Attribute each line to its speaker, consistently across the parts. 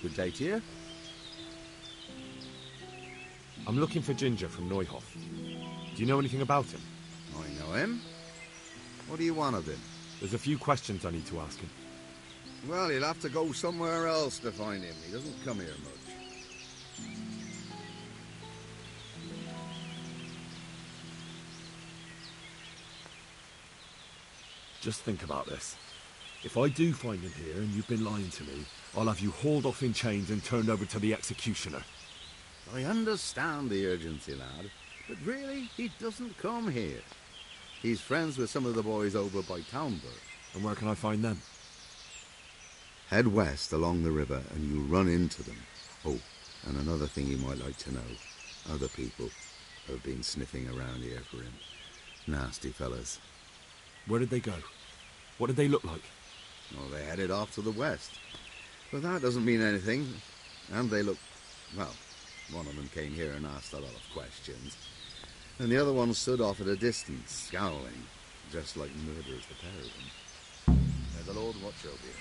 Speaker 1: Good day to you. I'm looking for Ginger from Neuhoff. Do you know anything about him?
Speaker 2: I know him. What do you want of him?
Speaker 1: There's a few questions I need to ask him.
Speaker 2: Well, you'll have to go somewhere else to find him. He doesn't come here much.
Speaker 1: Just think about this. If I do find him here and you've been lying to me, I'll have you hauled off in chains and turned over to the executioner.
Speaker 2: I understand the urgency, lad, but really, he doesn't come here. He's friends with some of the boys over by Townburg.
Speaker 1: And where can I find them?
Speaker 2: Head west along the river and you'll run into them. Oh, and another thing you might like to know. Other people have been sniffing around here for him. Nasty fellas.
Speaker 1: Where did they go? What did they look like?
Speaker 2: Well, they headed off to the west. But that doesn't mean anything. And they look... well, one of them came here and asked a lot of questions. And the other one stood off at a distance, scowling, just like murderers, the pair of them. May the Lord watch over you.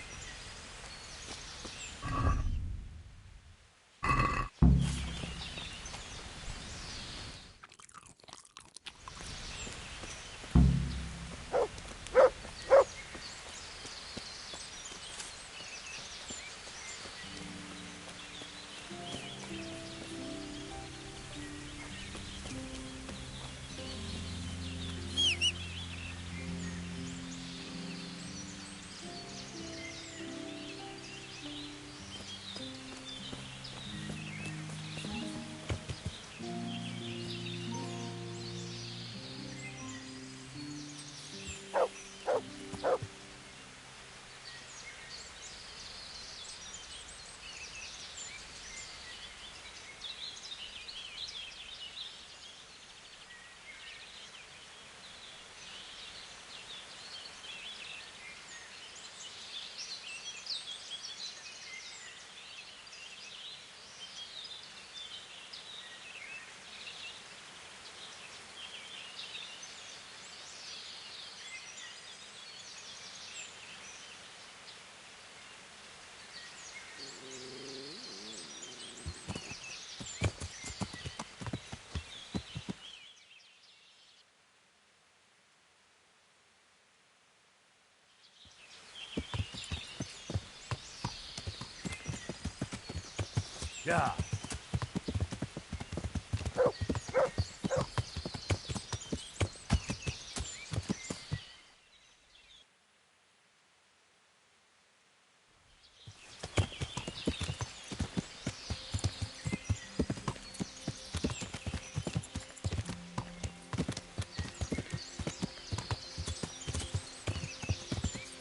Speaker 1: Yeah.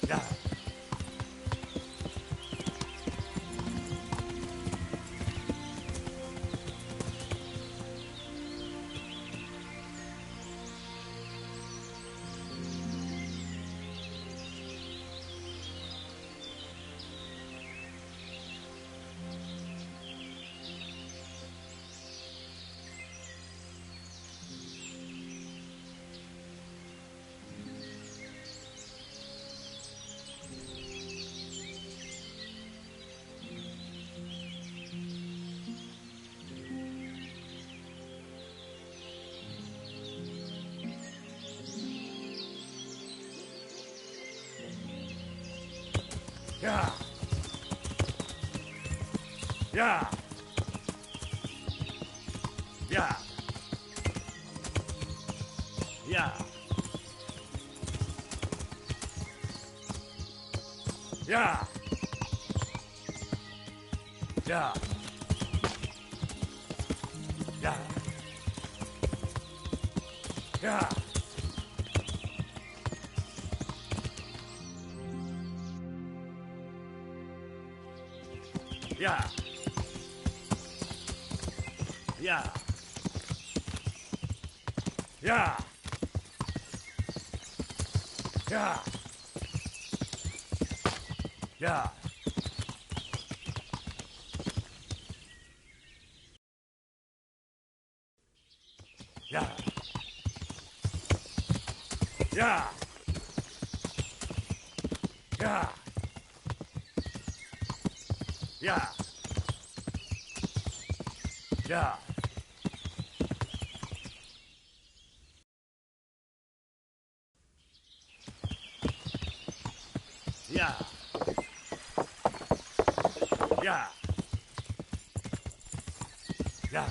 Speaker 1: Yeah. Yeah. Yeah. Yeah. Yeah. Yeah. Yeah. Yeah. Yeah. Yeah. Yeah. Yeah. Yeah. Yeah. Yeah. Yeah. Yeah. Yeah.
Speaker 3: Yeah. Yeah. Yeah. Yeah.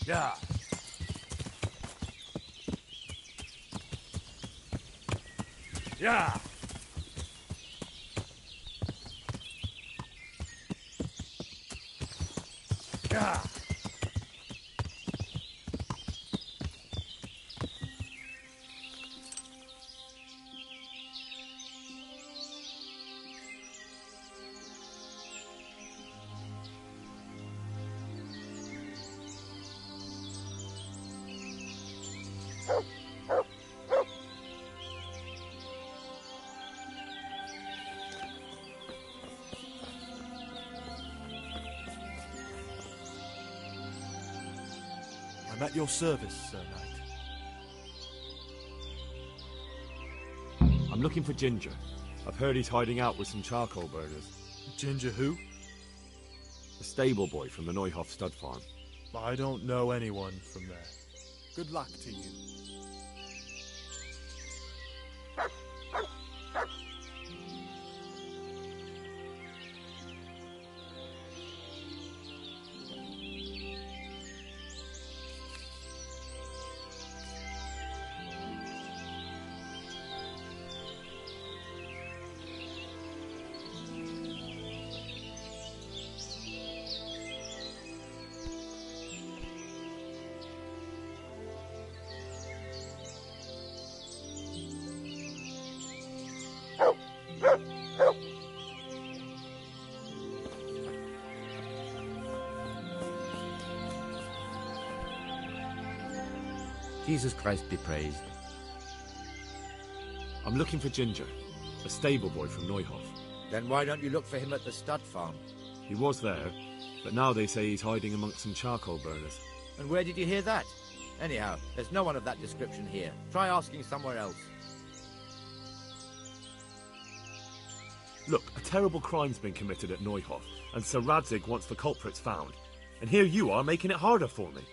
Speaker 3: Yeah. Yeah. Yeah.
Speaker 4: I'm at your service, Sir Knight.
Speaker 1: I'm looking for Ginger. I've heard he's hiding out with some charcoal burners.
Speaker 4: Ginger who?
Speaker 1: The stable boy from the Neuhoff stud farm.
Speaker 4: I don't know anyone from there. Good luck to you.
Speaker 5: Jesus Christ be praised.
Speaker 1: I'm looking for Ginger, a stable boy from Neuhoff.
Speaker 5: Then why don't you look for him at the stud farm?
Speaker 1: He was there, but now they say he's hiding amongst some charcoal burners.
Speaker 5: And where did you hear that? Anyhow, there's no one of that description here. Try asking somewhere else.
Speaker 1: Look, a terrible crime's been committed at Neuhoff, and Sir Radzig wants the culprits found. And here you are making it harder for me.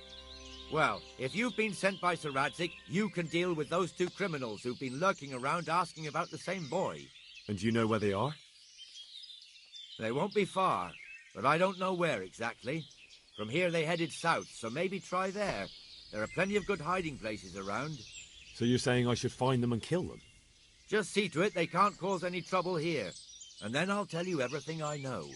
Speaker 5: Well, if you've been sent by Sir Radzig, you can deal with those two criminals who've been lurking around asking about the same boy.
Speaker 1: And do you know where they are?
Speaker 5: They won't be far, but I don't know where exactly. From here they headed south, so maybe try there. There are plenty of good hiding places around.
Speaker 1: So you're saying I should find them and kill them?
Speaker 5: Just see to it they can't cause any trouble here, and then I'll tell you everything I know.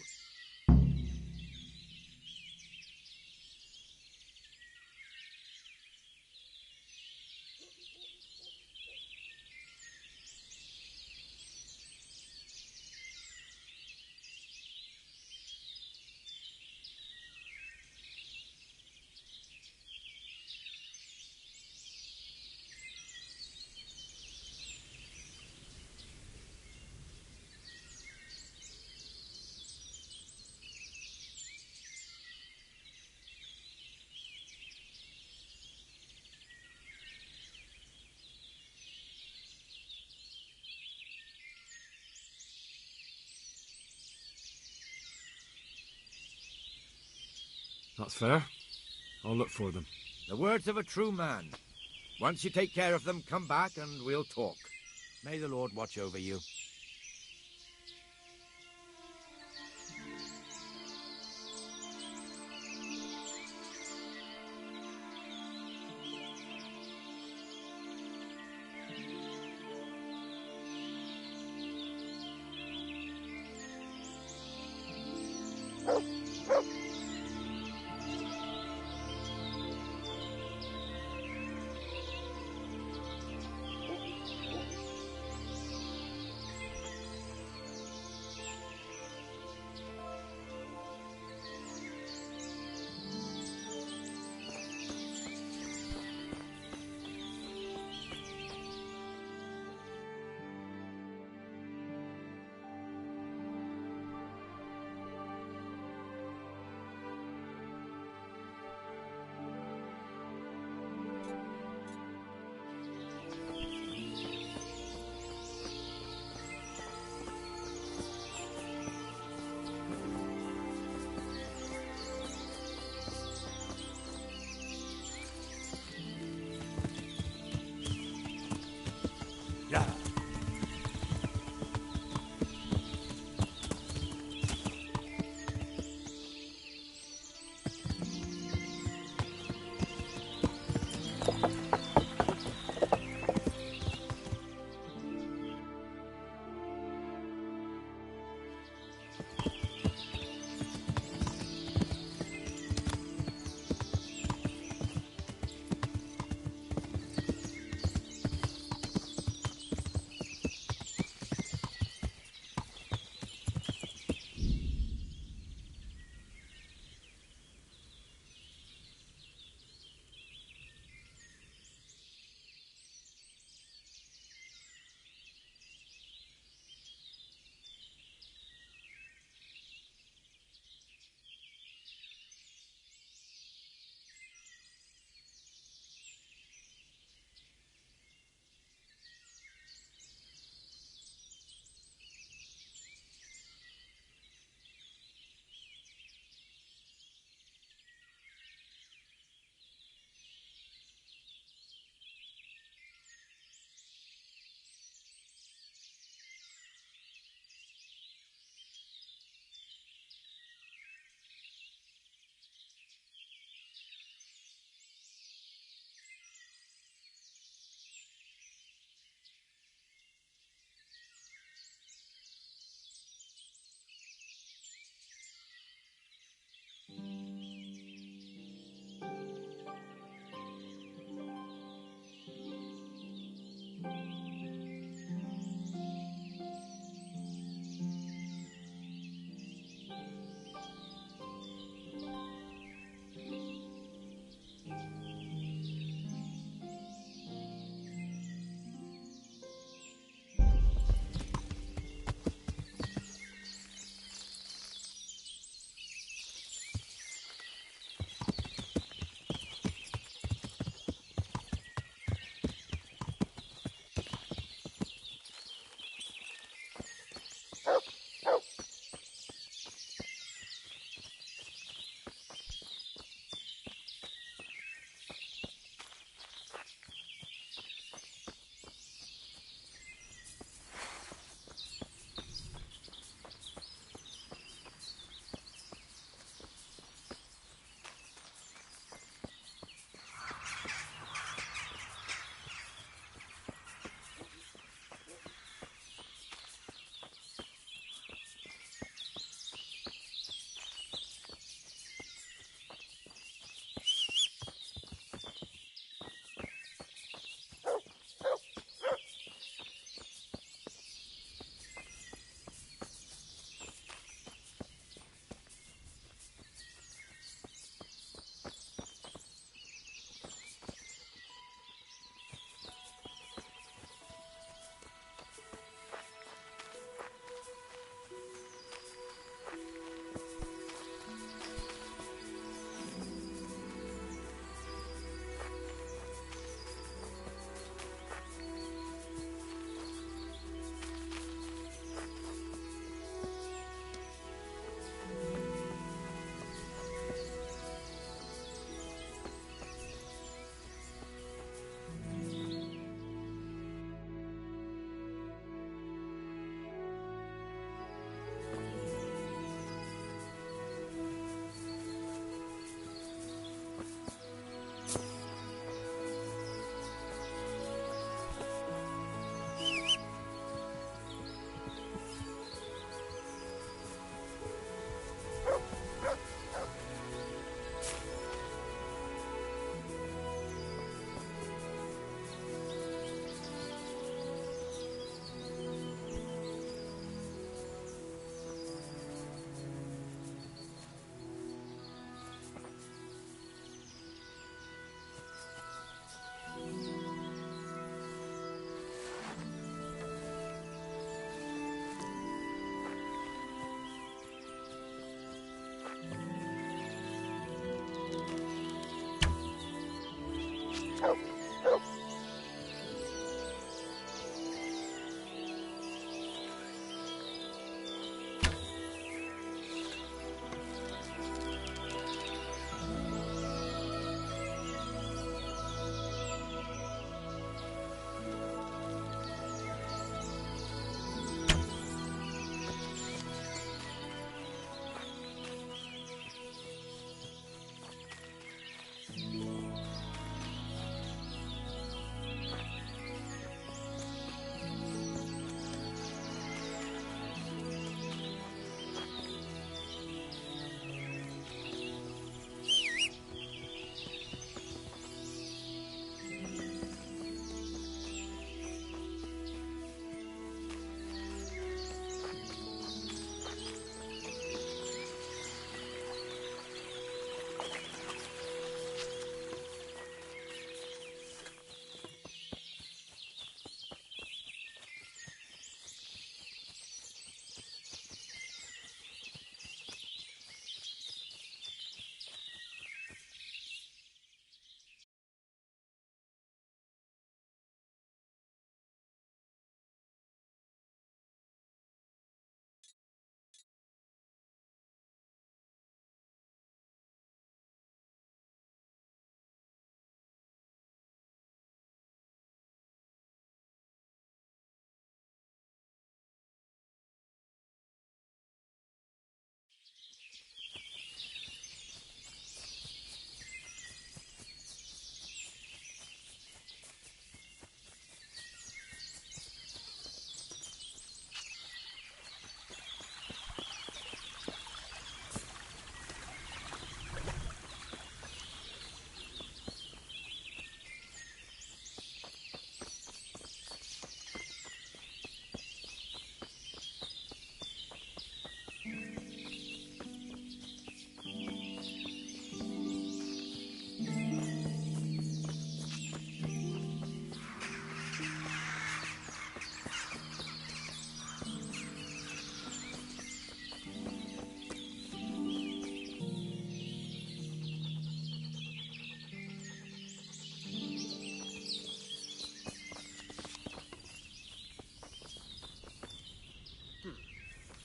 Speaker 1: That's fair. I'll look for them.
Speaker 5: The words of a true man. Once you take care of them, come back and we'll talk. May the Lord watch over you.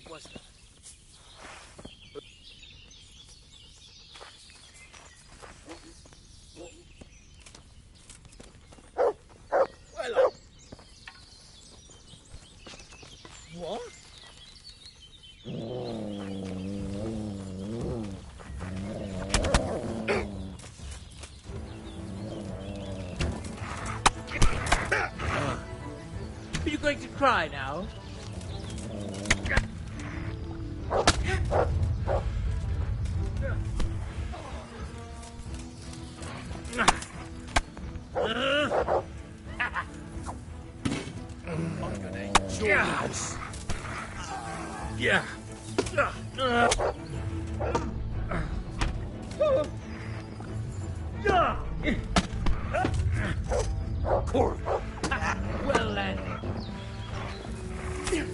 Speaker 5: was that? Well, what?
Speaker 6: Are you going to cry now?
Speaker 5: I'm gonna enjoy this. Yeah.
Speaker 6: Well then.
Speaker 5: Shit.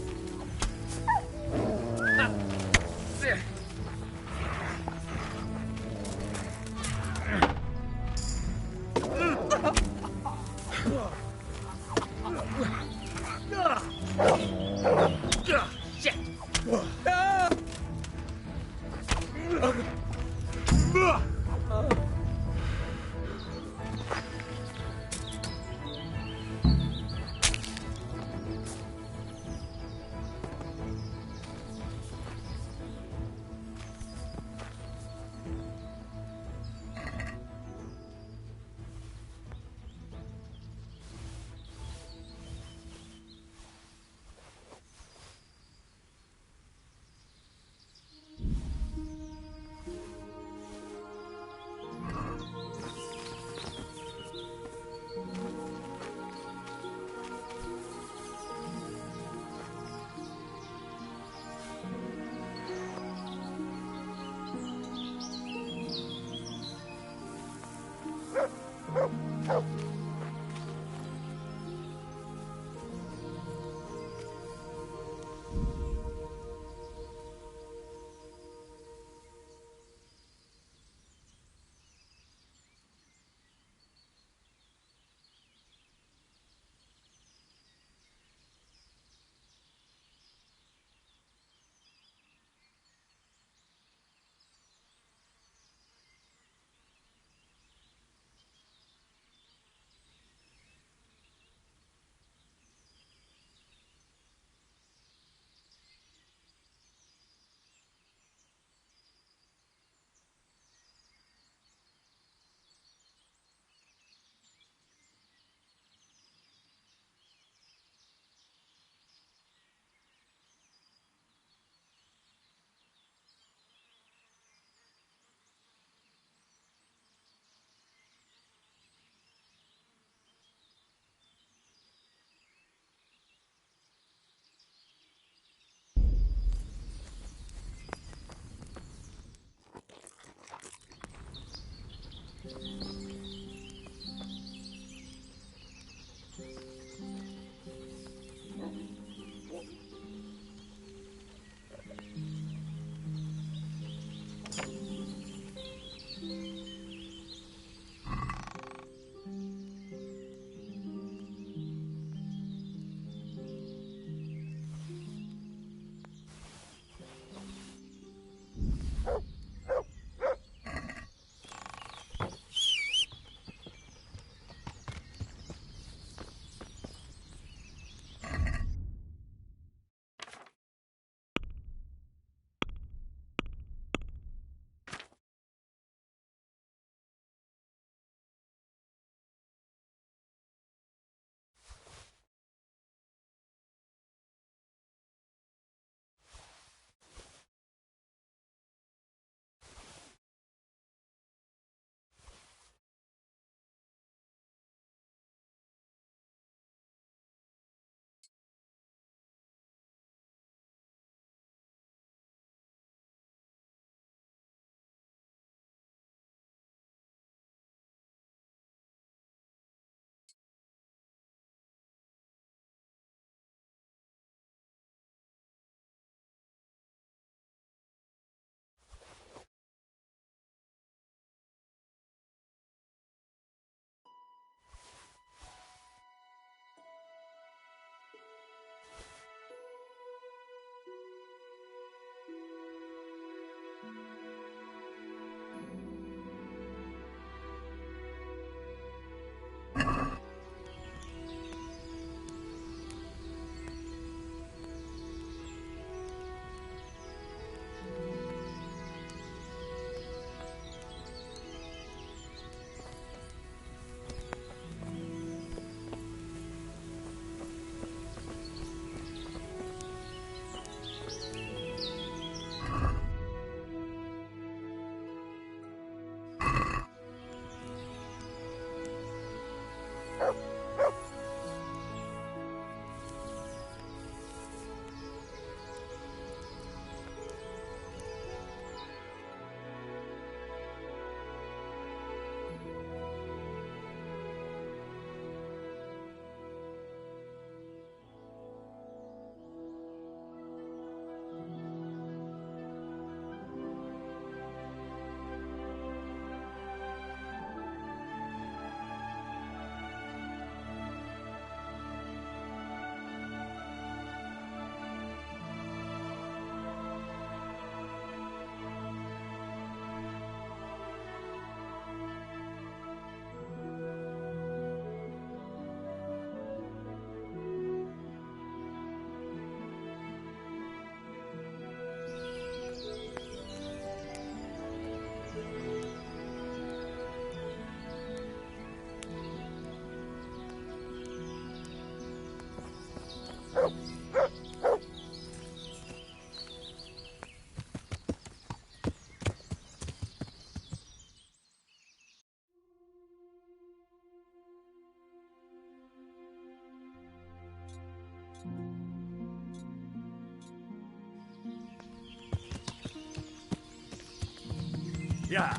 Speaker 3: Yeah.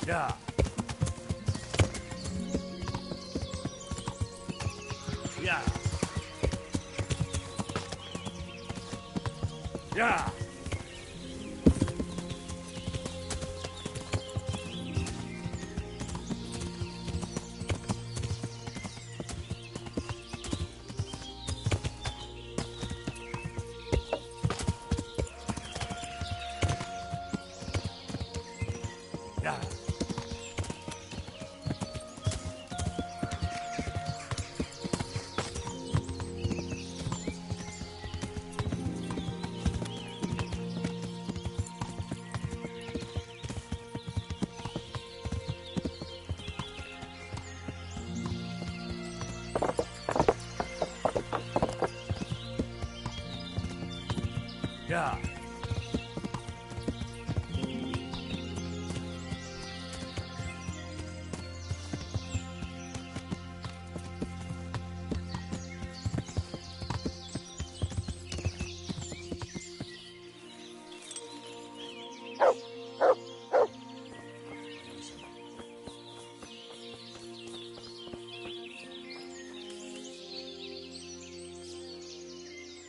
Speaker 3: Yeah. Yeah. Yeah. Yeah. Yeah.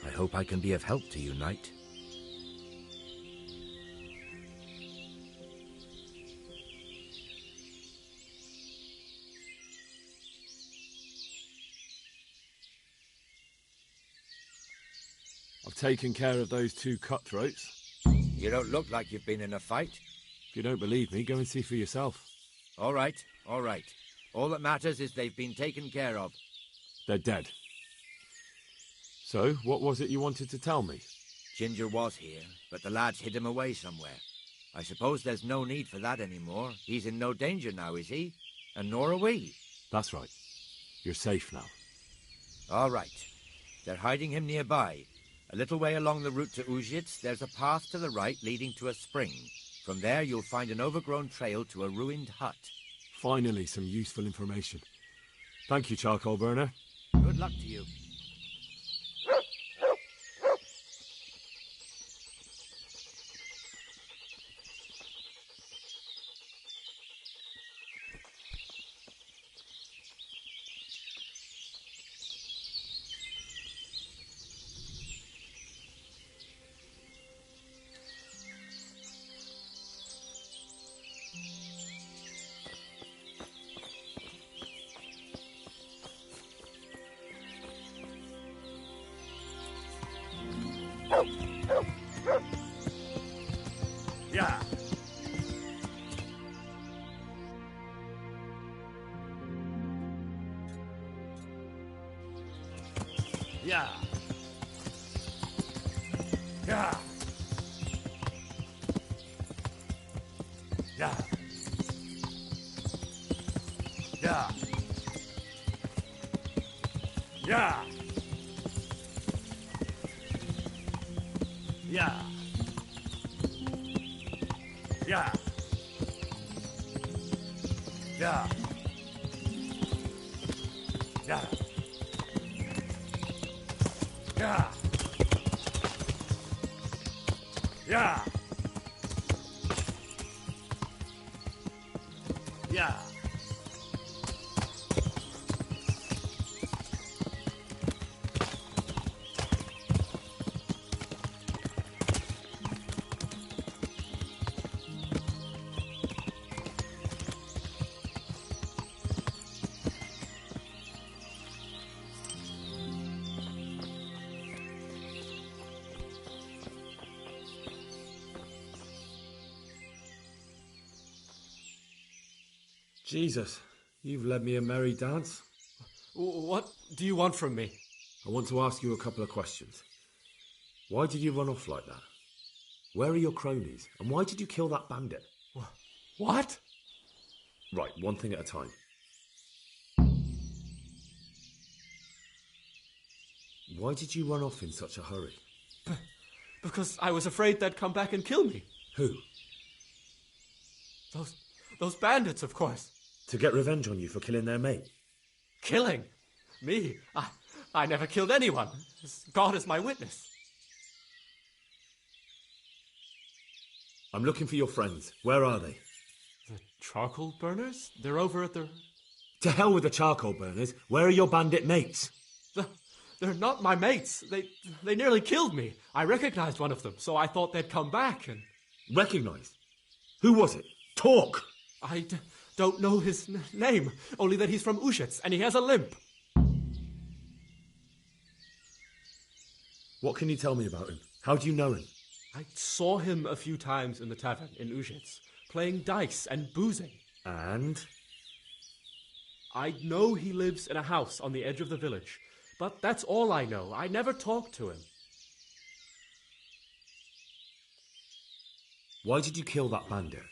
Speaker 5: I hope I can be of help to you, knight.
Speaker 1: I've taken care of those two cutthroats.
Speaker 5: You don't look like you've been in a fight.
Speaker 1: If you don't believe me, go and see for yourself.
Speaker 5: All right, all right. All that matters is they've been taken care of.
Speaker 1: They're dead. So, what was it you wanted to tell me?
Speaker 5: Ginger was here, but the lads hid him away somewhere. I suppose there's no need for that anymore. He's in no danger now, is he? And nor are we.
Speaker 1: That's right. You're safe now.
Speaker 5: All right. They're hiding him nearby. A little way along the route to Uzhitz, there's a path to the right leading to a spring. From there, you'll find an overgrown trail to a ruined hut.
Speaker 1: Finally, some useful information. Thank you, charcoal burner.
Speaker 5: Good luck to you.
Speaker 3: Yeah. Yeah. Yeah. Yeah. Yeah. Yeah. Yeah. Yeah. Yeah. Yeah. Yeah. Yeah. Yeah.
Speaker 1: Jesus, you've led me a merry dance.
Speaker 4: What do you want from me?
Speaker 1: I want to ask you a couple of questions. Why did you run off like that? Where are your cronies? And why did you kill that bandit?
Speaker 4: What?
Speaker 1: Right, one thing at a time. Why did you run off in such a hurry?
Speaker 4: Because I was afraid they'd come back and kill me.
Speaker 1: Who?
Speaker 4: Those bandits, of course.
Speaker 1: To get revenge on you for killing their mate?
Speaker 4: Killing? Me? I never killed anyone. God is my witness.
Speaker 1: I'm looking for your friends. Where are they?
Speaker 4: The charcoal burners? They're over at the...
Speaker 1: To hell with the charcoal burners. Where are your bandit mates?
Speaker 4: They're not my mates. They nearly killed me. I recognized one of them, so I thought they'd come back and...
Speaker 1: Recognized? Who was it? Talk!
Speaker 4: I don't know his name, only that he's from Ushets, and he has a limp.
Speaker 1: What can you tell me about him? How do you know him?
Speaker 4: I saw him a few times in the tavern in Ushets, playing dice and boozing.
Speaker 1: And?
Speaker 4: I know he lives in a house on the edge of the village, but that's all I know. I never talked to him.
Speaker 1: Why did you kill that bandit?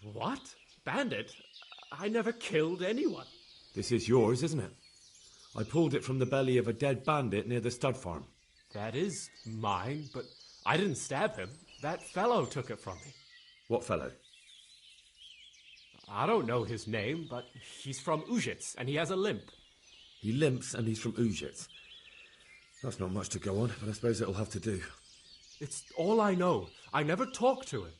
Speaker 4: What? Bandit? I never killed anyone.
Speaker 1: This is yours, isn't it? I pulled it from the belly of a dead bandit near the stud farm.
Speaker 4: That is mine, but I didn't stab him. That fellow took it from me.
Speaker 1: What fellow?
Speaker 4: I don't know his name, but he's from Ushets, and he has a limp.
Speaker 1: He limps and he's from Ushets. That's not much to go on, but I suppose it'll have to do.
Speaker 4: It's all I know. I never talked to him.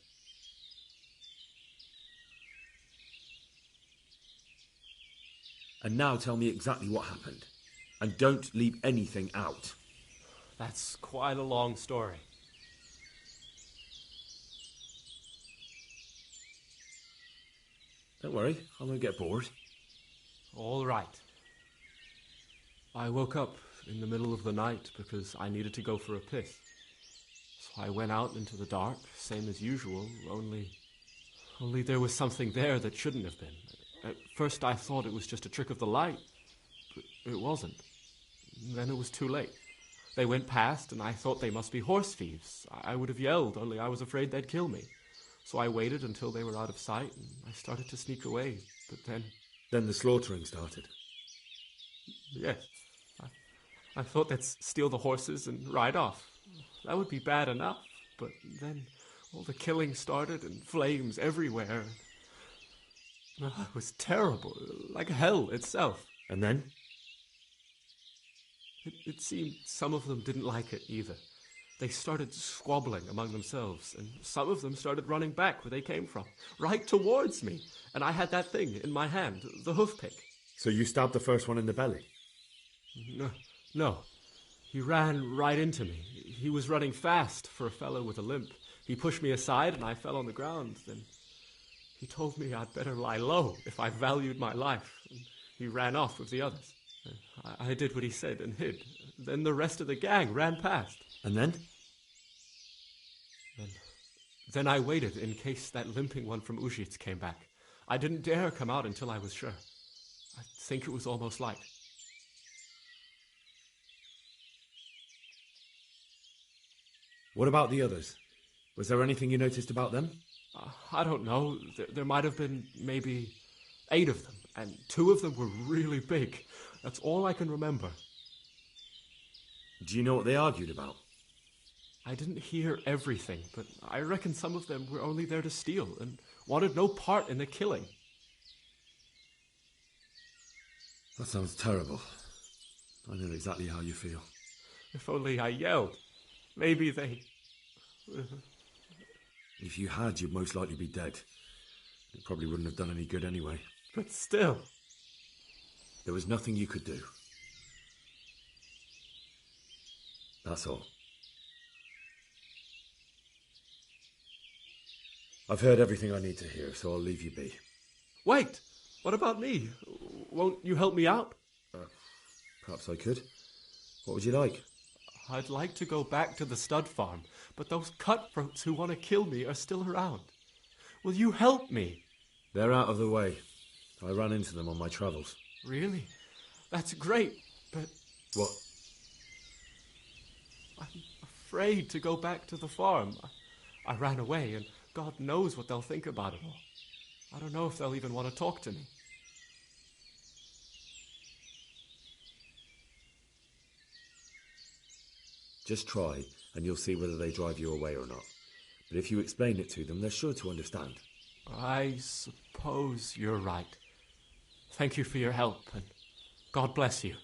Speaker 1: And now tell me exactly what happened. And don't leave anything out.
Speaker 4: That's quite a long story.
Speaker 1: Don't worry, I won't get bored.
Speaker 4: All right. I woke up in the middle of the night because I needed to go for a piss. So I went out into the dark, same as usual, only there was something there that shouldn't have been. At first I thought it was just a trick of the light, but it wasn't. Then it was too late. They went past, and I thought they must be horse thieves. I would have yelled, only I was afraid they'd kill me. So I waited until they were out of sight, and I started to sneak away. But then...
Speaker 1: Then the slaughtering started.
Speaker 4: Yes. I thought they'd steal the horses and ride off. That would be bad enough. But then all the killing started, and flames everywhere. It was terrible, like hell itself.
Speaker 1: And then?
Speaker 4: It seemed some of them didn't like it either. They started squabbling among themselves, and some of them started running back where they came from, right towards me. And I had that thing in my hand, the hoof pick.
Speaker 1: So you stabbed the first one in the belly?
Speaker 4: No. He ran right into me. He was running fast for a fellow with a limp. He pushed me aside, and I fell on the ground. Then he told me I'd better lie low if I valued my life. And he ran off with the others. I did what he said and hid. Then the rest of the gang ran past.
Speaker 1: And then?
Speaker 4: Then I waited in case that limping one from Ushits came back. I didn't dare come out until I was sure. I think it was almost light.
Speaker 1: What about the others? Was there anything you noticed about them?
Speaker 4: I don't know. There might have been maybe 8 of them, and 2 of them were really big. That's all I can remember.
Speaker 1: Do you know what they argued about?
Speaker 4: I didn't hear everything, but I reckon some of them were only there to steal and wanted no part in the killing.
Speaker 1: That sounds terrible. I know exactly how you feel.
Speaker 4: If only I yelled. Maybe they...
Speaker 1: If you had, you'd most likely be dead. It probably wouldn't have done any good anyway.
Speaker 4: But still...
Speaker 1: There was nothing you could do. That's all. I've heard everything I need to hear, so I'll leave you be.
Speaker 4: Wait! What about me? Won't you help me out?
Speaker 1: Perhaps I could. What would you like?
Speaker 4: I'd like to go back to the stud farm, but those cutthroats who want to kill me are still around. Will you help me?
Speaker 1: They're out of the way. I ran into them on my travels.
Speaker 4: Really? That's great, but...
Speaker 1: What?
Speaker 4: I'm afraid to go back to the farm. I ran away, and God knows what they'll think about it all. I don't know if they'll even want to talk to me.
Speaker 1: Just try, and you'll see whether they drive you away or not. But if you explain it to them, they're sure to understand.
Speaker 4: I suppose you're right. Thank you for your help, and God bless you.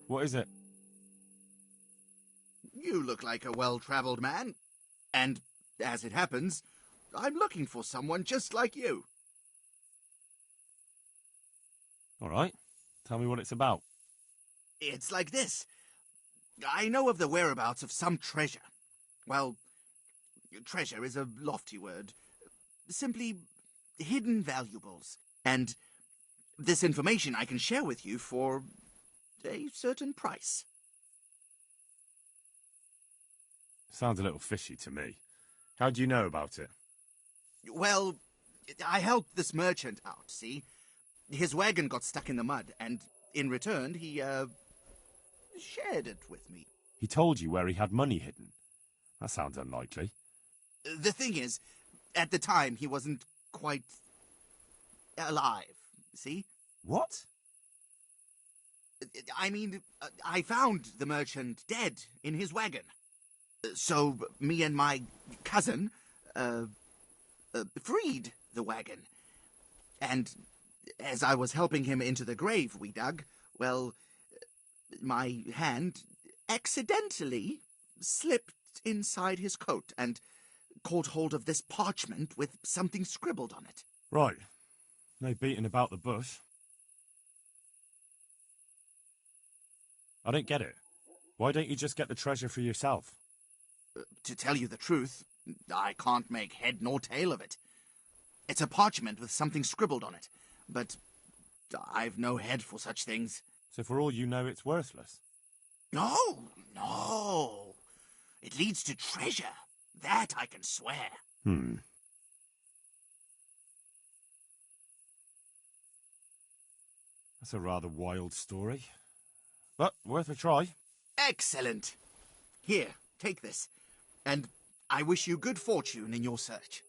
Speaker 7: What is it?
Speaker 8: You look like a well-traveled man. And, as it happens, I'm looking for someone just like you.
Speaker 7: All right. Tell me what it's about.
Speaker 8: It's like this. I know of the whereabouts of some treasure. Well, treasure is a lofty word. Simply hidden valuables. And this information I can share with you for a certain price.
Speaker 7: Sounds a little fishy to me. How do you know about it?
Speaker 8: Well, I helped this merchant out, see? His wagon got stuck in the mud, and in return, he, shared it with me.
Speaker 7: He told you where he had money hidden. That sounds unlikely.
Speaker 8: The thing is, at the time, he wasn't quite alive, see?
Speaker 7: What?
Speaker 8: I mean, I found the merchant dead in his wagon. So me and my cousin, freed the wagon. And as I was helping him into the grave we dug, well, my hand accidentally slipped inside his coat and caught hold of this parchment with something scribbled on it.
Speaker 7: Right. No beating about the bush. I don't get it. Why don't you just get the treasure for yourself?
Speaker 8: To tell you the truth, I can't make head nor tail of it. It's a parchment with something scribbled on it, but I've no head for such things.
Speaker 7: So for all you know, it's worthless.
Speaker 8: No, no. It leads to treasure. That I can swear.
Speaker 7: That's a rather wild story. But worth a try.
Speaker 8: Excellent. Here, take this. And I wish you good fortune in your search.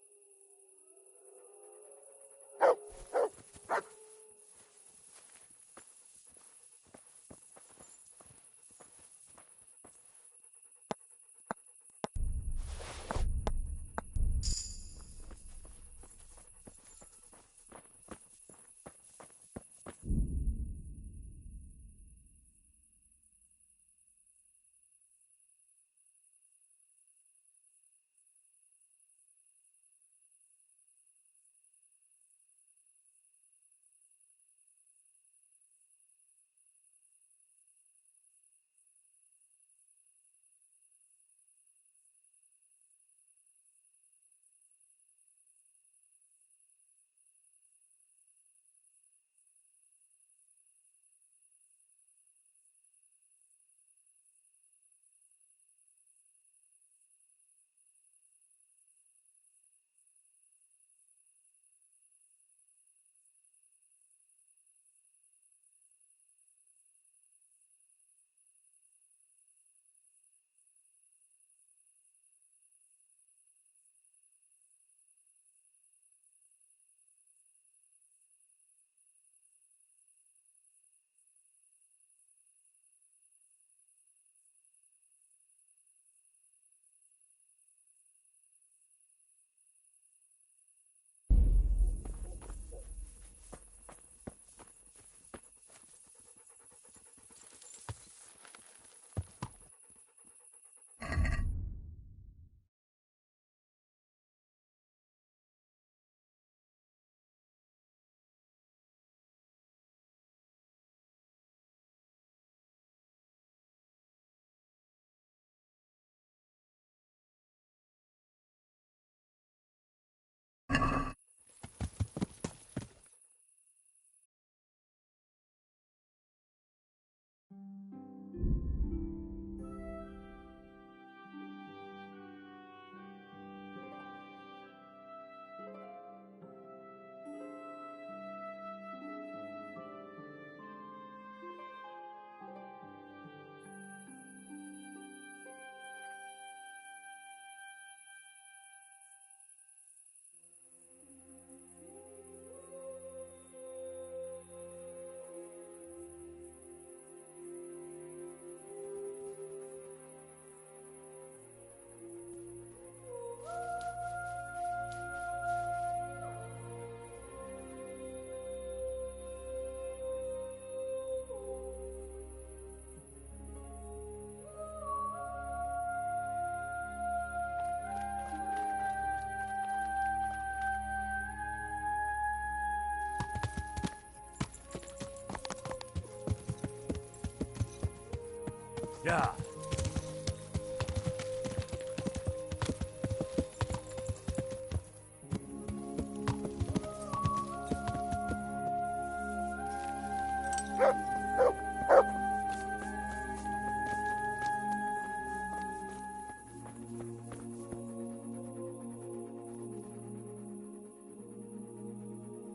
Speaker 3: Yeah.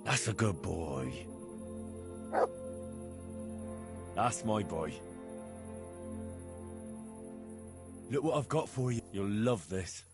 Speaker 7: That's a good boy. That's my boy. Look what I've got for you. You'll love this.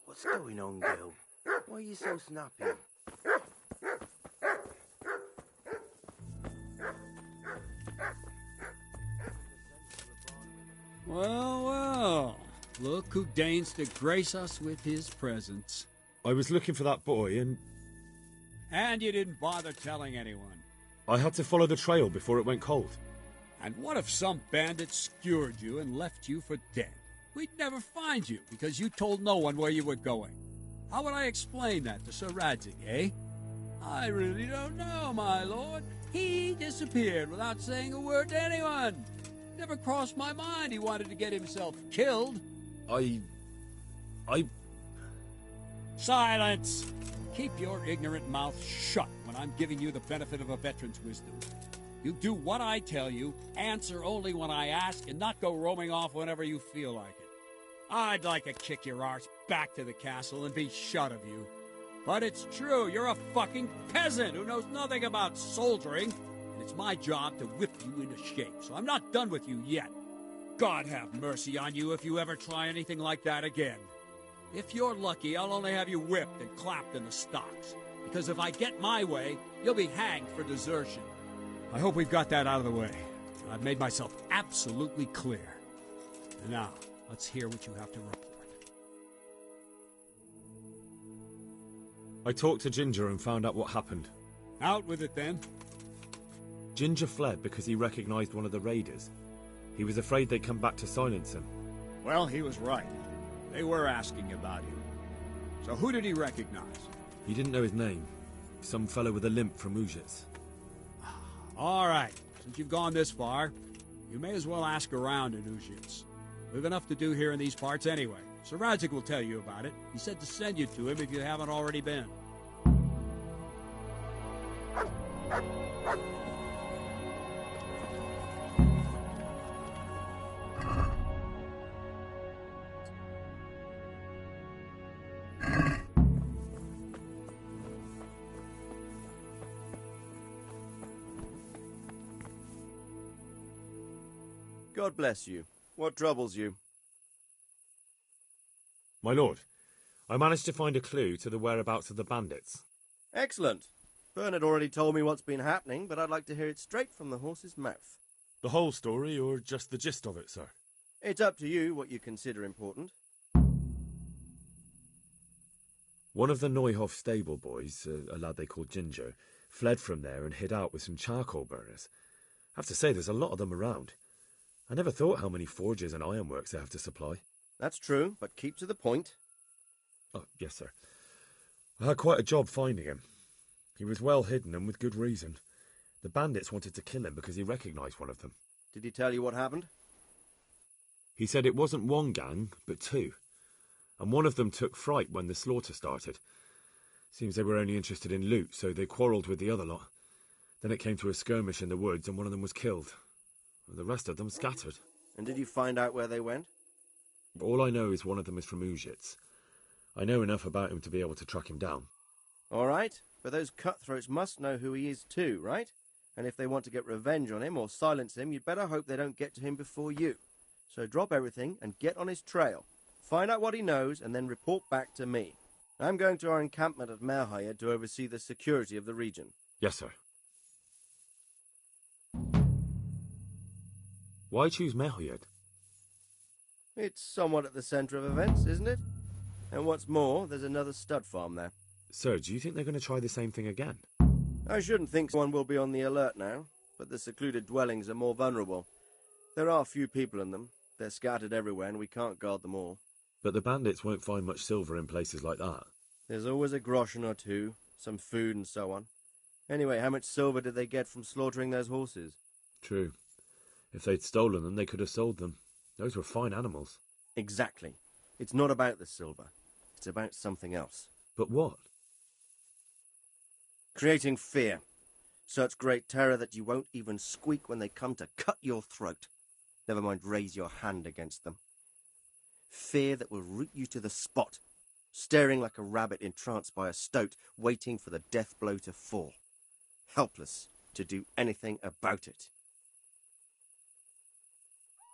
Speaker 9: What's going on, Gil? Why are you so snappy?
Speaker 10: Well, well. Look who deigns to grace us with his presence.
Speaker 1: I was looking for that boy and
Speaker 10: And you didn't bother telling anyone.
Speaker 1: I had to follow the trail before it went cold.
Speaker 10: And what if some bandit skewered you and left you for dead? We'd never find you because you told no one where you were going. How would I explain that to Sir Radzig, eh? I really don't know, my lord. He disappeared without saying a word to anyone. Never crossed my mind he wanted to get himself killed.
Speaker 1: I...
Speaker 10: Silence! Keep your ignorant mouth shut when I'm giving you the benefit of a veteran's wisdom. You do what I tell you, answer only when I ask, and not go roaming off whenever you feel like it. I'd like to kick your arse back to the castle and be shut of you. But it's true, you're a fucking peasant who knows nothing about soldiering, and it's my job to whip you into shape, so I'm not done with you yet. God have mercy on you if you ever try anything like that again. If you're lucky, I'll only have you whipped and clapped in the stocks, because if I get my way, you'll be hanged for desertion. I hope we've got that out of the way. I've made myself absolutely clear. And now, let's hear what you have to report.
Speaker 1: I talked to Ginger and found out what happened.
Speaker 10: Out with it, then.
Speaker 1: Ginger fled because he recognized one of the raiders. He was afraid they'd come back to silence him.
Speaker 10: Well, he was right. They were asking about him. So who did he recognize?
Speaker 1: He didn't know his name. Some fellow with a limp from Ujits.
Speaker 10: All right. Since you've gone this far, you may as well ask around in Ujits. We've enough to do here in these parts anyway. Sir Radzig will tell you about it. He said to send you to him if you haven't already been.
Speaker 9: God bless you. What troubles you?
Speaker 1: My lord, I managed to find a clue to the whereabouts of the bandits.
Speaker 9: Excellent. Bernard already told me what's been happening, but I'd like to hear it straight from the horse's mouth.
Speaker 1: The whole story, or just the gist of it, sir?
Speaker 9: It's up to you what you consider important.
Speaker 1: One of the Neuhoff stable boys, a lad they called Ginger, fled from there and hid out with some charcoal burners. I have to say, there's a lot of them around. I never thought how many forges and ironworks they have to supply.
Speaker 9: That's true, but keep to the point.
Speaker 1: Oh, yes, sir. I had quite a job finding him. He was well hidden and with good reason. The bandits wanted to kill him because he recognised one of them.
Speaker 9: Did he tell you what happened?
Speaker 1: He said it wasn't one gang, but two. And one of them took fright when the slaughter started. Seems they were only interested in loot, so they quarrelled with the other lot. Then it came to a skirmish in the woods and one of them was killed. The rest of them scattered.
Speaker 9: And did you find out where they went?
Speaker 1: All I know is one of them is from Uzhitz. I know enough about him to be able to track him down.
Speaker 9: All right, but those cutthroats must know who he is too, right? And if they want to get revenge on him or silence him, you'd better hope they don't get to him before you. So drop everything and get on his trail. Find out what he knows and then report back to me. I'm going to our encampment at Merhayed to oversee the security of the region.
Speaker 1: Yes, sir. Why choose Merhayed?
Speaker 9: It's somewhat at the centre of events, isn't it? And what's more, there's another stud farm there.
Speaker 1: Sir, do you think they're going to try the same thing again?
Speaker 9: I shouldn't think someone will be on the alert now, but the secluded dwellings are more vulnerable. There are few people in them. They're scattered everywhere and we can't guard them all.
Speaker 1: But the bandits won't find much silver in places like that.
Speaker 9: There's always a groschen or two, some food and so on. Anyway, how much silver did they get from slaughtering those horses?
Speaker 1: True. If they'd stolen them, they could have sold them. Those were fine animals.
Speaker 9: Exactly. It's not about the silver. It's about something else.
Speaker 1: But what?
Speaker 9: Creating fear. Such great terror that you won't even squeak when they come to cut your throat. Never mind raise your hand against them. Fear that will root you to the spot, staring like a rabbit entranced by a stoat, waiting for the death blow to fall. Helpless to do anything about it.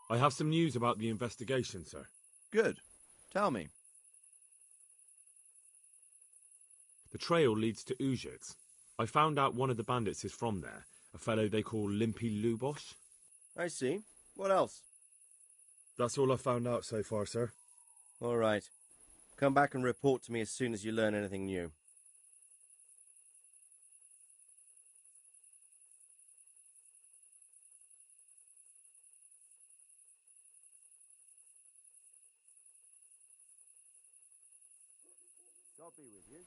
Speaker 1: I have some news about the investigation, sir.
Speaker 11: Good. Tell me.
Speaker 1: The trail leads to Uzhitz. I found out one of the bandits is from there, a fellow they call Limpy Lubosh.
Speaker 9: I see. What else?
Speaker 1: That's all I found out so far, sir.
Speaker 9: All right. Come back and report to me as soon as you learn anything new. God be with you.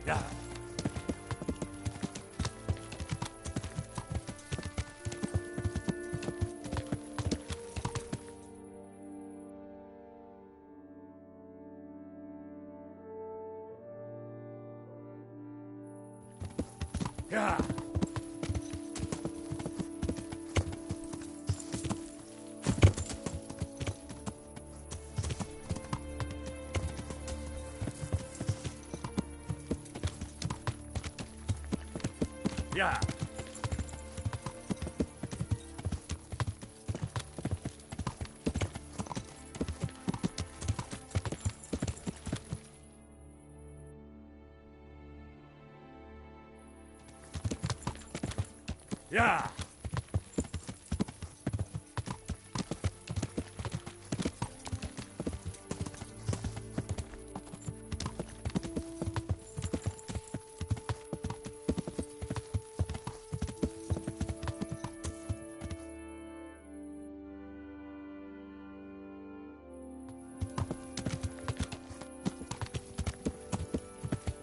Speaker 3: Yeah. Yeah. Yeah. Yeah.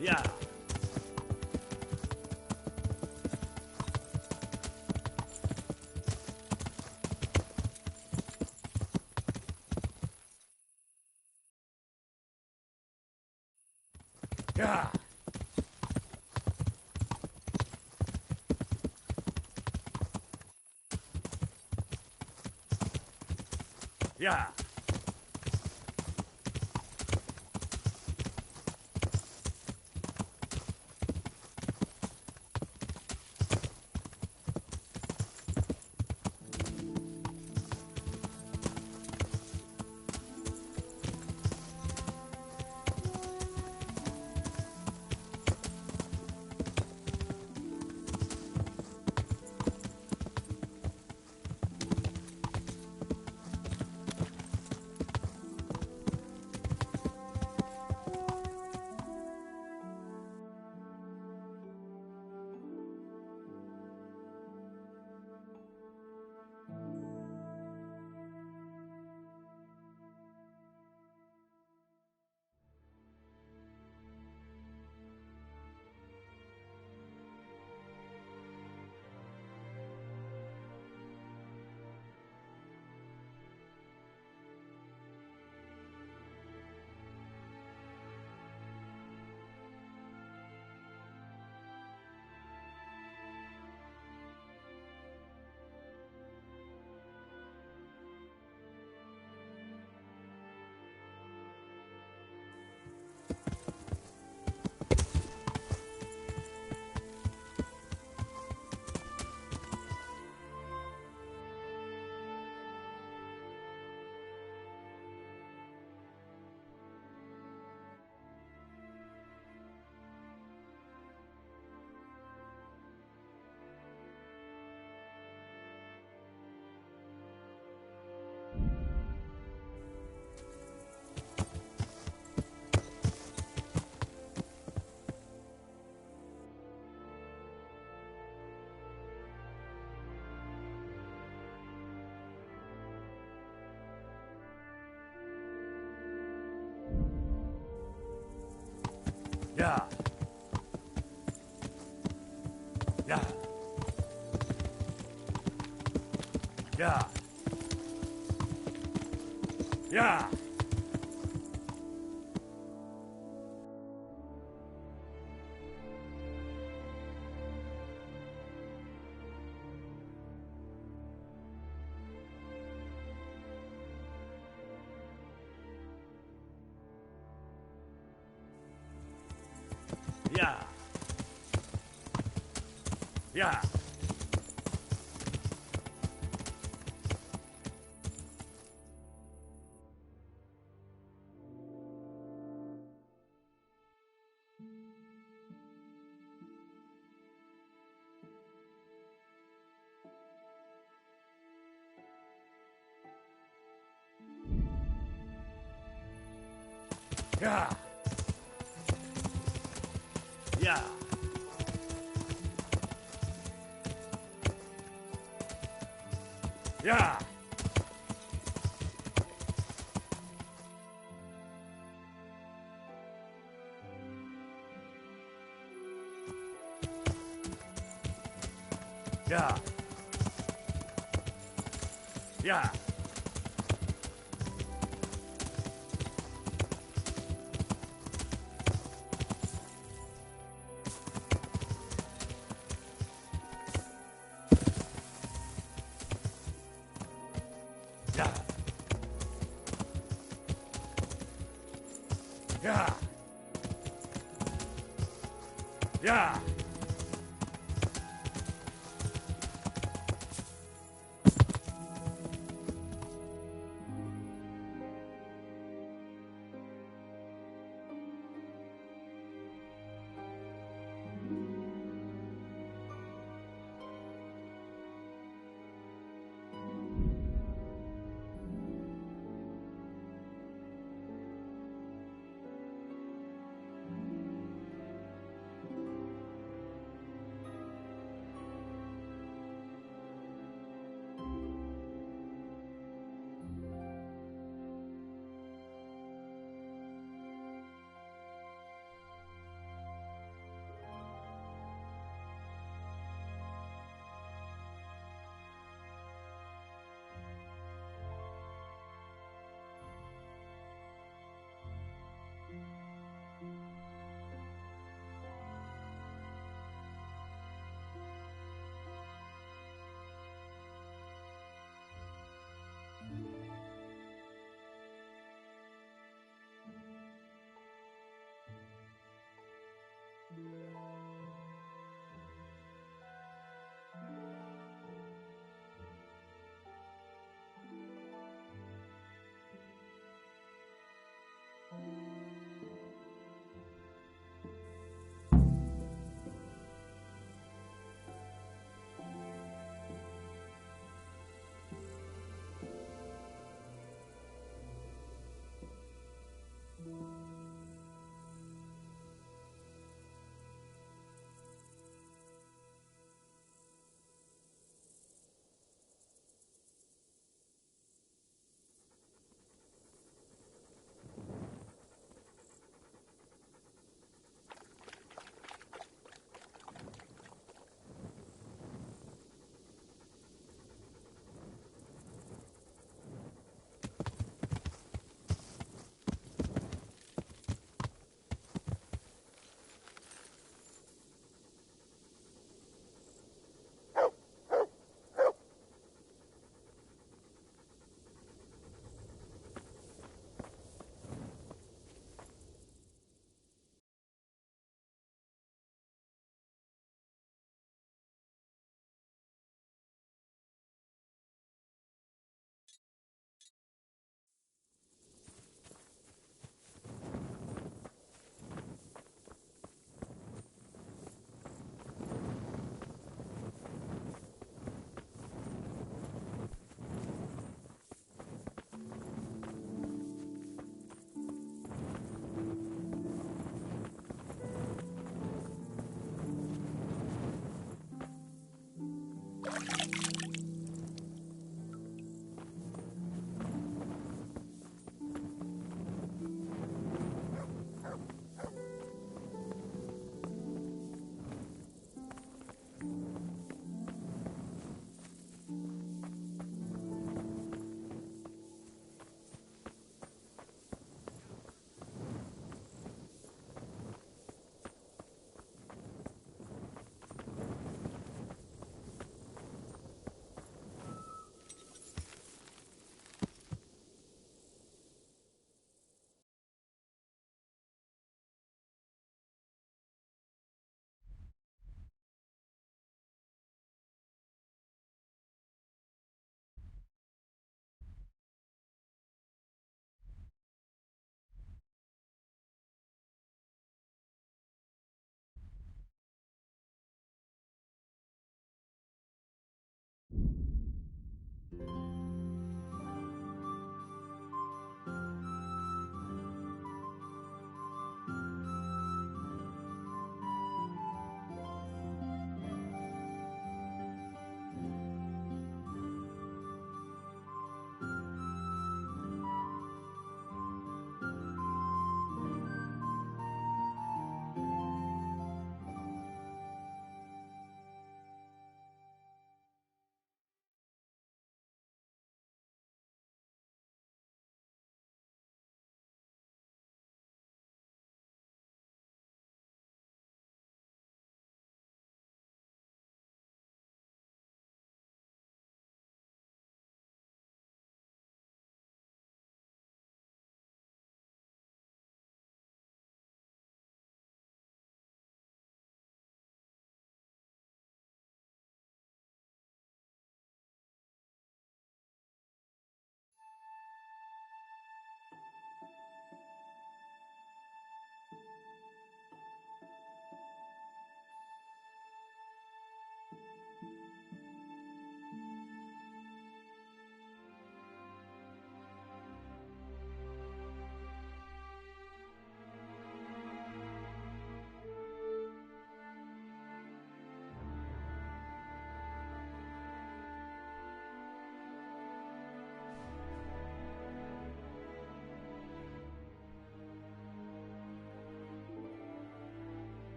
Speaker 3: Yeah. Yeah. Yeah. Yeah. Yeah. Yeah. Yeah. Yeah. Yeah. Yeah. Yeah. Yeah. Yeah. Yeah. Yeah. Yeah. Yeah.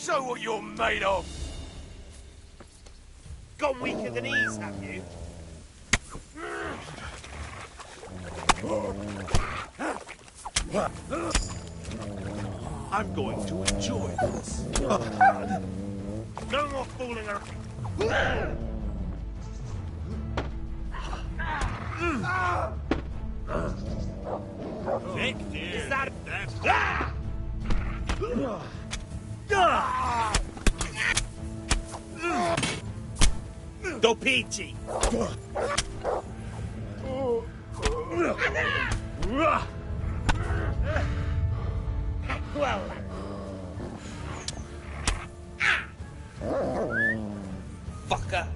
Speaker 3: Show what you're made of!
Speaker 6: Gone weaker than ease, have you?
Speaker 3: I'm going to enjoy this. No more fooling around. Victor!
Speaker 6: Is that... Dopigi! Well... Fucker!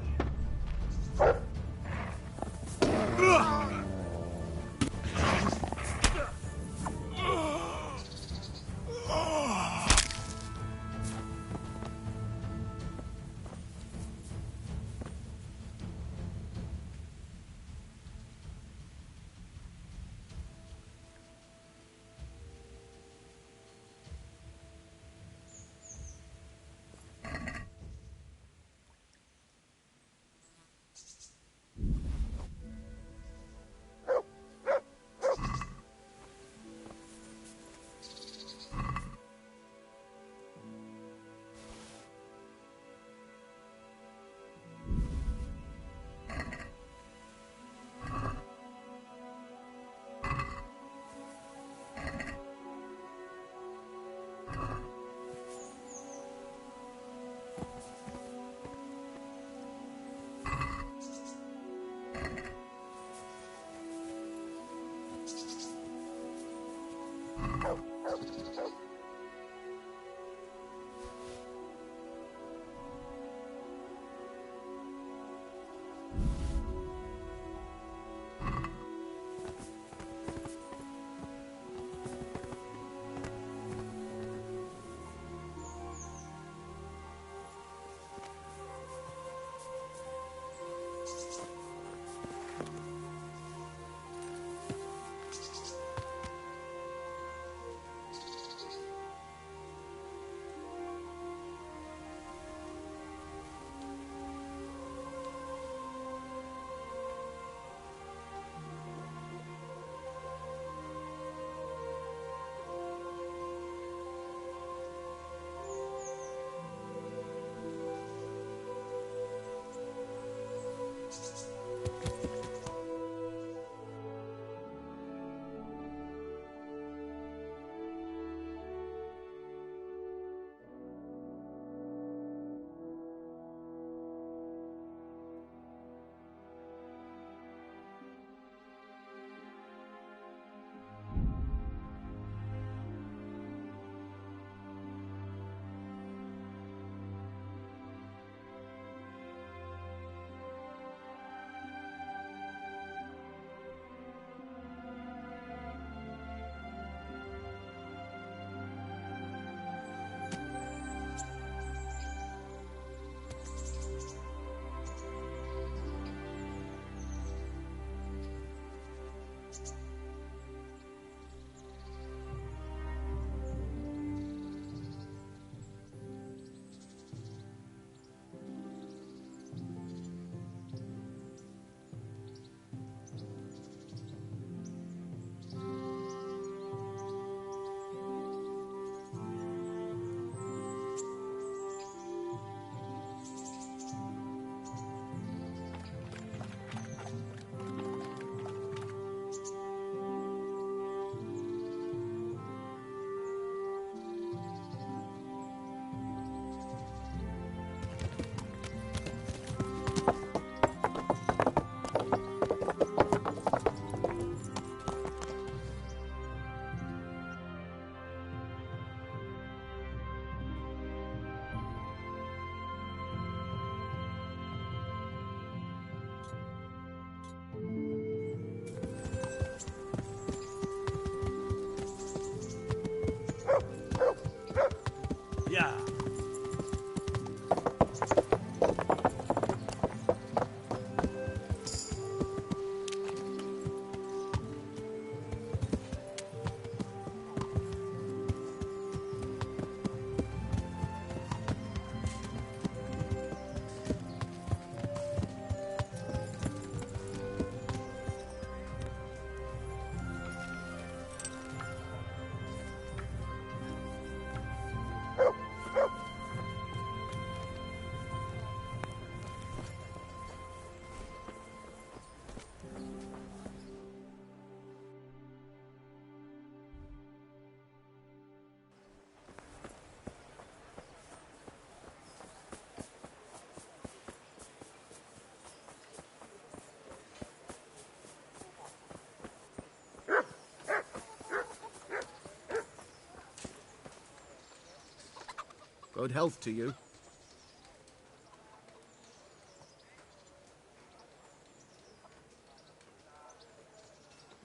Speaker 2: Good health to you.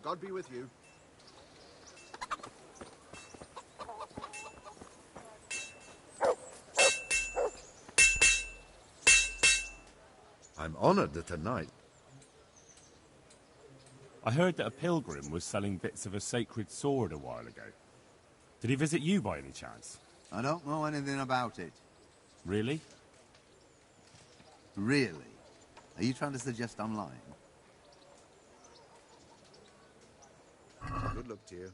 Speaker 2: God be with you. I'm honored that tonight.
Speaker 7: I heard that a pilgrim was selling bits of a sacred sword a while ago. Did he visit you by any chance?
Speaker 2: I don't know anything about it.
Speaker 7: Really?
Speaker 2: Really? Are you trying to suggest I'm lying? Good luck to you.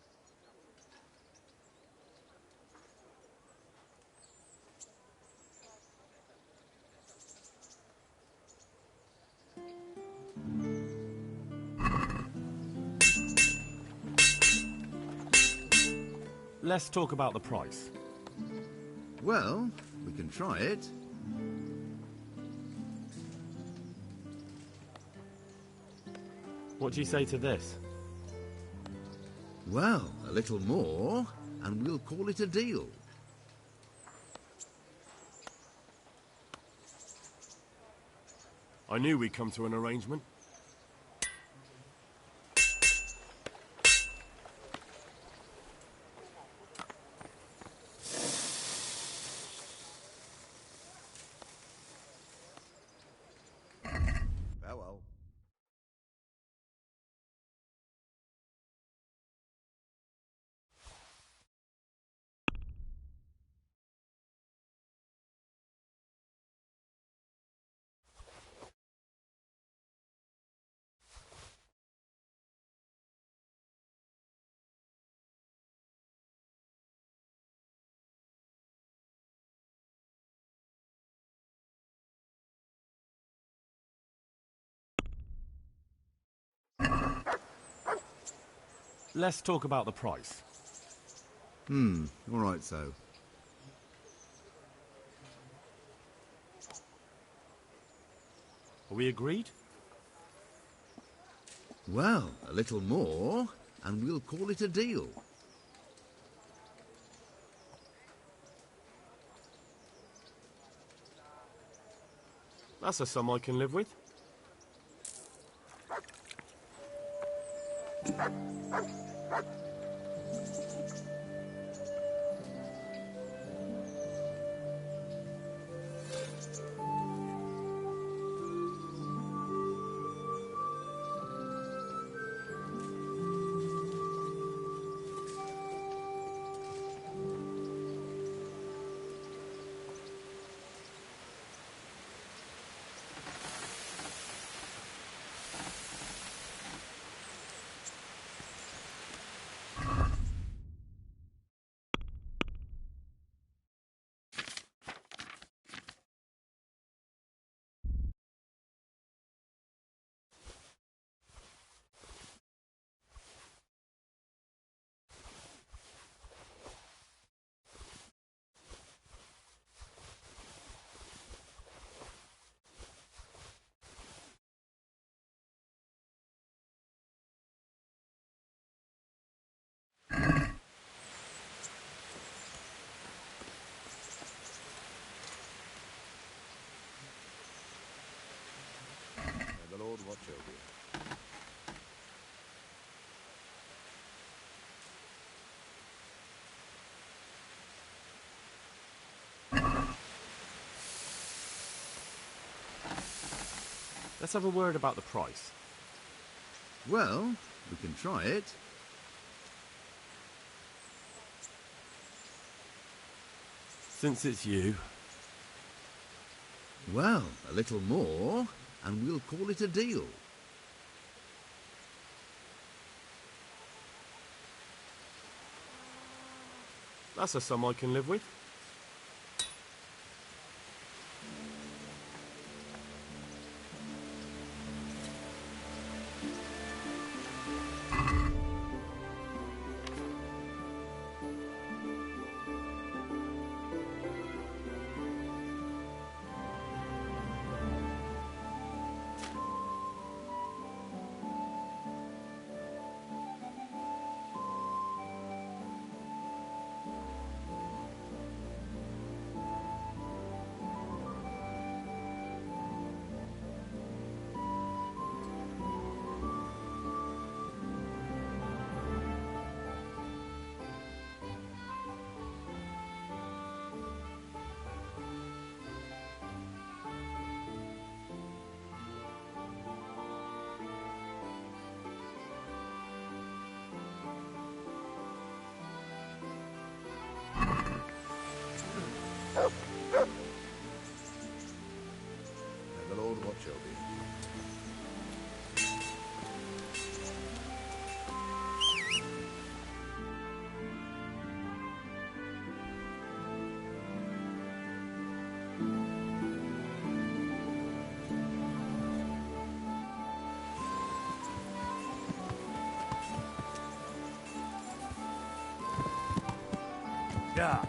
Speaker 7: Let's talk about the price.
Speaker 2: Well, we can try it.
Speaker 7: What do you say to this?
Speaker 2: Well, a little more, and we'll call it a deal.
Speaker 3: I knew we'd come to an arrangement.
Speaker 2: Farewell.
Speaker 7: Let's talk about the price.
Speaker 2: All right, so.
Speaker 7: Are we agreed?
Speaker 2: Well, a little more, and we'll call it a deal.
Speaker 3: That's a sum I can live with.
Speaker 2: May the Lord watch over you.
Speaker 7: Let's have a word about the price.
Speaker 2: Well, we can try it.
Speaker 7: Since it's you.
Speaker 2: Well, a little more, and we'll call it a deal.
Speaker 3: That's a sum I can live with.
Speaker 2: watch over you.
Speaker 3: Yeah.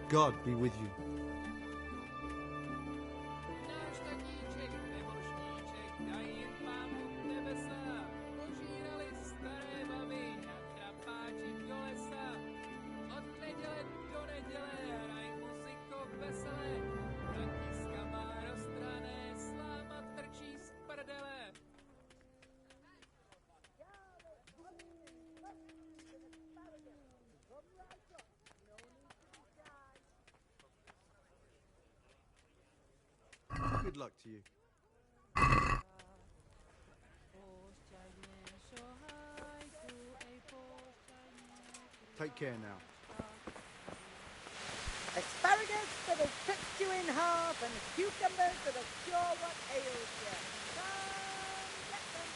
Speaker 12: God be with you. Good luck to you. Take care now.
Speaker 13: Asparagus that'll cut you in half and cucumbers that'll cure what ails you. Come get them.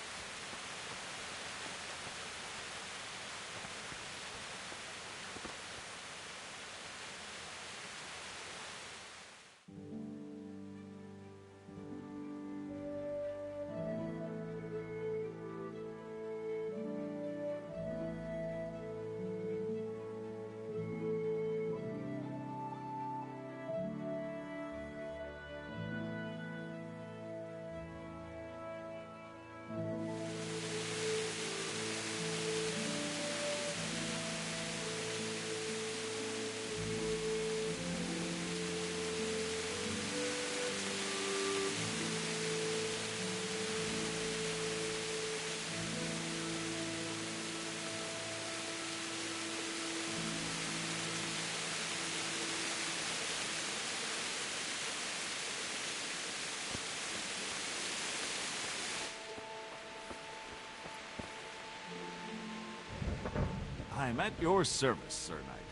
Speaker 3: I am at your service, Sir Knight.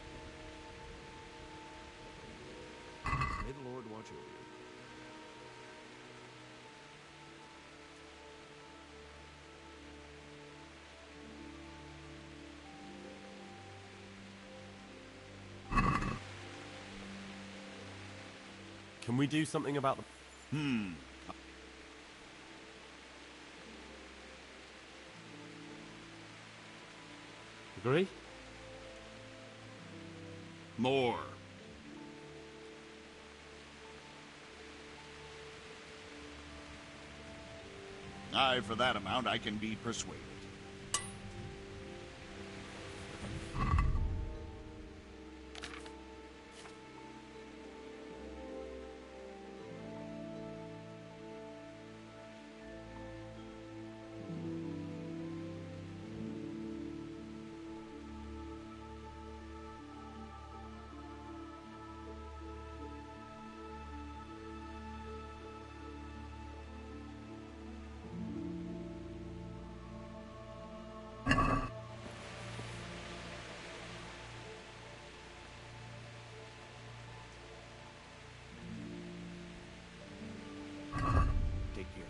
Speaker 3: May the Lord watch over you.
Speaker 7: Can we do something about the... Agree?
Speaker 3: More. Aye, for that amount I can be persuaded. Take care.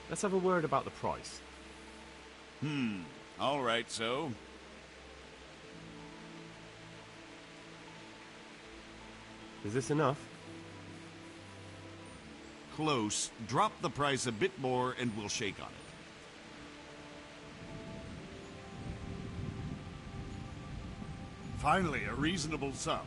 Speaker 7: Let's have a word about the price.
Speaker 3: All right, so.
Speaker 7: Is this enough?
Speaker 14: Close. Drop the price a bit more and we'll shake on it. Finally, a reasonable sum.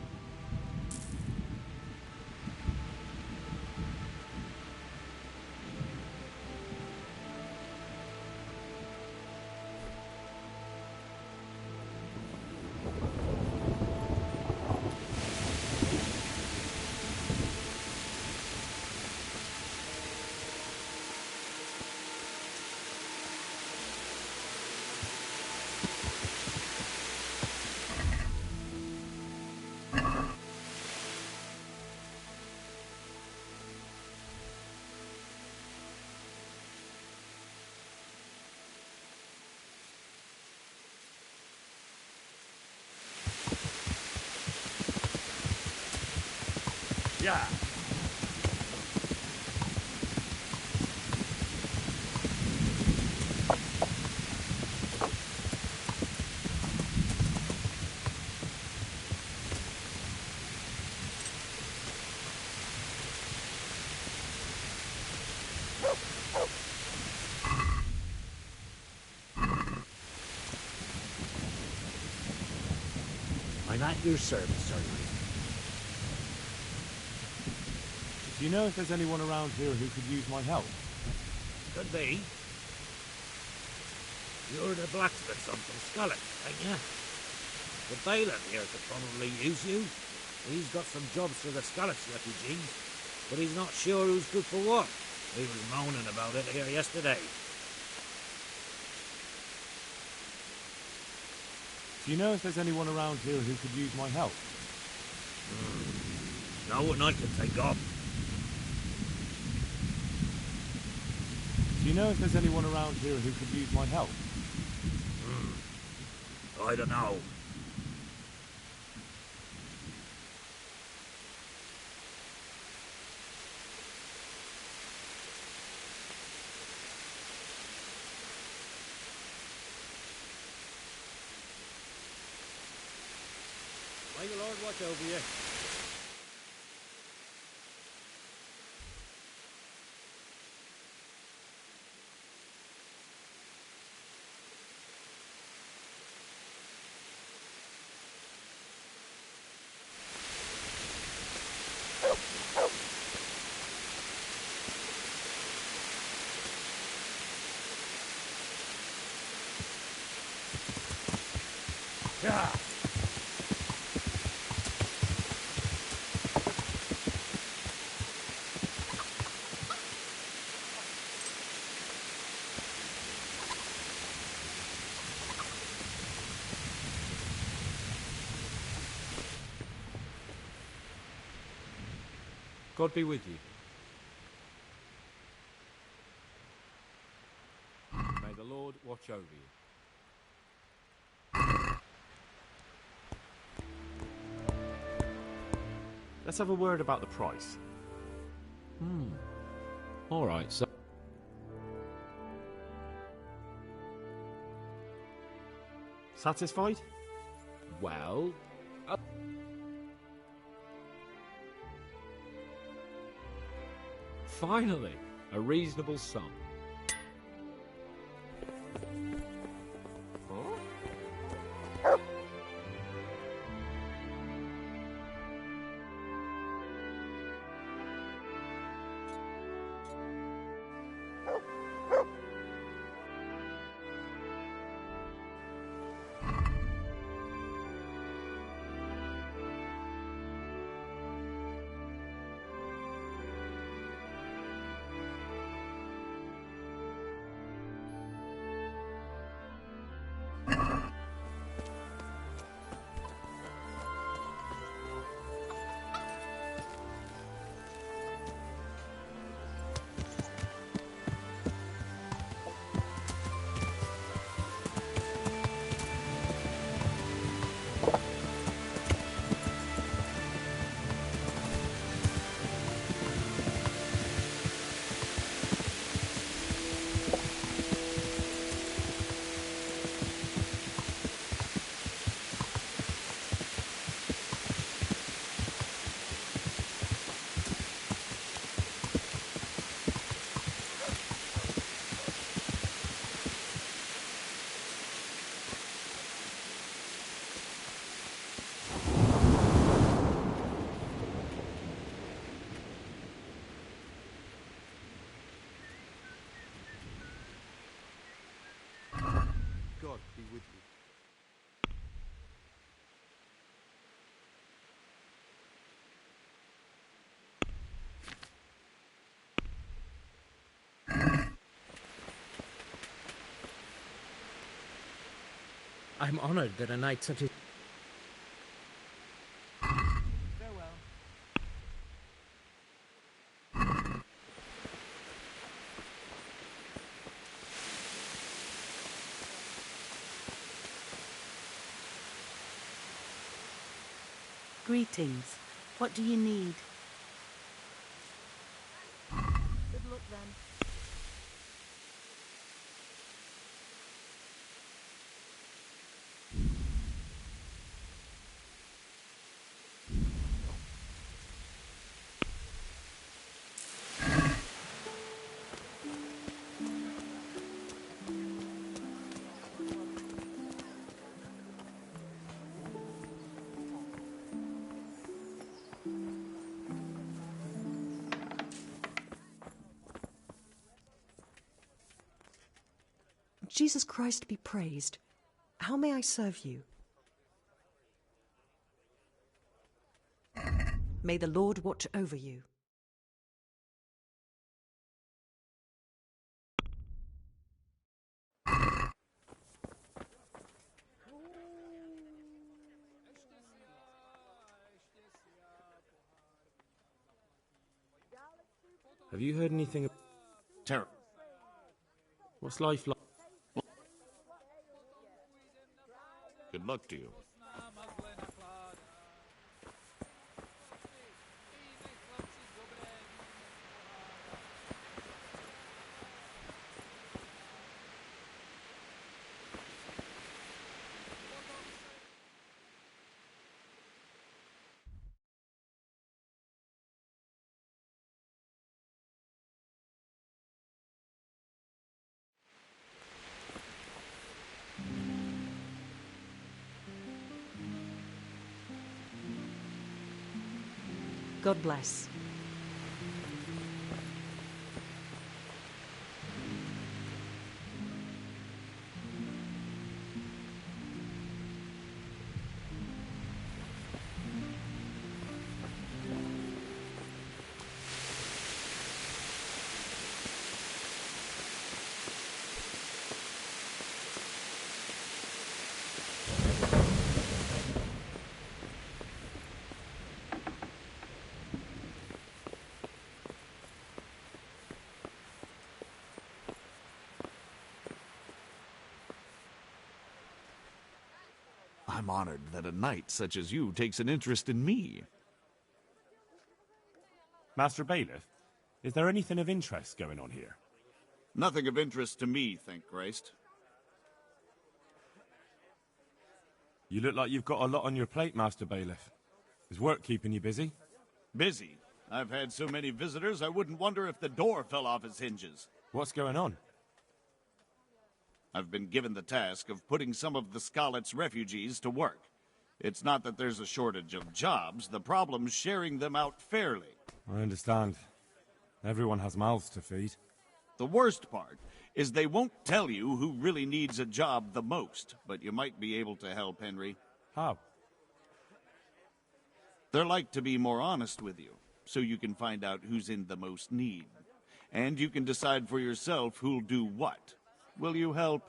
Speaker 14: Yeah.
Speaker 3: I'm at your service, Sir Knight.
Speaker 7: Do you know if there's anyone around here who could use my help?
Speaker 3: Could be. You're the blacksmith son from Scullet, ain't ya? The bailiff here could probably use you. He's got some jobs for the Scullet refugees, but he's not sure who's good for what. He was moaning about it here yesterday.
Speaker 7: Do you know if there's anyone around here who could use my help?
Speaker 3: No one I can take off.
Speaker 7: Do you know if there's anyone around here who could use my help?
Speaker 3: I don't know.
Speaker 15: May the Lord watch over you.
Speaker 3: Yeah.
Speaker 4: God be with you. May the Lord watch over you.
Speaker 7: Let's have a word about the price.
Speaker 4: Alright, so...
Speaker 7: Satisfied?
Speaker 4: Well... Finally, a reasonable sum.
Speaker 16: I'm honored that a knight such as...
Speaker 6: Farewell.
Speaker 17: Greetings. What do you need?
Speaker 13: Good luck then.
Speaker 18: Jesus Christ be praised. How may I serve you? May the Lord watch over you.
Speaker 1: Have you heard anything of...
Speaker 14: Terrible.
Speaker 1: What's life like?
Speaker 14: Good luck to you.
Speaker 18: God bless.
Speaker 14: I'm honored that a knight such as you takes an interest in me.
Speaker 7: Master Bailiff, is there anything of interest going on here?
Speaker 14: Nothing of interest to me, thank Christ.
Speaker 7: You look like you've got a lot on your plate, Master Bailiff. Is work keeping you busy?
Speaker 14: Busy? I've had so many visitors, I wouldn't wonder if the door fell off its hinges.
Speaker 7: What's going on?
Speaker 14: I've been given the task of putting some of the Scarlet's refugees to work. It's not that there's a shortage of jobs, the problem's sharing them out fairly.
Speaker 7: I understand. Everyone has mouths to feed.
Speaker 14: The worst part is they won't tell you who really needs a job the most, but you might be able to help, Henry.
Speaker 7: How?
Speaker 14: They're like to be more honest with you, so you can find out who's in the most need. And you can decide for yourself who'll do what. Will you help?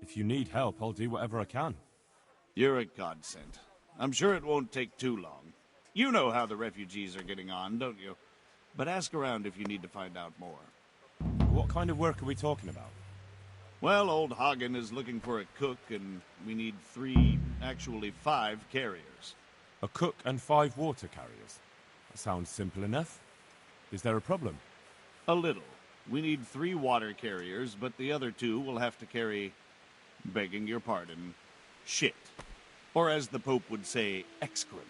Speaker 7: If you need help, I'll do whatever I can.
Speaker 14: You're a godsend. I'm sure it won't take too long. You know how the refugees are getting on, don't you? But ask around if you need to find out more.
Speaker 7: What kind of work are we talking about?
Speaker 14: Well, old Hagen is looking for a cook, and we need 5 carriers.
Speaker 7: A cook and 5 water carriers? That sounds simple enough. Is there a problem?
Speaker 14: A little. We need 3 water carriers, but the other 2 will have to carry, begging your pardon, shit. Or as the Pope would say, excrement.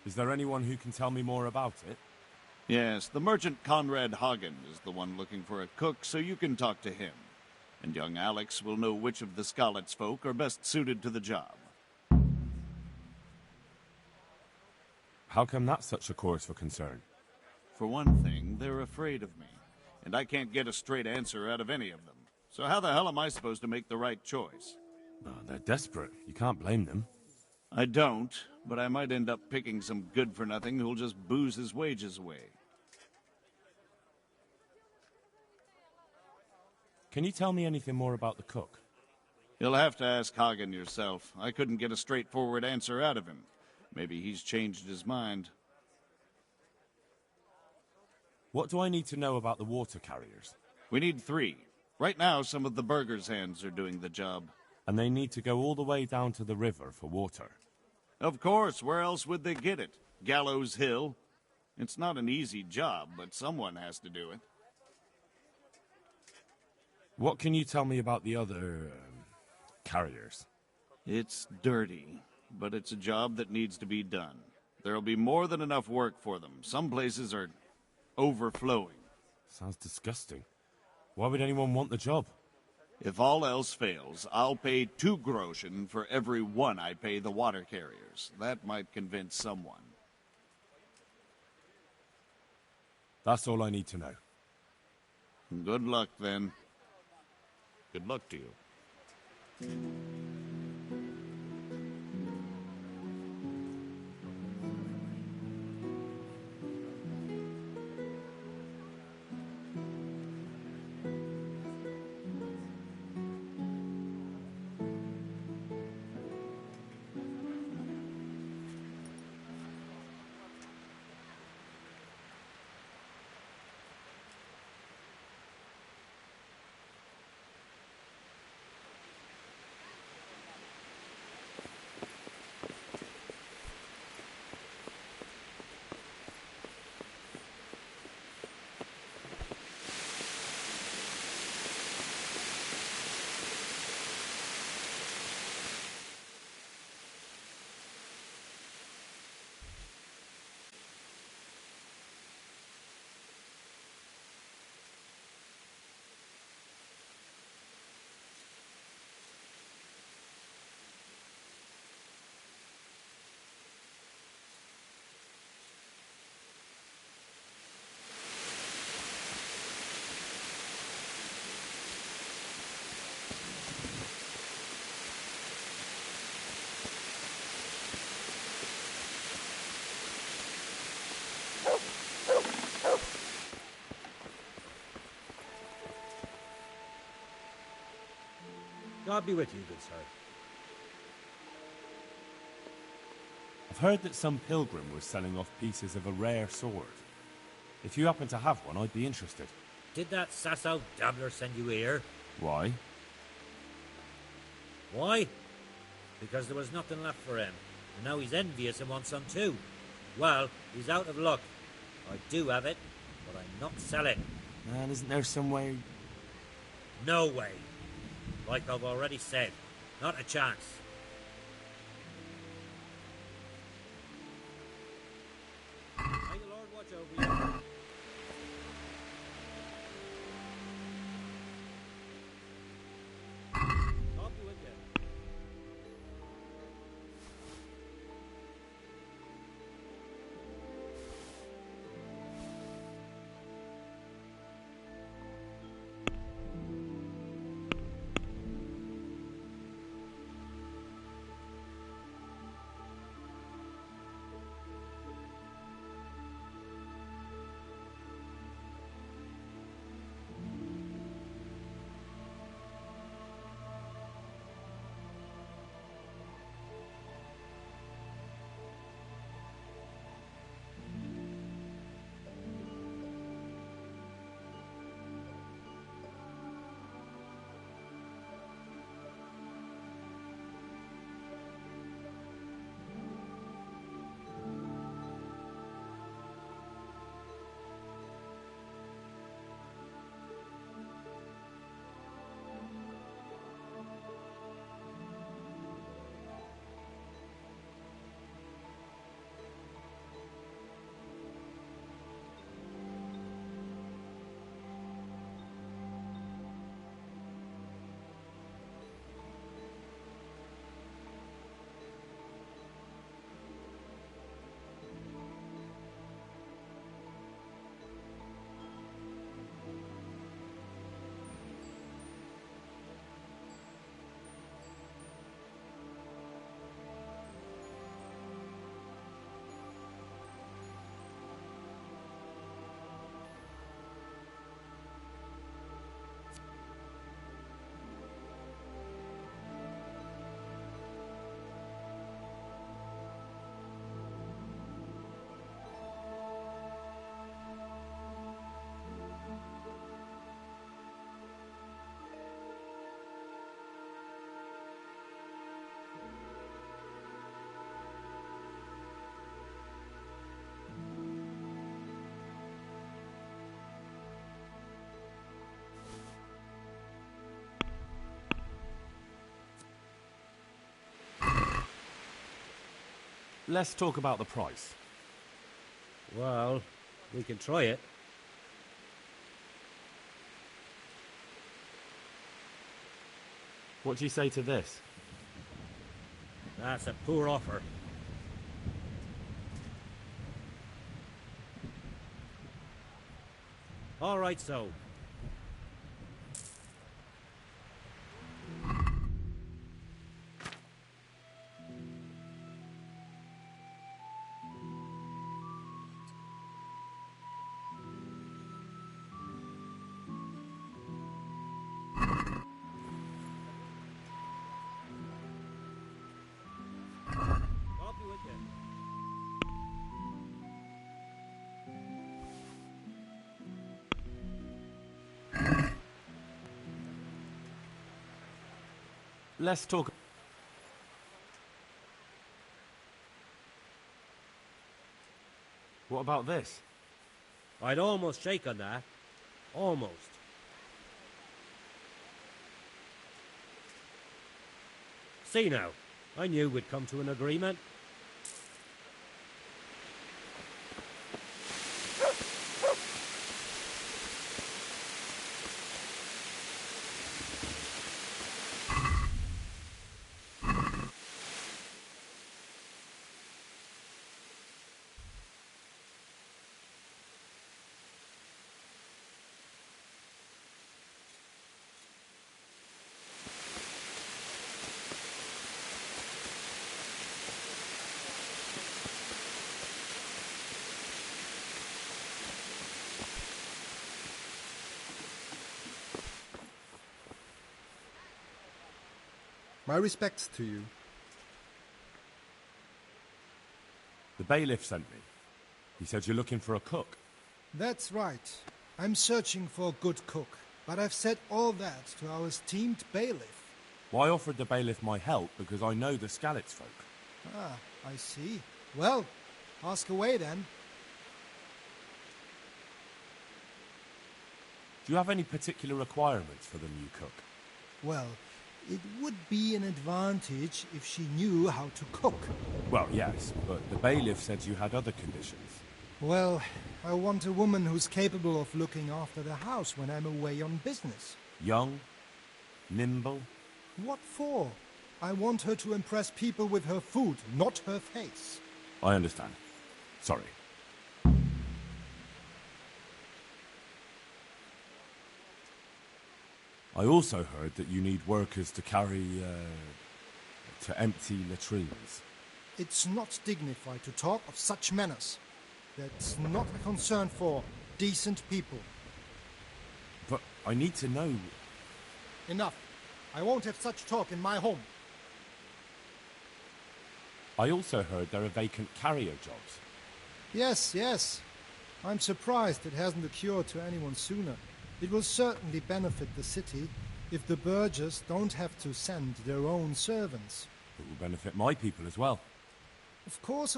Speaker 7: Is there anyone who can tell me more about it?
Speaker 14: Yes, the merchant Conrad Hagen is the one looking for a cook, so you can talk to him. And young Alex will know which of the Scarlet's folk are best suited to the job.
Speaker 7: How come that's such a cause for concern?
Speaker 14: For one thing, they're afraid of me, and I can't get a straight answer out of any of them. So how the hell am I supposed to make the right choice?
Speaker 7: Oh, they're desperate. You can't blame them.
Speaker 14: I don't, but I might end up picking some good-for-nothing who'll just booze his wages away.
Speaker 7: Can you tell me anything more about the cook?
Speaker 14: You'll have to ask Hagen yourself. I couldn't get a straightforward answer out of him. Maybe he's changed his mind.
Speaker 7: What do I need to know about the water carriers?
Speaker 14: We need 3. Right now, some of the burgers' hands are doing the job.
Speaker 7: And they need to go all the way down to the river for water?
Speaker 14: Of course, where else would they get it? Gallows Hill? It's not an easy job, but someone has to do it.
Speaker 7: What can you tell me about the other carriers?
Speaker 14: It's dirty, but it's a job that needs to be done. There'll be more than enough work for them. Some places are overflowing.
Speaker 7: Sounds disgusting. Why would anyone want the job?
Speaker 14: If all else fails, I'll pay 2 groschen for every 1 I pay the water carriers. That might convince someone.
Speaker 7: That's all I need to know.
Speaker 14: Good luck, then.
Speaker 1: Good luck to you.
Speaker 3: God be with you, good sir.
Speaker 7: I've heard that some pilgrim was selling off pieces of a rare sword. If you happen to have one, I'd be interested.
Speaker 3: Did that sasso dabbler send you here?
Speaker 7: Why?
Speaker 3: Why? Because there was nothing left for him, and now he's envious and wants some too. Well, he's out of luck. I do have it, but I'm not selling.
Speaker 7: Man, isn't there some way?
Speaker 3: No way. Like I've already said, not a chance. May the Lord watch over you. God be with you.
Speaker 7: Let's talk about the price.
Speaker 15: Well, we can try it.
Speaker 7: What do you say to this?
Speaker 15: That's a poor offer. All right, so. I'll be with you.
Speaker 7: Let's talk... What about this?
Speaker 15: I'd almost shake on that. Almost. See now, I knew we'd come to an agreement.
Speaker 12: My respects to you.
Speaker 7: The bailiff sent me. He said you're looking for a cook.
Speaker 16: That's right. I'm searching for a good cook, but I've said all that to our esteemed bailiff.
Speaker 7: Well, I offered the bailiff my help because I know the Skalitz folk.
Speaker 16: Ah, I see. Well, ask away then.
Speaker 7: Do you have any particular requirements for the new cook?
Speaker 16: Well, it would be an advantage if she knew how to cook.
Speaker 7: Well, yes, but the bailiff said you had other conditions.
Speaker 16: Well, I want a woman who's capable of looking after the house when I'm away on business.
Speaker 7: Young? Nimble?
Speaker 16: What for? I want her to impress people with her food, not her face.
Speaker 7: I understand. Sorry. I also heard that you need workers to carry, to empty latrines.
Speaker 16: It's not dignified to talk of such manners. That's not a concern for decent people.
Speaker 7: But I need to know...
Speaker 16: Enough. I won't have such talk in my home.
Speaker 7: I also heard there are vacant carrier jobs.
Speaker 16: Yes, yes. I'm surprised it hasn't occurred to anyone sooner. It will certainly benefit the city if the burghers don't have to send their own servants.
Speaker 7: It will benefit my people as well.
Speaker 16: Of course,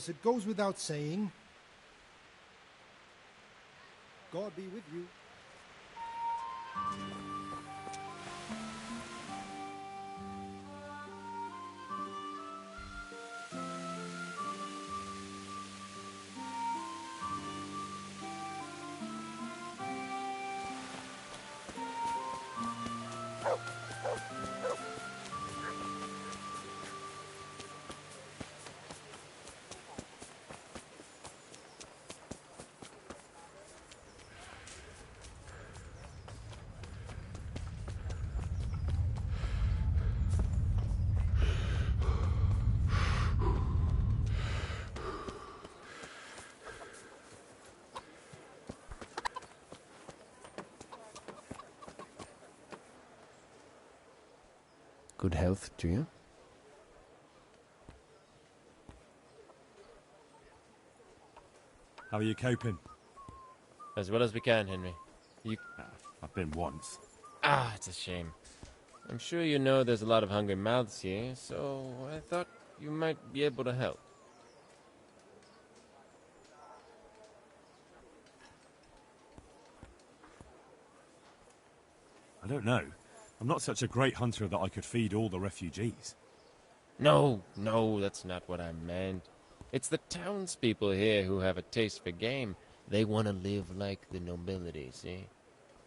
Speaker 16: it goes without saying. God be with you.
Speaker 19: Good health to you.
Speaker 7: How are you coping?
Speaker 19: As well as we can, Henry.
Speaker 7: I've been once.
Speaker 19: Ah, it's a shame. I'm sure you know there's a lot of hungry mouths here, so I thought you might be able to help.
Speaker 7: I don't know. I'm not such a great hunter that I could feed all the refugees.
Speaker 19: No, that's not what I meant. It's the townspeople here who have a taste for game. They want to live like the nobility, see?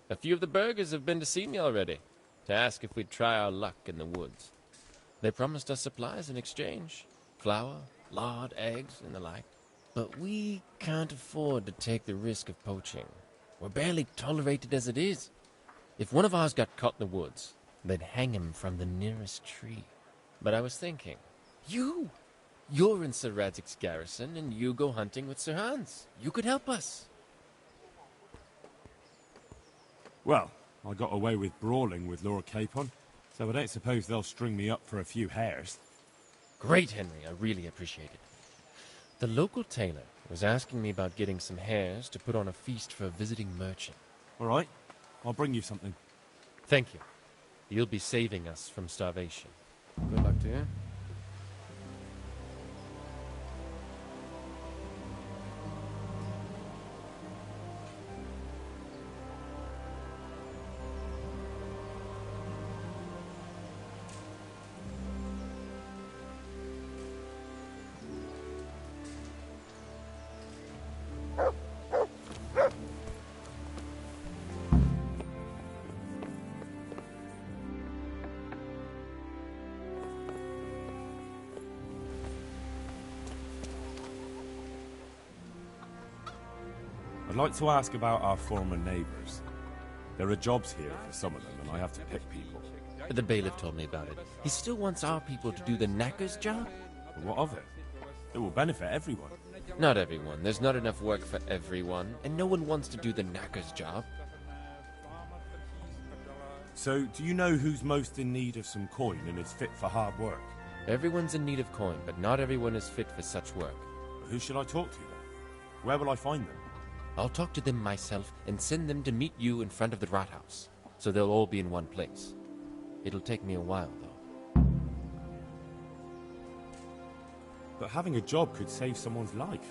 Speaker 19: A few of the burghers have been to see me already, to ask if we'd try our luck in the woods. They promised us supplies in exchange. Flour, lard, eggs, and the like. But we can't afford to take the risk of poaching. We're barely tolerated as it is. If one of ours got caught in the woods, they'd hang him from the nearest tree. But I was thinking, you're in Sir Radzig's garrison, and you go hunting with Sir Hans. You could help us.
Speaker 7: Well, I got away with brawling with Lord Capon, so I don't suppose they'll string me up for a few hares.
Speaker 19: Great, Henry. I really appreciate it. The local tailor was asking me about getting some hares to put on a feast for a visiting merchant.
Speaker 7: All right, I'll bring you something.
Speaker 19: Thank you. You'll be saving us from starvation. Good luck to you.
Speaker 7: I'd like to ask about our former neighbours. There are jobs here for some of them, and I have to pick people.
Speaker 19: The bailiff told me about it. He still wants our people to do the knacker's job?
Speaker 7: But what of it? It will benefit everyone.
Speaker 19: Not everyone. There's not enough work for everyone, and no one wants to do the knacker's job.
Speaker 7: So, do you know who's most in need of some coin and is fit for hard work?
Speaker 19: Everyone's in need of coin, but not everyone is fit for such work.
Speaker 7: Who should I talk to then? Where will I find them?
Speaker 19: I'll talk to them myself and send them to meet you in front of the rat house, so they'll all be in one place. It'll take me a while, though.
Speaker 7: But having a job could save someone's life.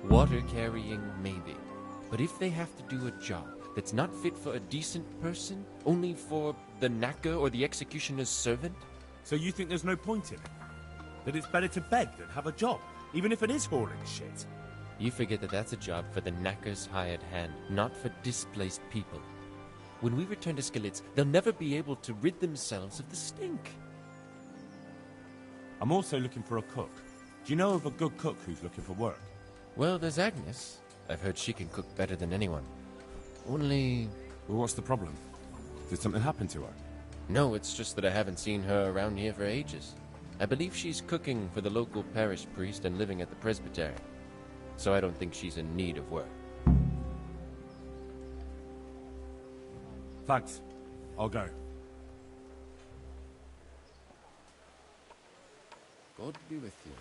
Speaker 19: Water carrying, maybe. But if they have to do a job that's not fit for a decent person, only for the knacker or the executioner's servant?
Speaker 7: So you think there's no point in it? That it's better to beg than have a job, even if it is hauling shit?
Speaker 19: You forget that that's a job for the knacker's hired hand, not for displaced people. When we return to Skalitz, they'll never be able to rid themselves of the stink.
Speaker 7: I'm also looking for a cook. Do you know of a good cook who's looking for work?
Speaker 19: Well, there's Agnes. I've heard she can cook better than anyone. Only...
Speaker 7: Well, what's the problem? Did something happen to her?
Speaker 19: No, it's just that I haven't seen her around here for ages. I believe she's cooking for the local parish priest and living at the presbytery. So I don't think she's in need of work.
Speaker 7: Thanks. I'll go.
Speaker 19: God be with you.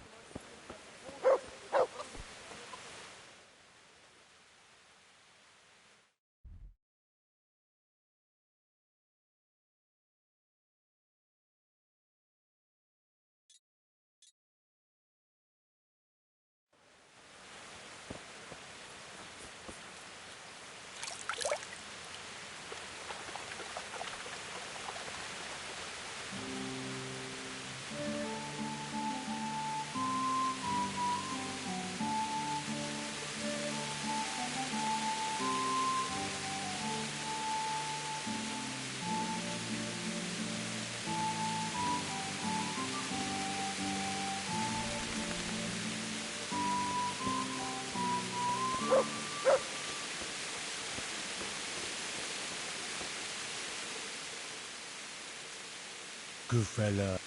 Speaker 1: Good fella.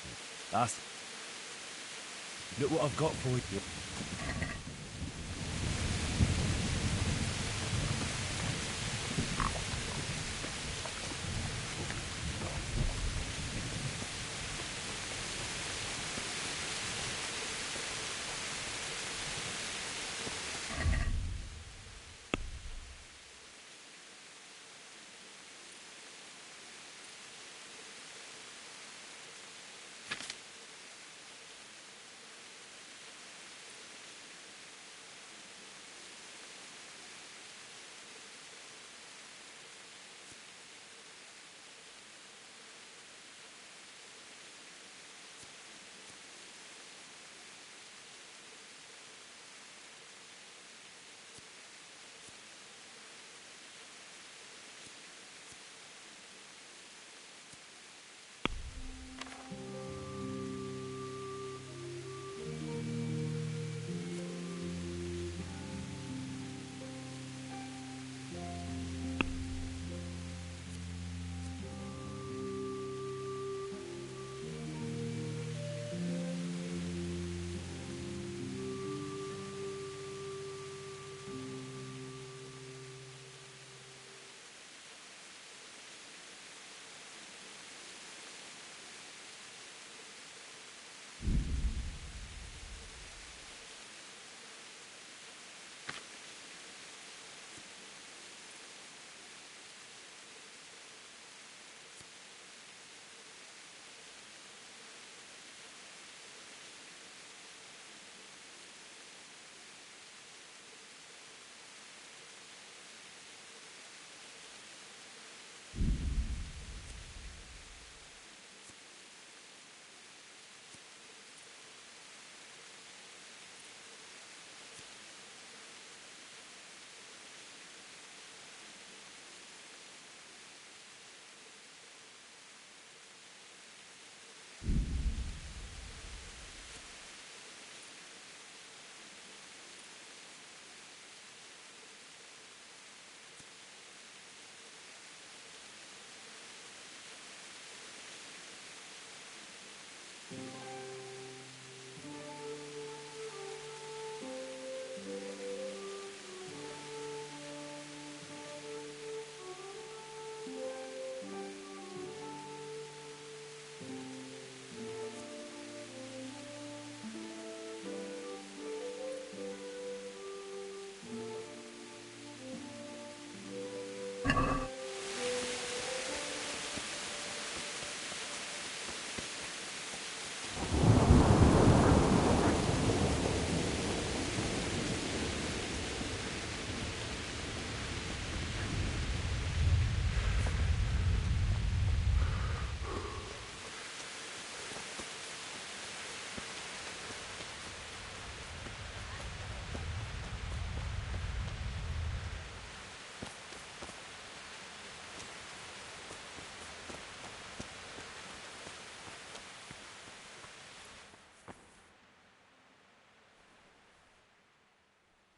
Speaker 1: That's... Look what I've got for you.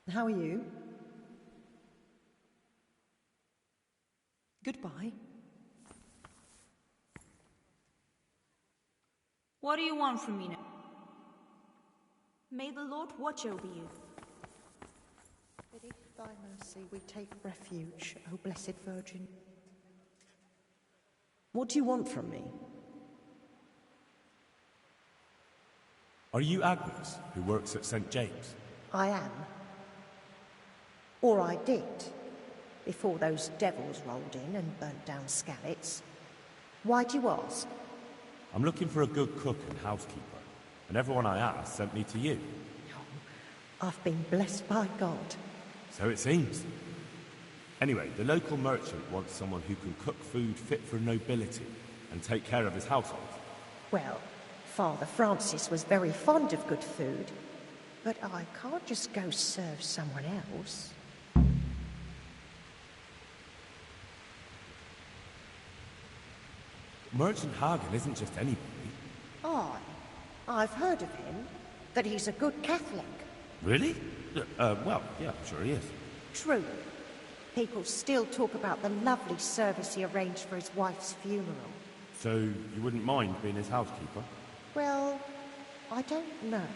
Speaker 18: How are you? Goodbye.
Speaker 20: What do you want from me now? May the Lord watch over you.
Speaker 18: Beneath thy mercy we take refuge, O Blessed Virgin. What do you want from me?
Speaker 7: Are you Agnes, who works at St. James?
Speaker 18: I am. Or I did, before those devils rolled in and burnt down Skalitz. Why do you ask?
Speaker 7: I'm looking for a good cook and housekeeper, and everyone I asked sent me to you.
Speaker 18: I've been blessed by God.
Speaker 7: So it seems. Anyway, the local merchant wants someone who can cook food fit for nobility and take care of his household.
Speaker 18: Well, Father Francis was very fond of good food, but I can't just go serve someone else.
Speaker 7: Merchant Hagen isn't just anybody.
Speaker 18: I've heard of him, that he's a good Catholic.
Speaker 7: Really? Well, yeah, I'm sure he is.
Speaker 18: True. People still talk about the lovely service he arranged for his wife's funeral.
Speaker 7: So you wouldn't mind being his housekeeper?
Speaker 18: Well, I don't know.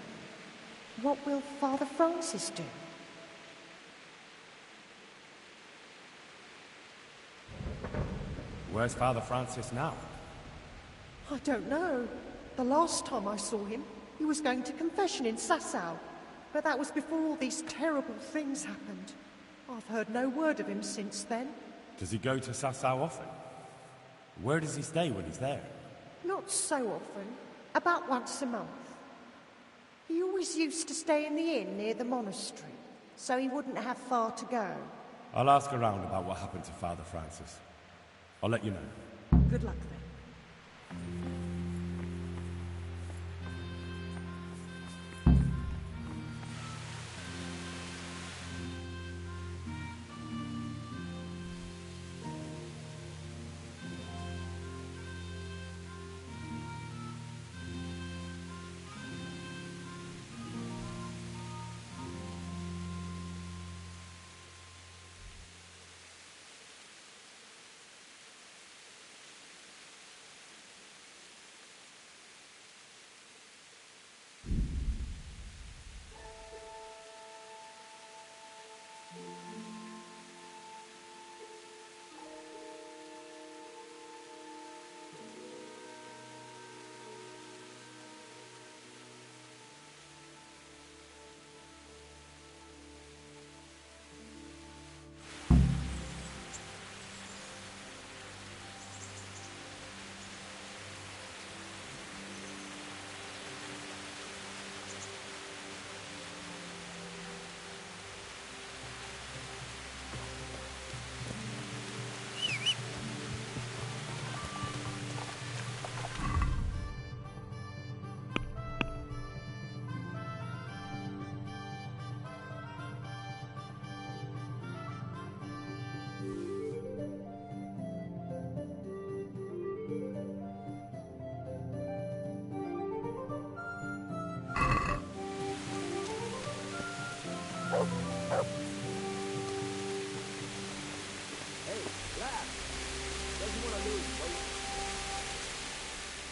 Speaker 18: What will Father Francis do?
Speaker 7: Where's Father Francis now?
Speaker 18: I don't know. The last time I saw him, he was going to confession in Sasau. But that was before all these terrible things happened. I've heard no word of him since then.
Speaker 7: Does he go to Sasau often? Where does he stay when he's there?
Speaker 18: Not so often. About once a month. He always used to stay in the inn near the monastery, so he wouldn't have far to go.
Speaker 7: I'll ask around about what happened to Father Francis. I'll let you know.
Speaker 18: Good luck then.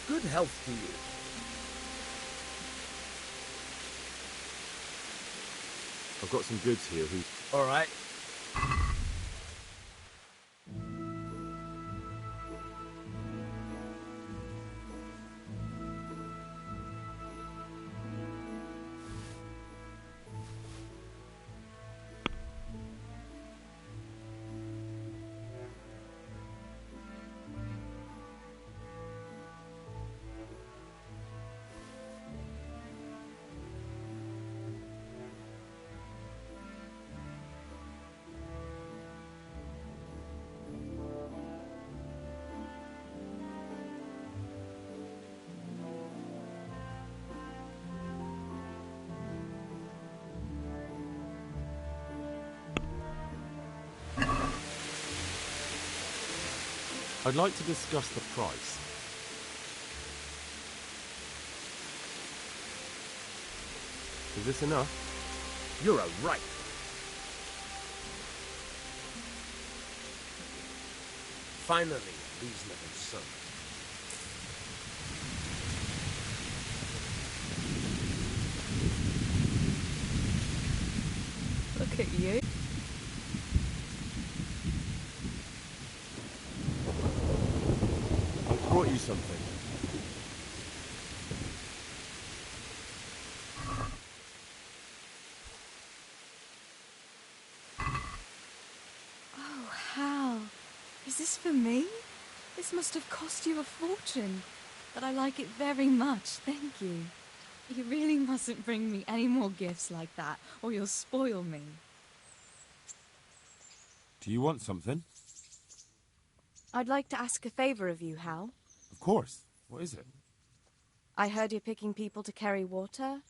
Speaker 3: Good health to you.
Speaker 1: I've got some goods here who...
Speaker 3: All right.
Speaker 1: I'd like to discuss the price. Is this enough?
Speaker 3: You're a right.
Speaker 15: Finally, a reasonable sum.
Speaker 21: Look at you.
Speaker 7: I brought you something.
Speaker 21: Oh, Hal. Is this for me? This must have cost you a fortune. But I like it very much, thank you. You really mustn't bring me any more gifts like that, or you'll spoil me.
Speaker 7: Do you want something?
Speaker 21: I'd like to ask a favor of you, Hal.
Speaker 7: Of course. What is it?
Speaker 21: I heard you're picking people to carry water.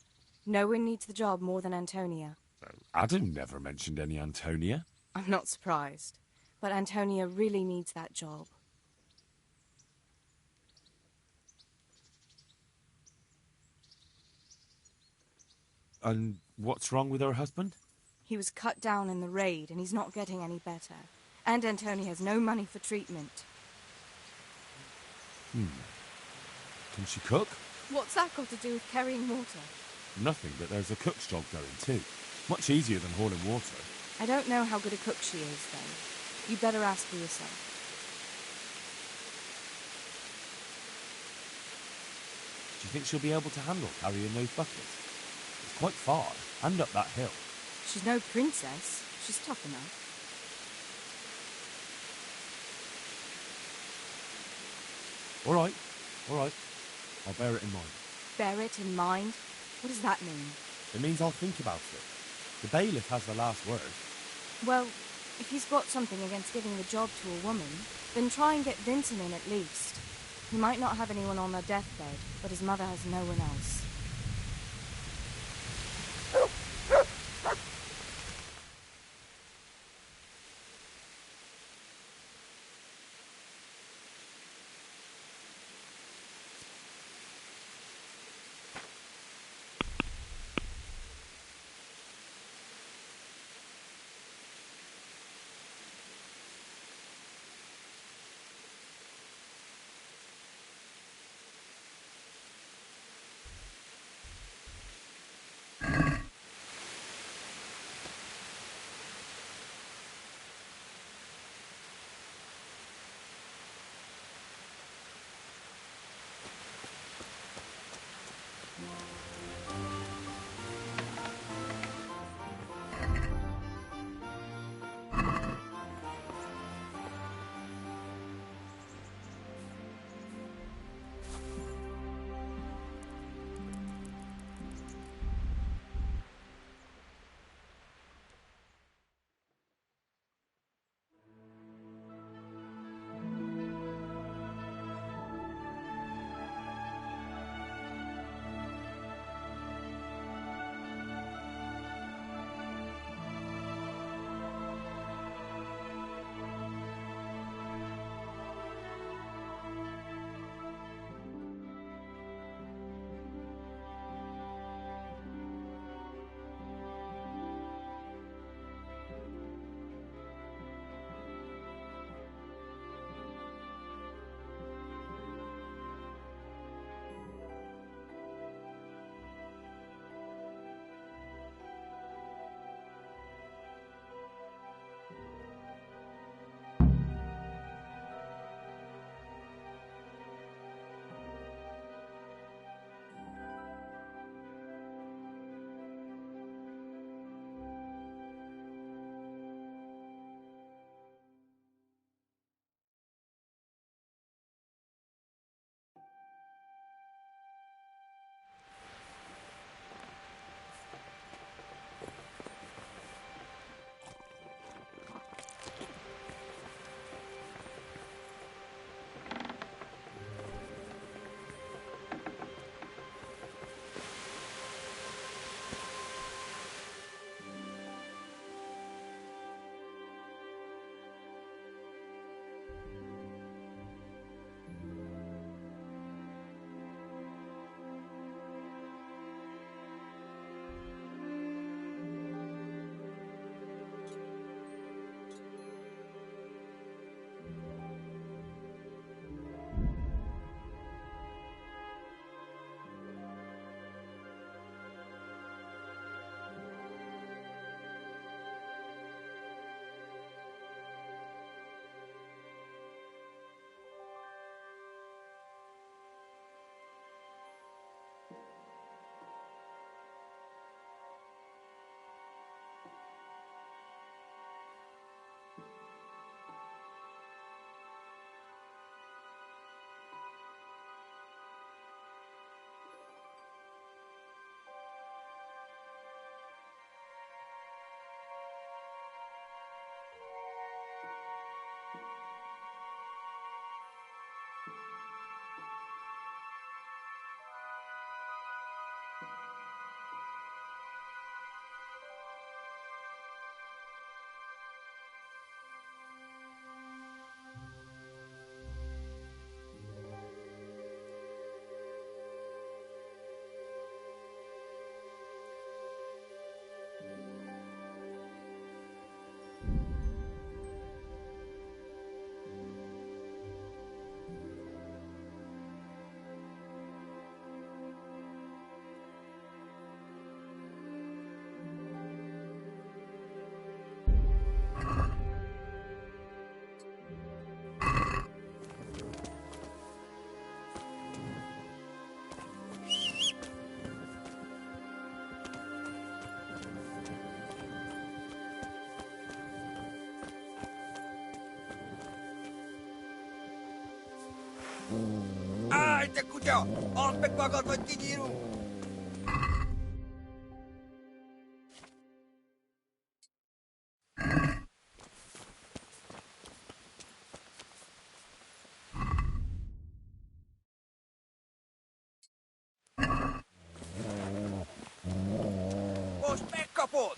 Speaker 21: No one needs the job more than Antonia.
Speaker 7: Adam never mentioned any Antonia.
Speaker 21: I'm not surprised. But Antonia really needs that job.
Speaker 7: And what's wrong with her husband?
Speaker 21: He was cut down in the raid, and he's not getting any better. And Antonia has no money for treatment.
Speaker 7: Can she cook?
Speaker 21: What's that got to do with carrying water?
Speaker 7: Nothing, but there's a cook's job going too. Much easier than hauling water.
Speaker 21: I don't know how good a cook she is, though. You better ask for yourself.
Speaker 7: Do you think she'll be able to handle carrying those buckets? It's quite far, and up that hill.
Speaker 21: She's no princess. She's tough enough.
Speaker 7: All right. I'll bear it in mind.
Speaker 21: Bear it in mind? What does that mean?
Speaker 7: It means I'll think about it. The bailiff has the last word.
Speaker 21: Well, if he's got something against giving the job to a woman, then try and get Vincent in at least. He might not have anyone on their deathbed, but his mother has no one else.
Speaker 6: ¡Ay, te escucho! ¡Olpe pago con Tijiru! Os me kapot!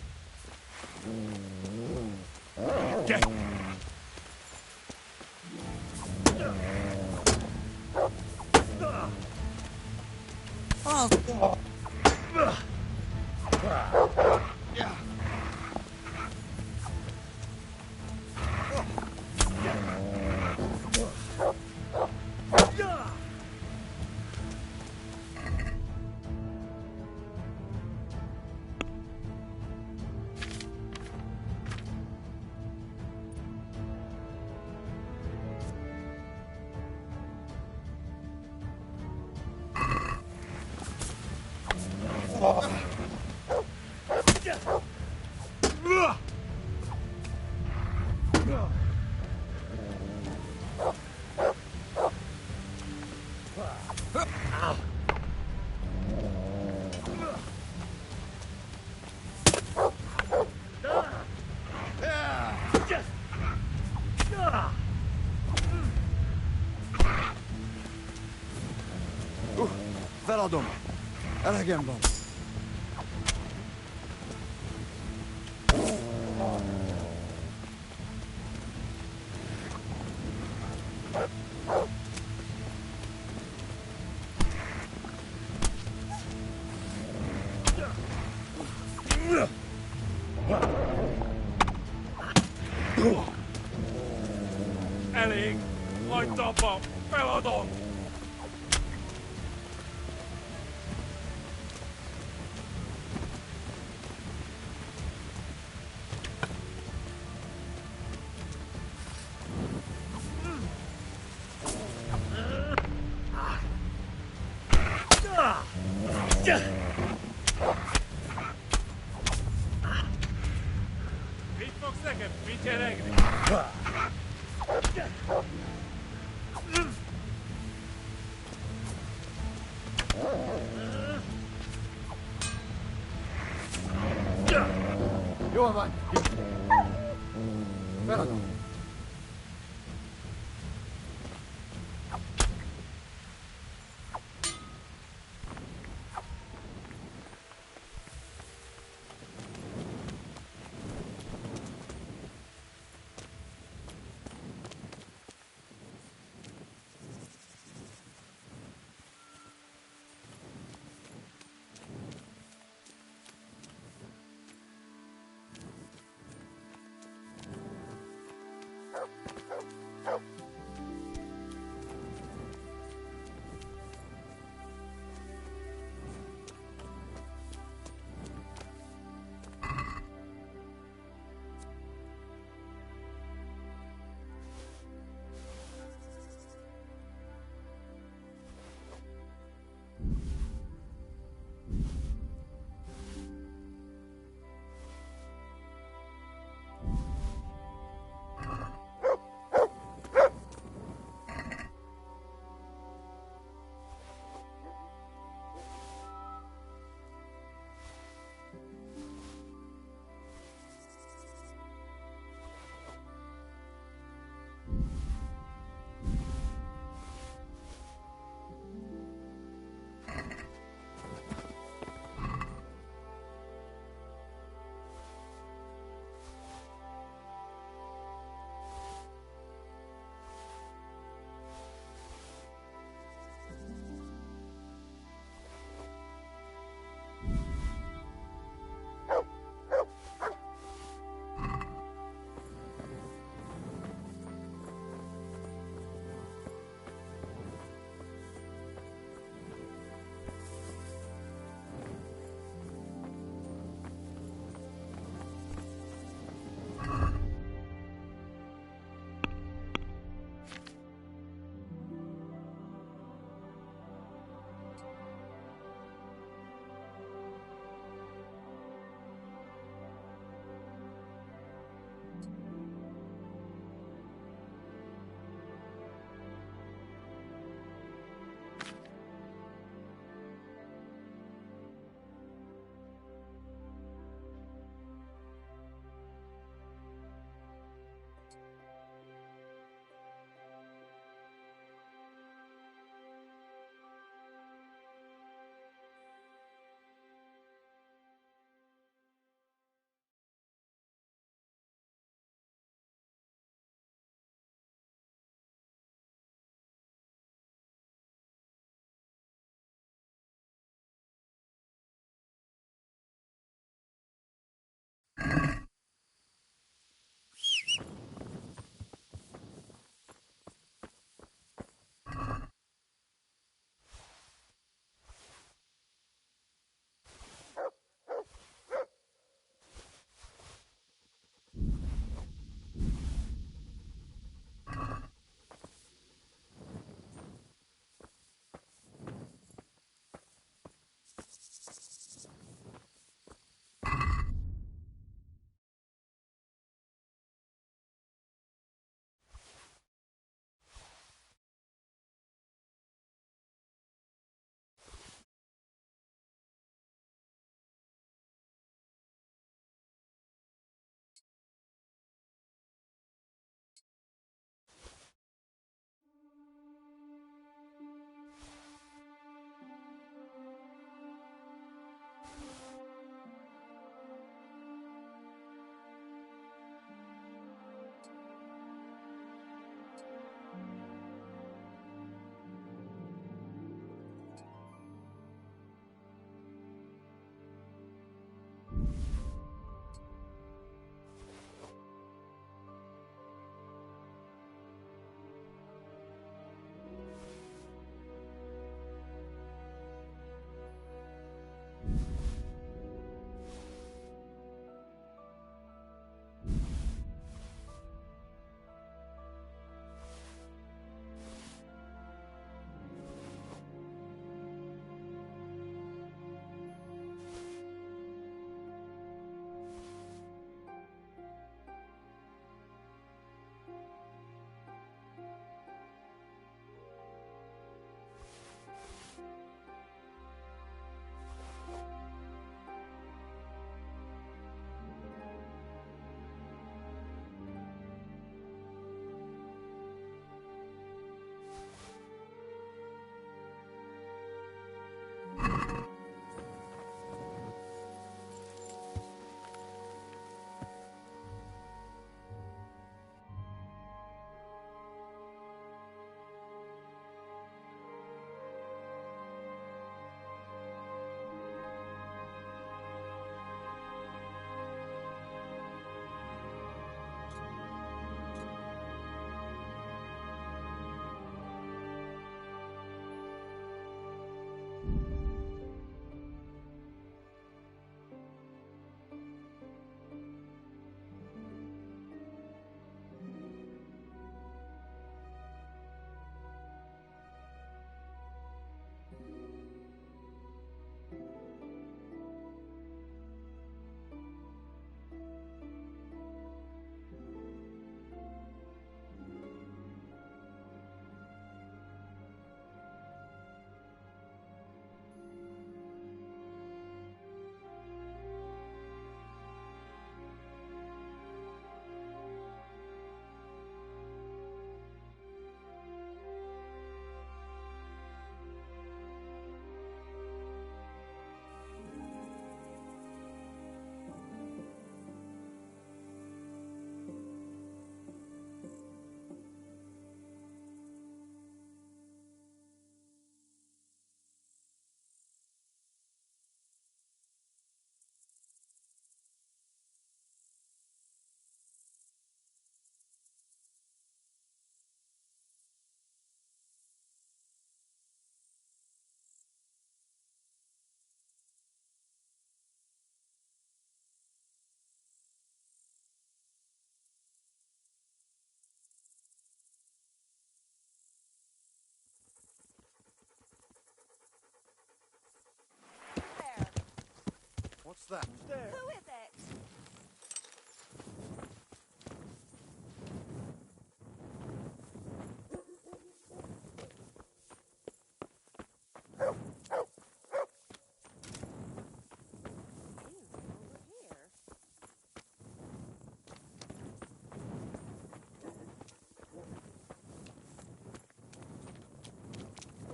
Speaker 12: Feladom. Elegem van.
Speaker 15: Elég! Hagyd abba! Feladom! Mit fogsz nekem vicseregni?
Speaker 12: Jól van. Feladom.
Speaker 2: What's that?
Speaker 6: There.
Speaker 20: Who is it?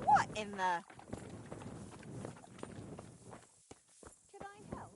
Speaker 20: What in the... Could I help?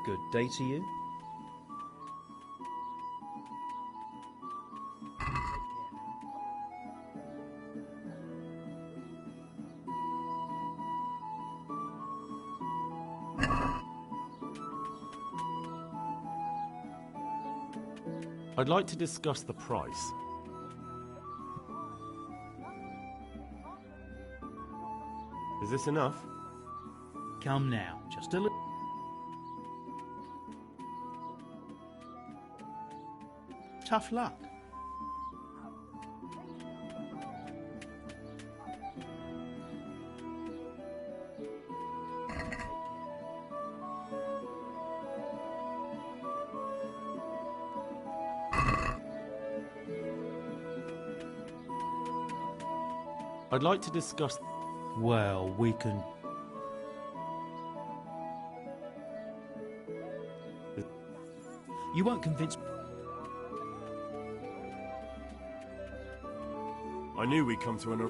Speaker 5: Good day to you.
Speaker 7: I'd like to discuss the price. Is this enough?
Speaker 5: Come now, just a little. Tough luck.
Speaker 7: I'd like to discuss...
Speaker 5: Well, we can... You won't convince...
Speaker 7: I knew we'd come to an...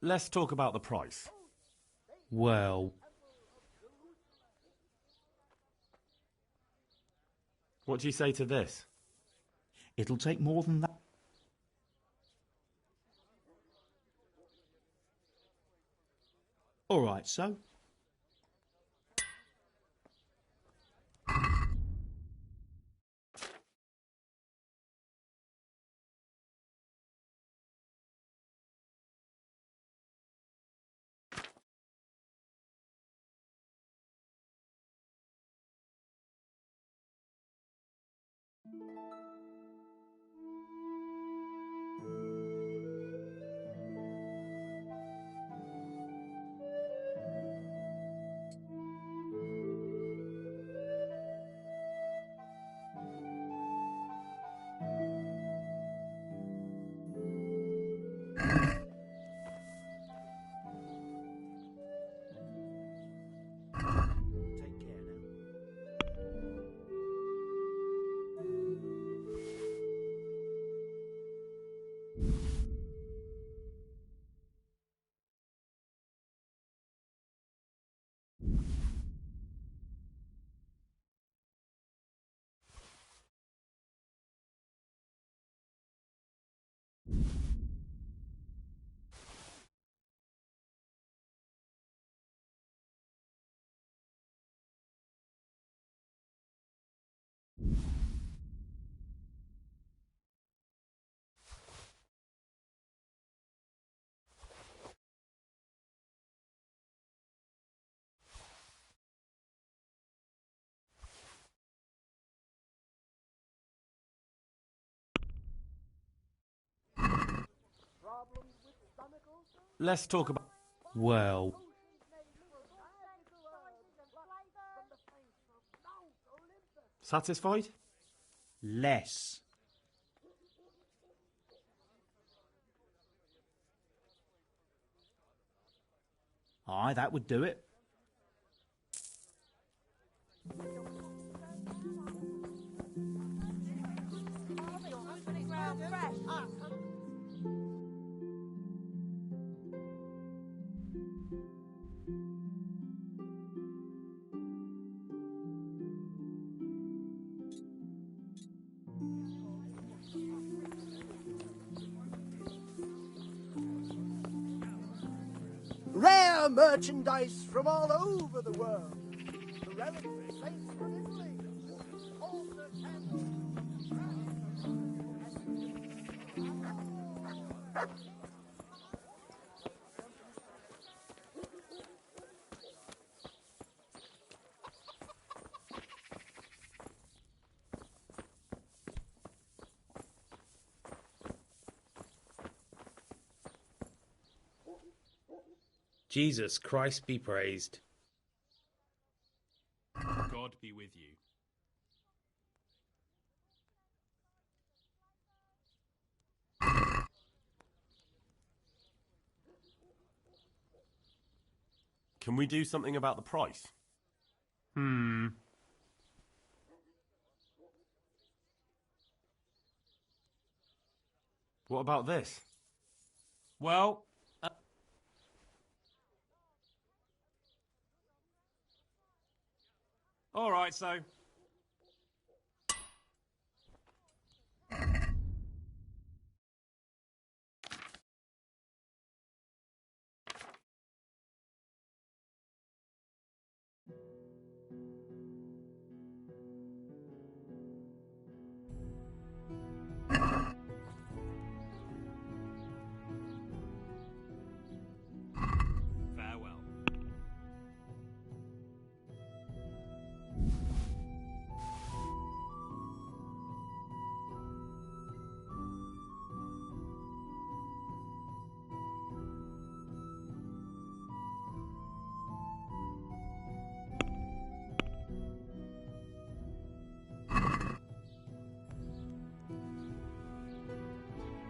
Speaker 7: Let's talk about the price.
Speaker 5: Well...
Speaker 7: What do you say to this?
Speaker 5: It'll take more than that. All right, so...
Speaker 7: Let's talk about...
Speaker 5: Well...
Speaker 7: Satisfied?
Speaker 5: Less. Aye, that would do it.
Speaker 9: Rare merchandise from all over the world. The relics of saints from Italy. Altar candles.
Speaker 15: Jesus Christ be praised.
Speaker 7: God be with you. Can we do something about the price? What about this? Well, all right, so farewell.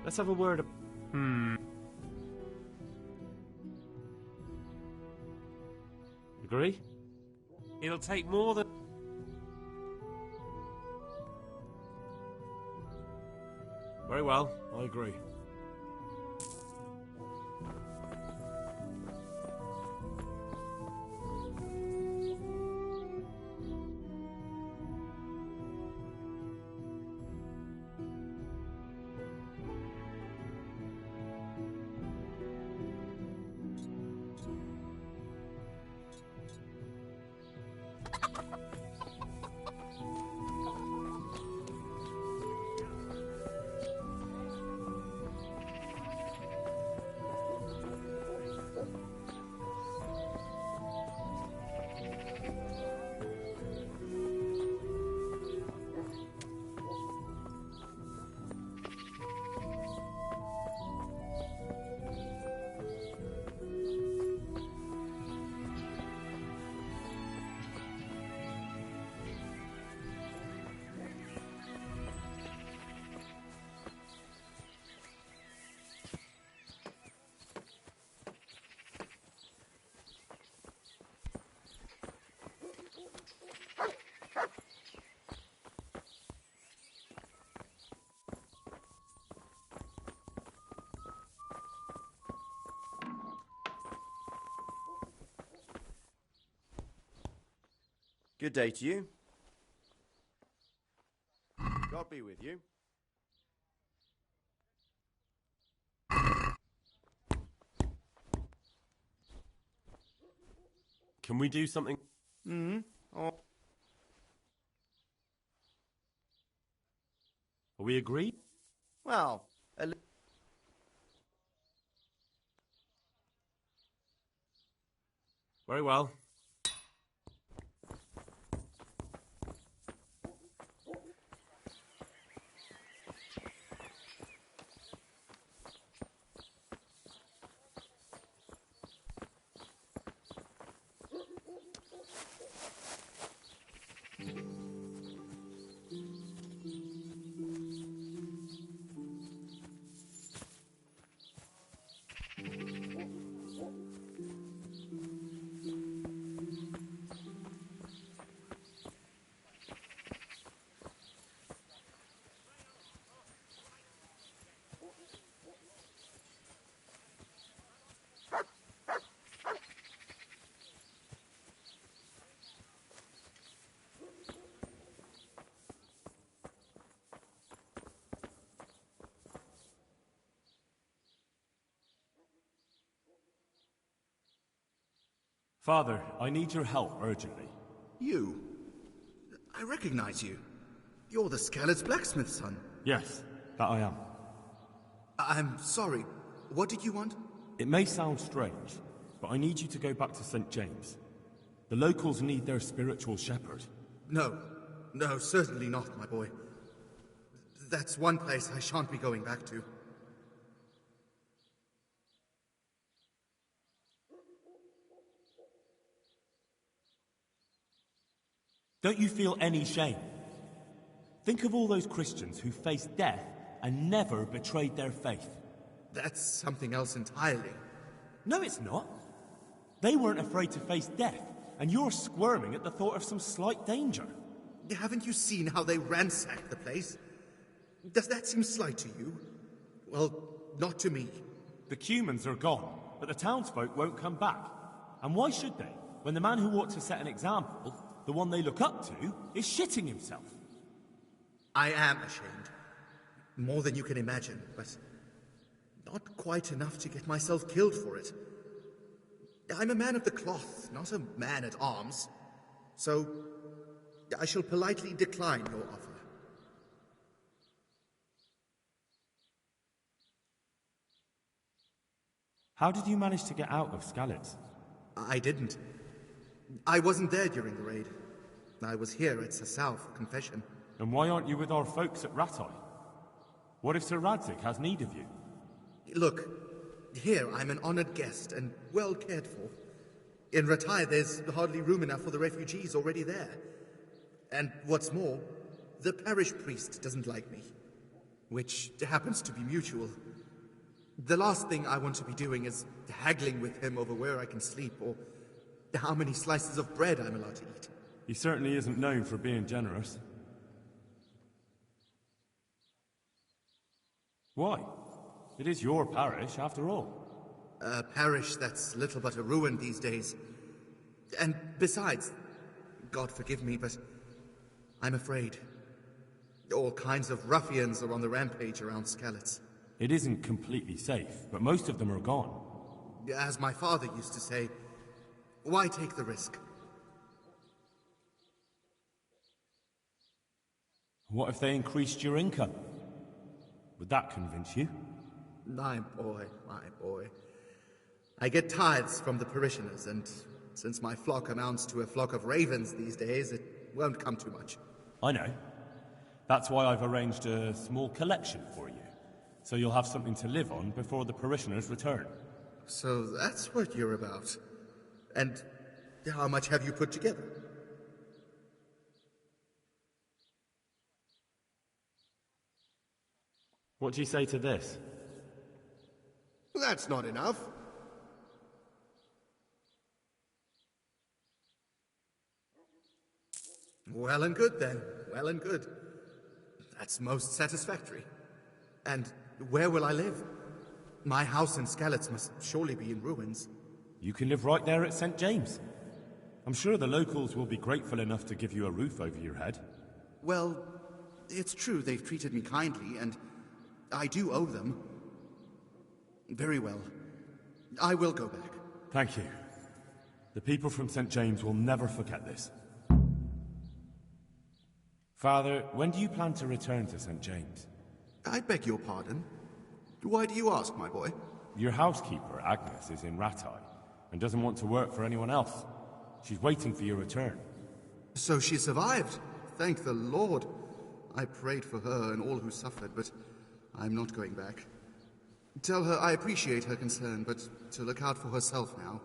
Speaker 7: Let's have a word. Agree? It'll take more than. Very well, I agree.
Speaker 9: Good day to you. God be with you.
Speaker 7: Can we do something?
Speaker 9: Oh.
Speaker 7: Are we agreed?
Speaker 9: Well,
Speaker 7: Very well. Father, I need your help urgently.
Speaker 8: You? I recognize you. You're the Skalitz blacksmith's son.
Speaker 7: Yes, that I am.
Speaker 8: I'm sorry. What did you want?
Speaker 7: It may sound strange, but I need you to go back to St. James. The locals need their spiritual shepherd.
Speaker 8: No, certainly not, my boy. That's one place I shan't be going back to.
Speaker 7: Don't you feel any shame? Think of all those Christians who faced death and never betrayed their faith.
Speaker 8: That's something else entirely.
Speaker 7: No, it's not. They weren't afraid to face death, and you're squirming at the thought of some slight danger.
Speaker 8: Haven't you seen how they ransacked the place? Does that seem slight to you? Well, not to me.
Speaker 7: The Cumans are gone, but the townsfolk won't come back. And why should they, when the man who ought to set an example, the one they look up to, is shitting himself?
Speaker 8: I am ashamed. More than you can imagine, but not quite enough to get myself killed for it. I'm a man of the cloth, not a man at arms. So, I shall politely decline your offer.
Speaker 7: How did you manage to get out of Skalitz?
Speaker 8: I didn't. I wasn't there during the raid. I was here at Sasau for confession.
Speaker 7: And why aren't you with our folks at Ratai? What if Sir Radzig has need of you?
Speaker 8: Look, here I'm an honored guest and well cared for. In Ratai there's hardly room enough for the refugees already there. And what's more, the parish priest doesn't like me. Which happens to be mutual. The last thing I want to be doing is haggling with him over where I can sleep or how many slices of bread I'm allowed to eat.
Speaker 7: He certainly isn't known for being generous. Why? It is your parish, after all.
Speaker 8: A parish that's little but a ruin these days. And besides, God forgive me, but I'm afraid. All kinds of ruffians are on the rampage around Skalitz.
Speaker 7: It isn't completely safe, but most of them are gone.
Speaker 8: As my father used to say, why take the risk?
Speaker 7: What if they increased your income? Would that convince you?
Speaker 8: My boy, my boy. I get tithes from the parishioners, and since my flock amounts to a flock of ravens these days, it won't come too much.
Speaker 7: I know. That's why I've arranged a small collection for you, so you'll have something to live on before the parishioners return.
Speaker 8: So that's what you're about. And how much have you put together?
Speaker 7: What do you say to this?
Speaker 8: That's not enough. Well and good, then. Well and good. That's most satisfactory. And where will I live? My house in Skalitz must surely be in ruins.
Speaker 7: You can live right there at St. James. I'm sure the locals will be grateful enough to give you a roof over your head.
Speaker 8: Well, it's true they've treated me kindly, and I do owe them. Very well. I will go back.
Speaker 7: Thank you. The people from St. James will never forget this. Father, when do you plan to return to St. James?
Speaker 8: I beg your pardon. Why do you ask, my boy?
Speaker 7: Your housekeeper, Agnes, is in Ratai and doesn't want to work for anyone else. She's waiting for your return.
Speaker 8: So she survived. Thank the Lord. I prayed for her and all who suffered, but I'm not going back. Tell her I appreciate her concern, but to look out for herself now.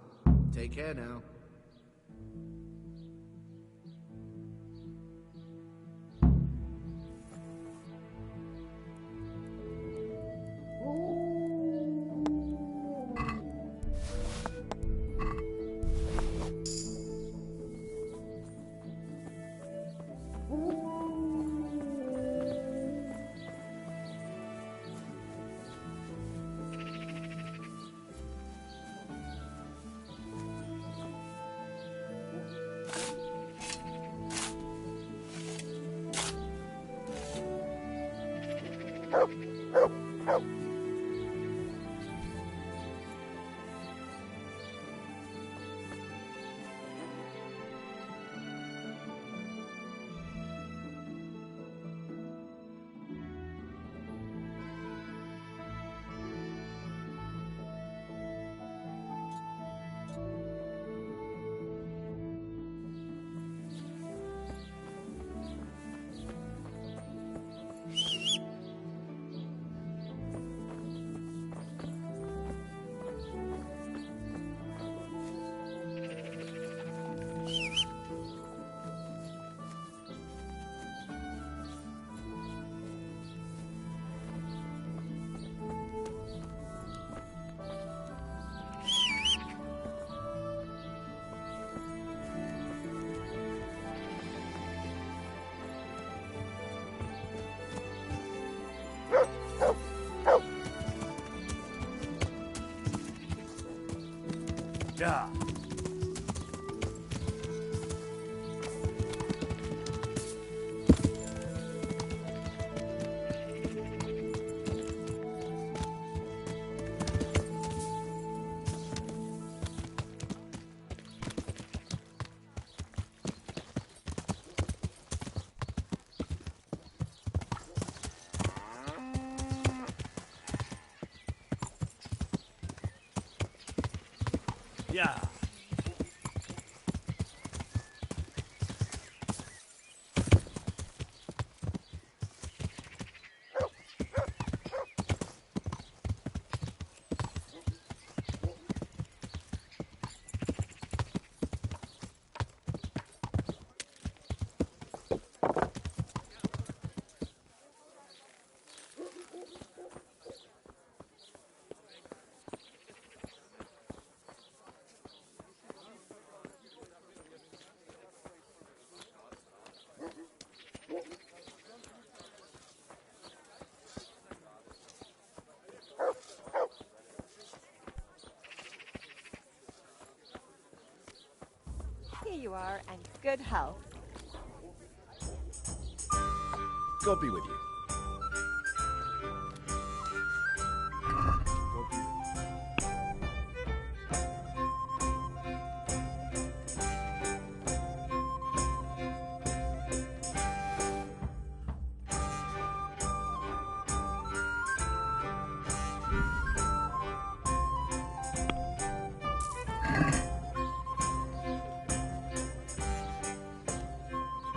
Speaker 8: Take care now.
Speaker 3: Yeah. Yeah.
Speaker 20: Here you are, and good health.
Speaker 11: God be with you.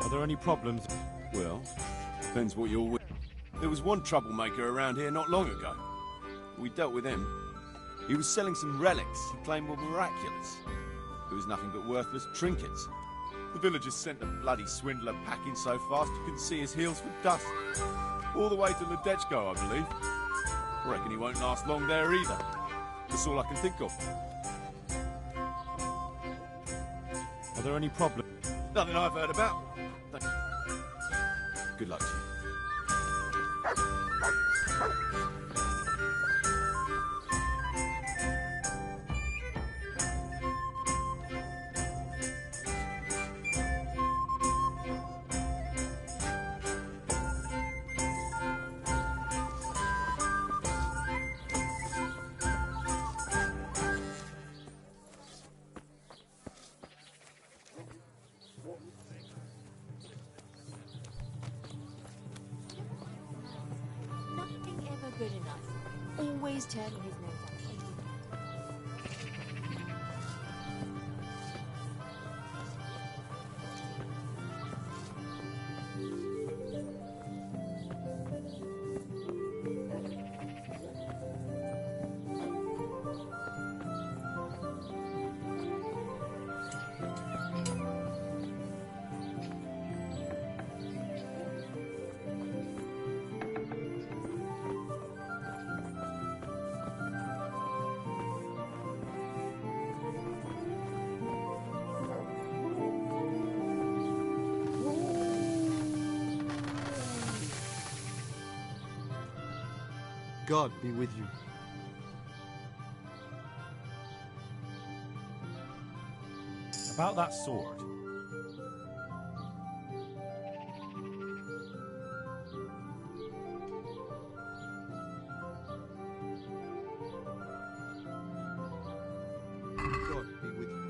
Speaker 7: Are there any problems?
Speaker 14: Well, depends what you're with. There was one troublemaker around here not long ago. We dealt with him. He was selling some relics he claimed were miraculous. There was nothing but worthless trinkets. The villagers sent the bloody swindler packing so fast you couldn't see his heels for dust. All the way to Ledechko, I believe. I reckon he won't last long there either. That's all I can think of.
Speaker 7: Are there any problems?
Speaker 14: Nothing I've heard about. Good luck to you.
Speaker 10: Nothing ever good enough. Always turning his nose up.
Speaker 12: God be with you.
Speaker 7: About that sword.
Speaker 12: God be with you.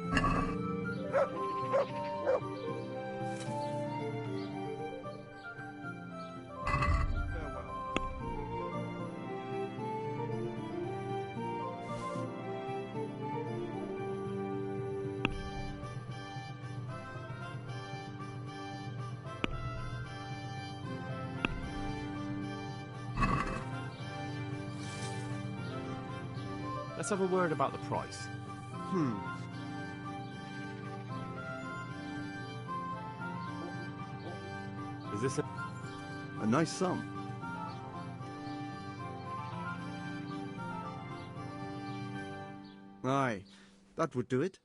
Speaker 7: Let's have a word about the price. Is this
Speaker 12: A nice sum. Aye, that would do it.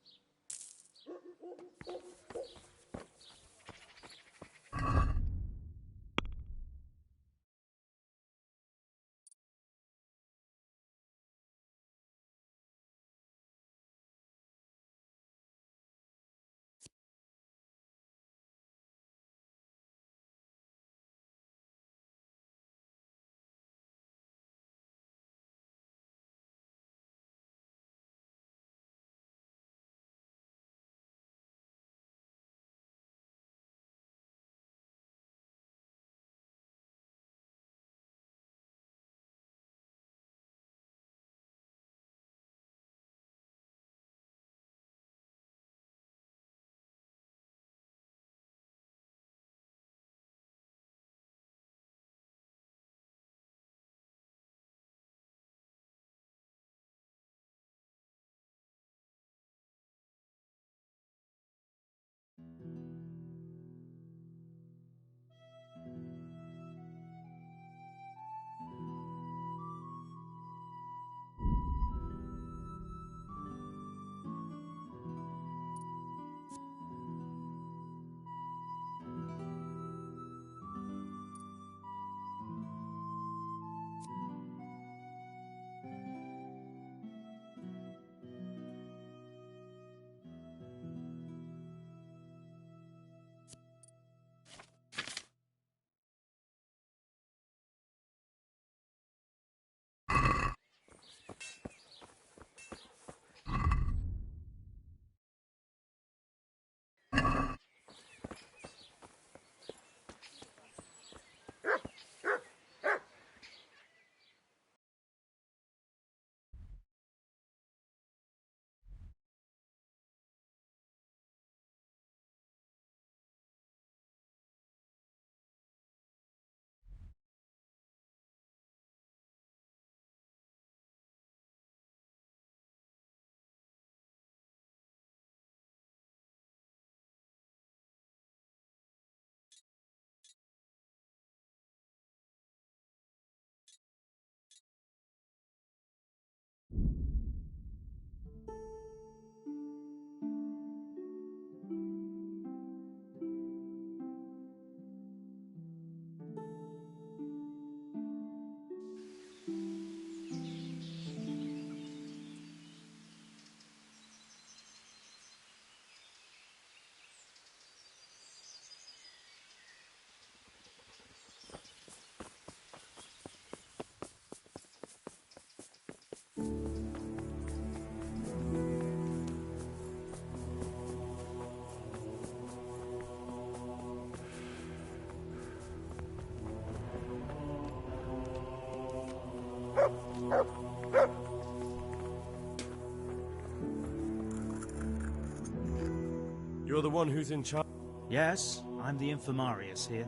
Speaker 1: You're the one who's in charge?
Speaker 5: Yes, I'm the infirmarius here.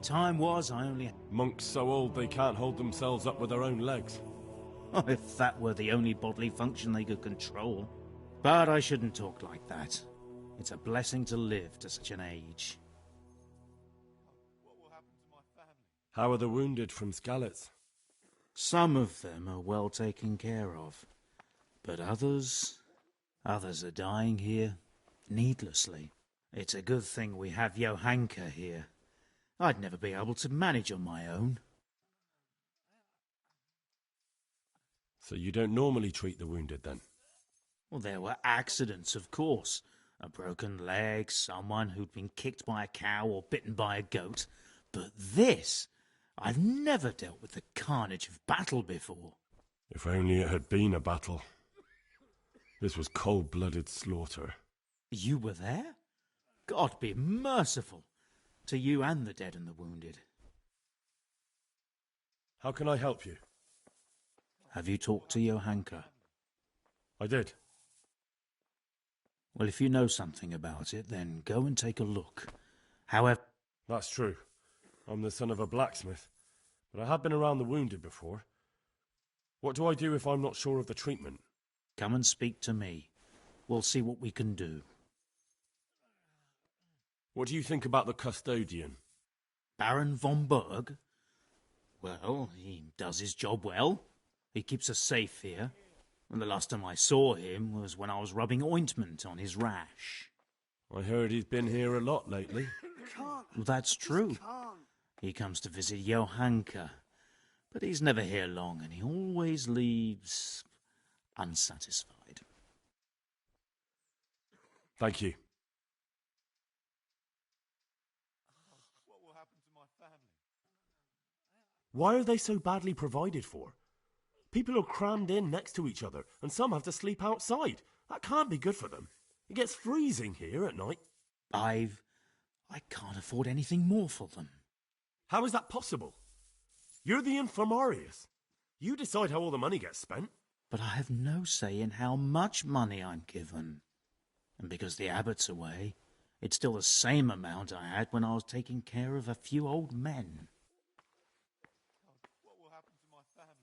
Speaker 5: Time was I only...
Speaker 1: Monks so old they can't hold themselves up with their own legs.
Speaker 5: Oh, if that were the only bodily function they could control. But I shouldn't talk like that. It's a blessing to live to such an age.
Speaker 1: How are the wounded from Skalitz?
Speaker 5: Some of them are well taken care of. But others are dying here needlessly. It's a good thing we have Johanka here. I'd never be able to manage on my own.
Speaker 1: So you don't normally treat the wounded, then?
Speaker 5: Well, there were accidents, of course. A broken leg, someone who'd been kicked by a cow or bitten by a goat. But this... I've never dealt with the carnage of battle before.
Speaker 1: If only it had been a battle. This was cold-blooded slaughter.
Speaker 5: You were there? God be merciful to you and the dead and the wounded.
Speaker 1: How can I help you?
Speaker 5: Have you talked to Johanka?
Speaker 1: I did.
Speaker 5: Well, if you know something about it, then go and take a look. However...
Speaker 1: That's true. I'm the son of a blacksmith, but I have been around the wounded before. What do I do if I'm not sure of the treatment?
Speaker 5: Come and speak to me. We'll see what we can do.
Speaker 1: What do you think about the custodian?
Speaker 5: Baron von Berg? Well, he does his job well. He keeps us safe here. And the last time I saw him was when I was rubbing ointment on his rash.
Speaker 1: I heard he's been here a lot lately.
Speaker 5: Well, that's true. He comes to visit Johanka, but he's never here long, and he always leaves unsatisfied.
Speaker 1: Thank you.
Speaker 14: What will happen to my family?
Speaker 1: Why are they so badly provided for? People are crammed in next to each other, and some have to sleep outside. That can't be good for them. It gets freezing here at night.
Speaker 5: I can't afford anything more for them.
Speaker 1: How is that possible? You're the infirmarius. You decide how all the money gets spent.
Speaker 5: But I have no say in how much money I'm given. And because the abbot's away, it's still the same amount I had when I was taking care of a few old men.
Speaker 14: What will happen to my family?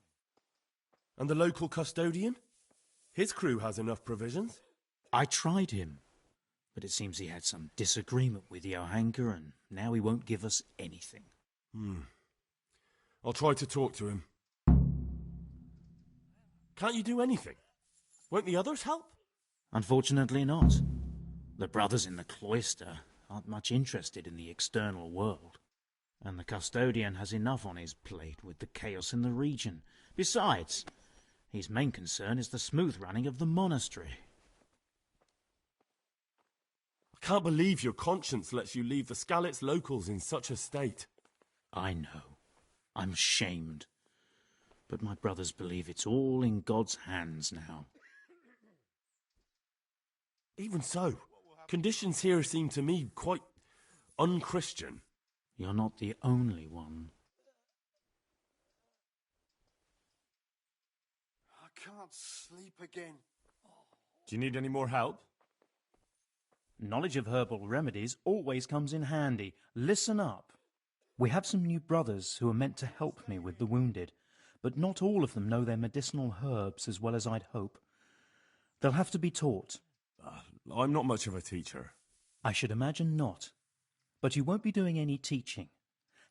Speaker 1: And the local custodian? His crew has enough provisions.
Speaker 5: I tried him, but it seems he had some disagreement with Johanka, and now he won't give us anything.
Speaker 1: I'll try to talk to him. Can't you do anything? Won't the others help?
Speaker 5: Unfortunately not. The brothers in the cloister aren't much interested in the external world, and the custodian has enough on his plate with the chaos in the region. Besides, his main concern is the smooth running of the monastery.
Speaker 1: I can't believe your conscience lets you leave the Skalitz locals in such a state.
Speaker 5: I know. I'm shamed. But my brothers believe it's all in God's hands now.
Speaker 1: Even so, conditions here seem to me quite unchristian.
Speaker 5: You're not the only one.
Speaker 14: I can't sleep again.
Speaker 1: Do you need any more help?
Speaker 5: Knowledge of herbal remedies always comes in handy. Listen up. We have some new brothers who are meant to help me with the wounded, but not all of them know their medicinal herbs as well as I'd hope. They'll have to be taught.
Speaker 1: I'm not much of a teacher.
Speaker 5: I should imagine not. But you won't be doing any teaching,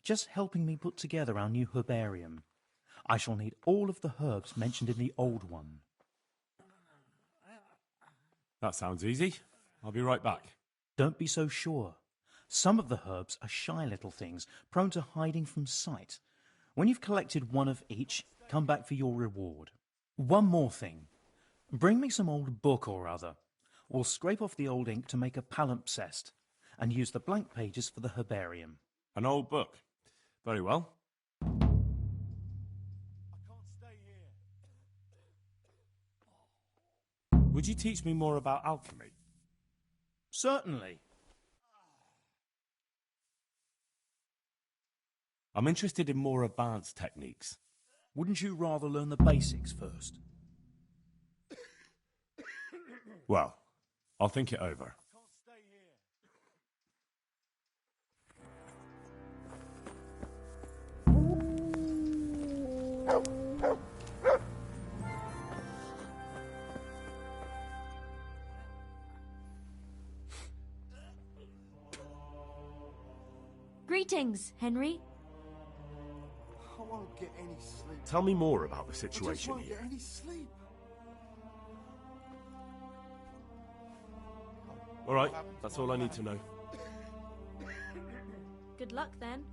Speaker 5: just helping me put together our new herbarium. I shall need all of the herbs mentioned in the old one.
Speaker 1: That sounds easy. I'll be right back.
Speaker 5: Don't be so sure. Some of the herbs are shy little things, prone to hiding from sight. When you've collected one of each, come back for your reward. One more thing. Bring me some old book or other. We'll scrape off the old ink to make a palimpsest, and use the blank pages for the herbarium.
Speaker 1: An old book. Very well.
Speaker 14: I can't stay here.
Speaker 1: Would you teach me more about alchemy?
Speaker 5: Certainly.
Speaker 1: I'm interested in more advanced techniques.
Speaker 5: Wouldn't you rather learn the basics first?
Speaker 1: Well, I'll think it over.
Speaker 14: I can't stay here.
Speaker 10: Greetings, Henry.
Speaker 12: I won't get any sleep.
Speaker 1: Tell me more about the
Speaker 12: I just
Speaker 1: situation
Speaker 12: won't
Speaker 1: here.
Speaker 12: get any sleep.
Speaker 1: All right, that's all I need to know.
Speaker 10: Good luck then.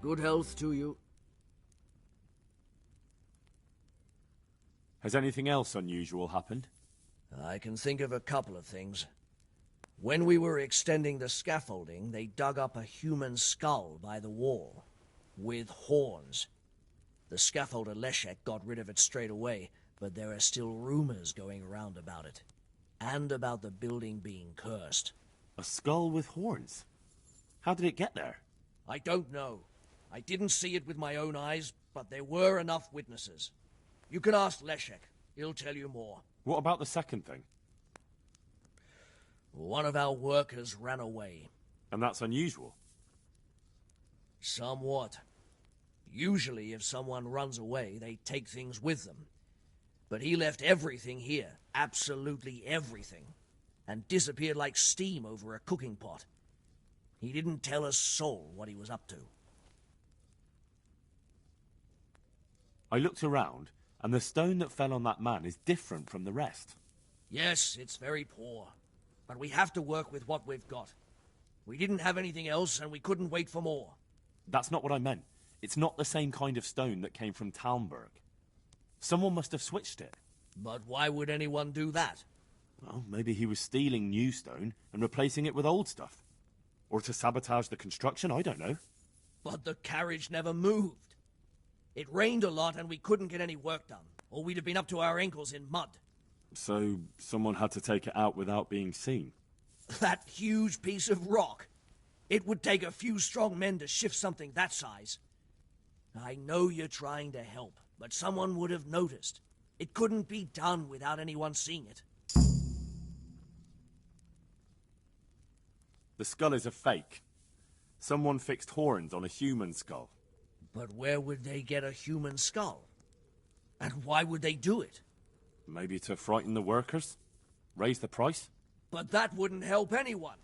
Speaker 4: Good health to you.
Speaker 1: Has anything else unusual happened?
Speaker 4: I can think of a couple of things. When we were extending the scaffolding, they dug up a human skull by the wall, with horns. The scaffolder Leszek got rid of it straight away, but there are still rumors going around about it, and about the building being cursed.
Speaker 1: A skull with horns? How did it get there?
Speaker 4: I don't know. I didn't see it with my own eyes, but there were enough witnesses. You can ask Leszek. He'll tell you more.
Speaker 1: What about the second thing?
Speaker 4: One of our workers ran away.
Speaker 1: And that's unusual?
Speaker 4: Somewhat. Usually, if someone runs away, they take things with them. But he left everything here, absolutely everything, and disappeared like steam over a cooking pot. He didn't tell a soul what he was up to.
Speaker 1: I looked around, and the stone that fell on that man is different from the rest.
Speaker 4: Yes, it's very poor. But we have to work with what we've got. We didn't have anything else, and we couldn't wait for more.
Speaker 1: That's not what I meant. It's not the same kind of stone that came from Talmberg. Someone must have switched it.
Speaker 4: But why would anyone do that?
Speaker 1: Well, maybe he was stealing new stone and replacing it with old stuff. Or to sabotage the construction, I don't know.
Speaker 4: But the carriage never moved. It rained a lot and we couldn't get any work done, or we'd have been up to our ankles in mud.
Speaker 1: So someone had to take it out without being seen?
Speaker 4: That huge piece of rock. It would take a few strong men to shift something that size. I know you're trying to help, but someone would have noticed. It couldn't be done without anyone seeing it.
Speaker 1: The skull is a fake. Someone fixed horns on a human skull.
Speaker 4: But where would they get a human skull? And why would they do it?
Speaker 1: Maybe to frighten the workers? Raise the price?
Speaker 4: But that wouldn't help anyone.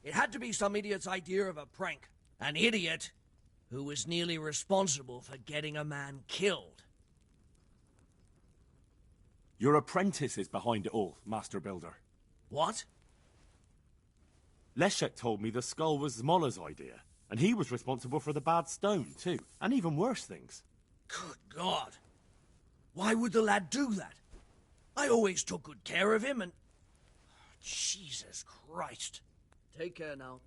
Speaker 4: It had to be some idiot's idea of a prank. An idiot who was nearly responsible for getting a man killed.
Speaker 1: Your apprentice is behind it all, Master Builder.
Speaker 4: What?
Speaker 1: Leszek told me the skull was Zmola's idea, and he was responsible for the bad stone, too, and even worse things.
Speaker 4: Good God. Why would the lad do that? I always took good care of him, and... Jesus Christ. Take care now.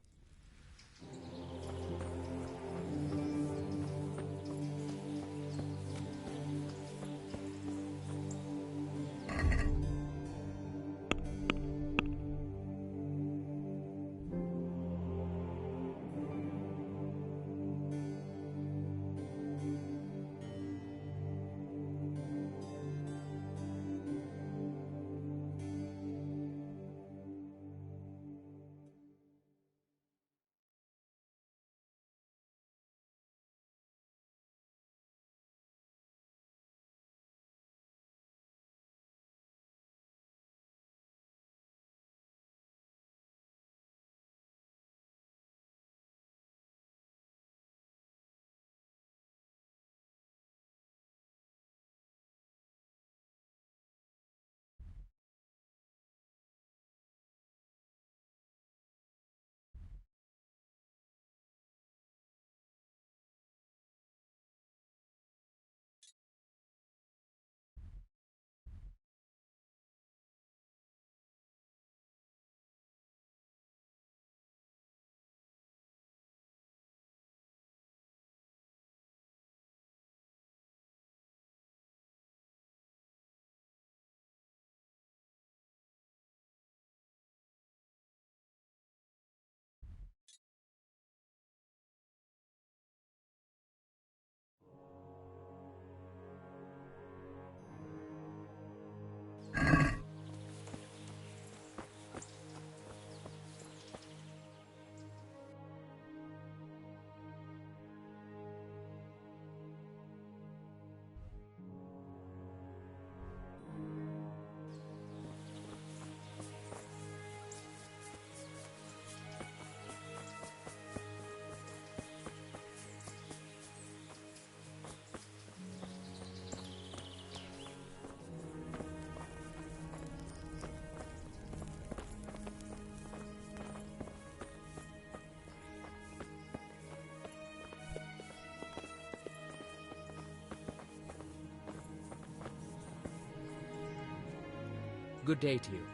Speaker 17: Good day to you.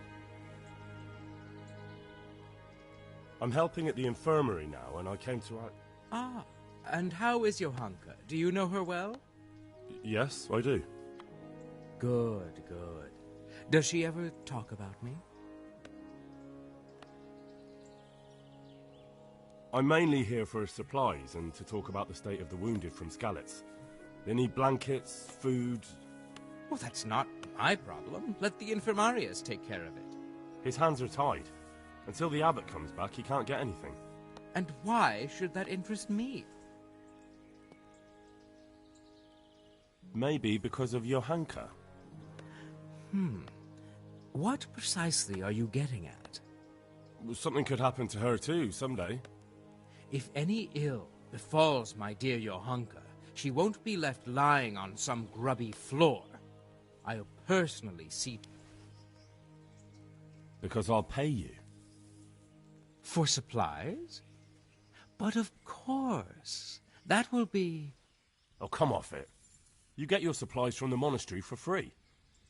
Speaker 7: I'm helping at the infirmary now, and I came to...
Speaker 17: Ah, and how is Johanka? Do you know her well?
Speaker 7: Yes, I do.
Speaker 17: Good, good. Does she ever talk about me?
Speaker 7: I'm mainly here for supplies and to talk about the state of the wounded from Skalitz. They need blankets, food...
Speaker 17: Well, that's not my problem. Let the infirmarius take care of it.
Speaker 7: His hands are tied. Until the abbot comes back, he can't get anything.
Speaker 17: And why should that interest me?
Speaker 7: Maybe because of Johanka.
Speaker 17: What precisely are you getting at?
Speaker 7: Something could happen to her too, someday.
Speaker 17: If any ill befalls my dear Johanka, she won't be left lying on some grubby floor. I'll personally see...
Speaker 7: Because I'll pay you.
Speaker 17: For supplies? But of course. That will be...
Speaker 7: Oh, come off it. You get your supplies from the monastery for free.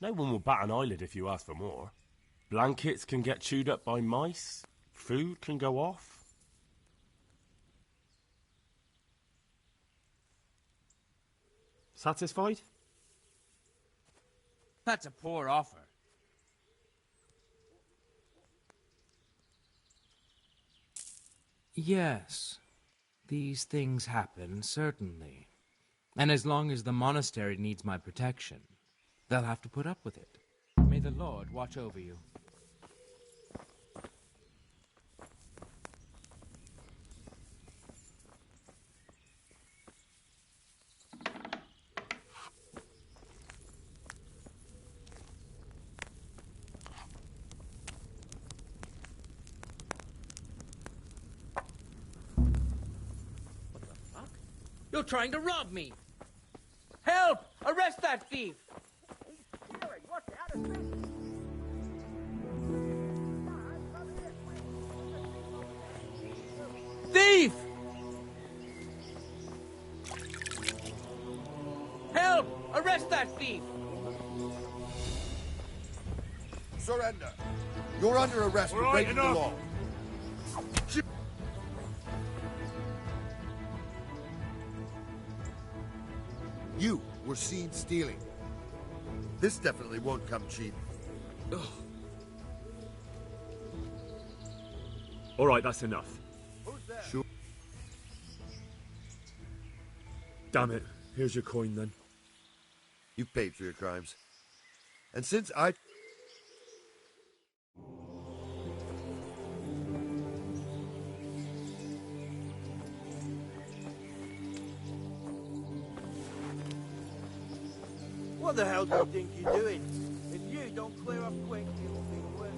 Speaker 7: No one will bat an eyelid if you ask for more. Blankets can get chewed up by mice. Food can go off. Satisfied?
Speaker 17: That's a poor offer. Yes, these things happen, certainly. And as long as the monastery needs my protection, they'll have to put up with it. May the Lord watch over you. You're trying to rob me! Help! Arrest that thief! Thief! Help! Arrest that thief!
Speaker 12: Surrender. You're under arrest for breaking the law. You were seen stealing. This definitely won't come cheap.
Speaker 1: All right, that's enough.
Speaker 12: Sure.
Speaker 1: Damn it. Here's your coin, then.
Speaker 12: You've paid for your crimes. And since I...
Speaker 22: What the hell do you think you're doing? If you don't clear up quick, it'll be worse.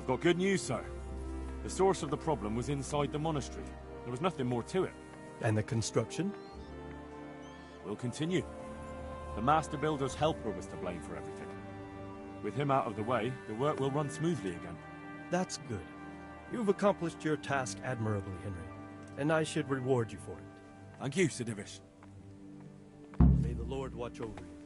Speaker 7: I've got good news, sir. The source of the problem was inside the monastery. There was nothing more to it.
Speaker 13: And the construction?
Speaker 7: We'll continue. The master builder's helper was to blame for everything. With him out of the way, the work will run smoothly again.
Speaker 13: That's good. You've accomplished your task admirably, Henry, and I should reward you for it.
Speaker 7: Thank you, Sir Divish.
Speaker 13: May the Lord watch over you.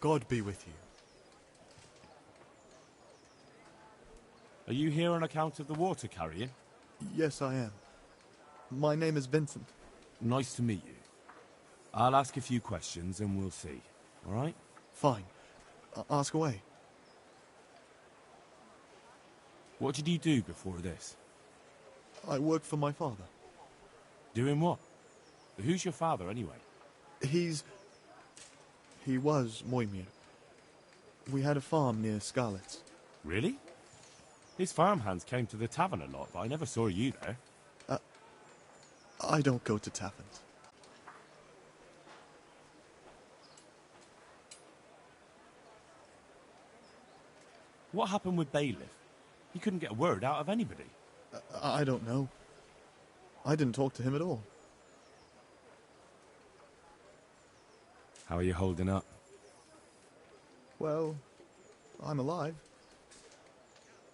Speaker 16: God be with you.
Speaker 7: Are you here on account of the water carrying?
Speaker 16: Yes, I am. My name is Vincent.
Speaker 7: Nice to meet you. I'll ask a few questions and we'll see. All right?
Speaker 16: Fine. Ask away.
Speaker 7: What did you do before this?
Speaker 16: I work for my father.
Speaker 7: Doing what? Who's your father, anyway?
Speaker 16: He was Moimir. We had a farm near Scarlet's.
Speaker 7: Really? His farmhands came to the tavern a lot, but I never saw you there.
Speaker 16: I don't go to taverns.
Speaker 7: What happened with Bailiff? He couldn't get a word out of anybody.
Speaker 16: I don't know. I didn't talk to him at all.
Speaker 7: How are you holding up?
Speaker 16: Well, I'm alive.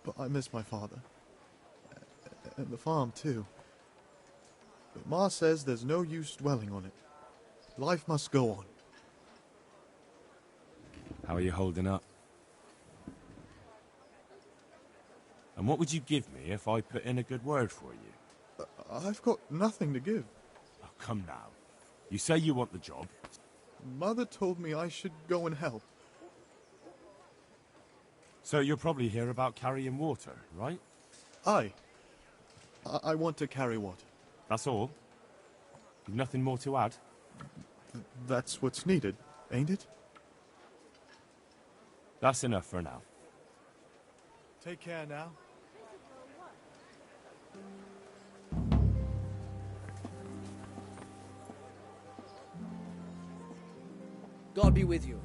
Speaker 16: But I miss my father. And the farm, too. But Ma says there's no use dwelling on it. Life must go on.
Speaker 7: How are you holding up? And what would you give me if I put in a good word for you?
Speaker 16: I've got nothing to give.
Speaker 7: Oh, come now. You say you want the job.
Speaker 16: Mother told me I should go and help.
Speaker 7: So you're probably here about carrying water, right?
Speaker 16: Aye. I want to carry water.
Speaker 7: That's all? You've nothing more to add?
Speaker 16: That's what's needed, ain't it?
Speaker 7: That's enough for now.
Speaker 16: Take care now.
Speaker 4: God be with you.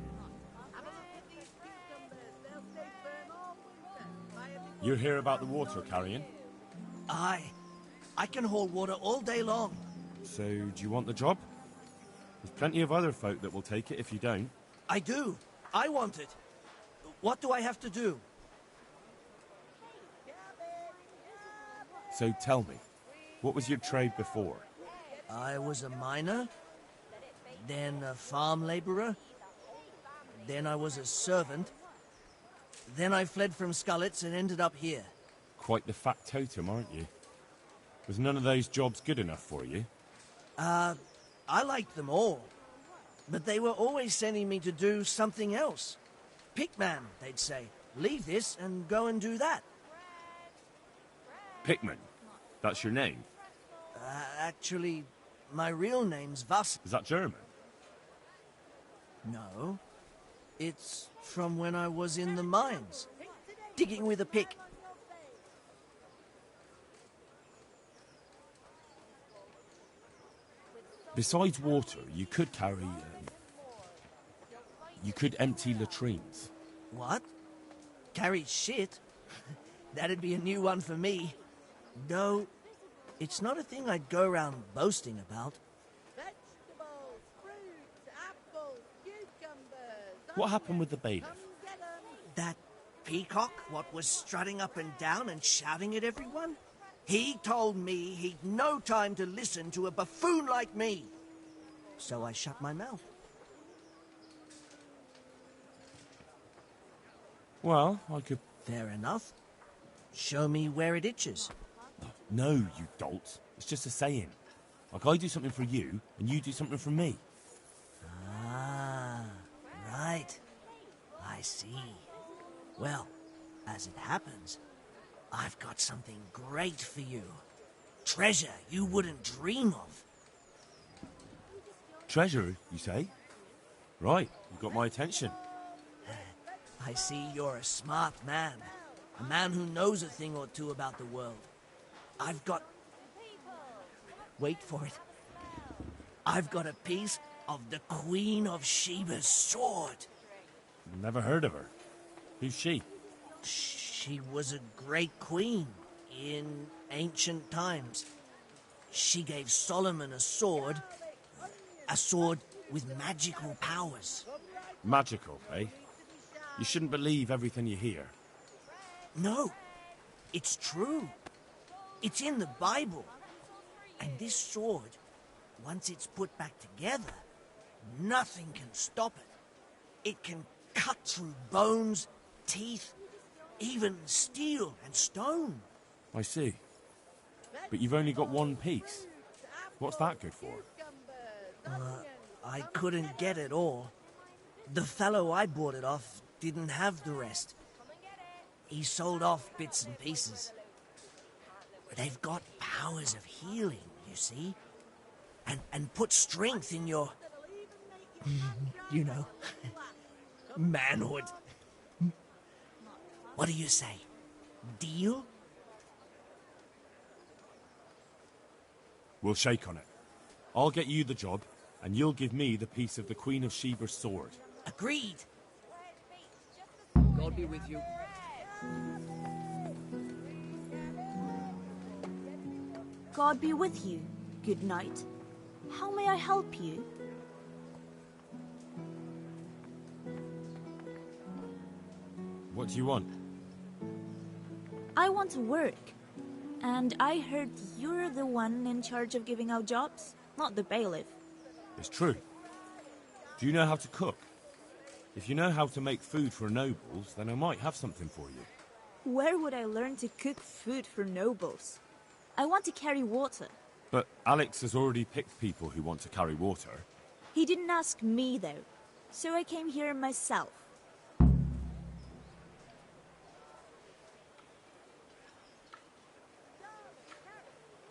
Speaker 7: You're here about the water carrying?
Speaker 4: Aye. I can hold water all day long.
Speaker 7: So, do you want the job? There's plenty of other folk that will take it if you don't.
Speaker 4: I do. I want it. What do I have to do?
Speaker 7: So tell me, what was your trade before?
Speaker 4: I was a miner, then a farm laborer, then I was a servant, then I fled from Scarlet's and ended up here.
Speaker 7: Quite the factotum, aren't you? Was none of those jobs good enough for you?
Speaker 4: I liked them all, but they were always sending me to do something else. Pickman, they'd say. Leave this and go and do that.
Speaker 7: Pickman? That's your name?
Speaker 4: Actually, my real name's Vass.
Speaker 7: Is that German?
Speaker 4: No. It's from when I was in the mines, digging with a pick.
Speaker 7: Besides water, you could carry... you could empty latrines.
Speaker 4: What? Carry shit? That'd be a new one for me. No, it's not a thing I'd go around boasting about.
Speaker 19: Vegetables, fruits, apples, cucumbers.
Speaker 7: What happened with the bailiff?
Speaker 4: That peacock what was strutting up and down and shouting at everyone? He told me he'd no time to listen to a buffoon like me. So I shut my mouth.
Speaker 7: Well, I could...
Speaker 4: Fair enough. Show me where it itches.
Speaker 7: No, you dolt. It's just a saying. Like I do something for you, and you do something for me.
Speaker 4: Ah, right. I see. Well, as it happens, I've got something great for you. Treasure you wouldn't dream of.
Speaker 7: Treasure, you say? Right, you got my attention.
Speaker 4: I see you're a smart man. A man who knows a thing or two about the world. I've got... Wait for it. I've got a piece of the Queen of Sheba's sword.
Speaker 7: Never heard of her. Who's she?
Speaker 4: She was a great queen in ancient times. She gave Solomon a sword with magical powers.
Speaker 7: Magical, eh? You shouldn't believe everything you hear.
Speaker 4: No, it's true. It's in the Bible. And this sword, once it's put back together, nothing can stop it. It can cut through bones, teeth, even steel and stone.
Speaker 7: I see. But you've only got one piece. What's that good for?
Speaker 4: I couldn't get it all. The fellow I bought it off didn't have the rest. He sold off bits and pieces. They've got powers of healing, you see? And put strength in your... you know, manhood. What do you say? Deal?
Speaker 7: We'll shake on it. I'll get you the job, and you'll give me the piece of the Queen of Sheba's sword.
Speaker 4: Agreed.
Speaker 18: God be with you.
Speaker 21: God be with you. Good night. How may I help you?
Speaker 7: What do you want?
Speaker 21: I want to work. And I heard you're the one in charge of giving out jobs, not the bailiff.
Speaker 7: It's true. Do you know how to cook? If you know how to make food for nobles, then I might have something for you.
Speaker 21: Where would I learn to cook food for nobles? I want to carry water.
Speaker 7: But Alex has already picked people who want to carry water.
Speaker 21: He didn't ask me, though, so I came here myself.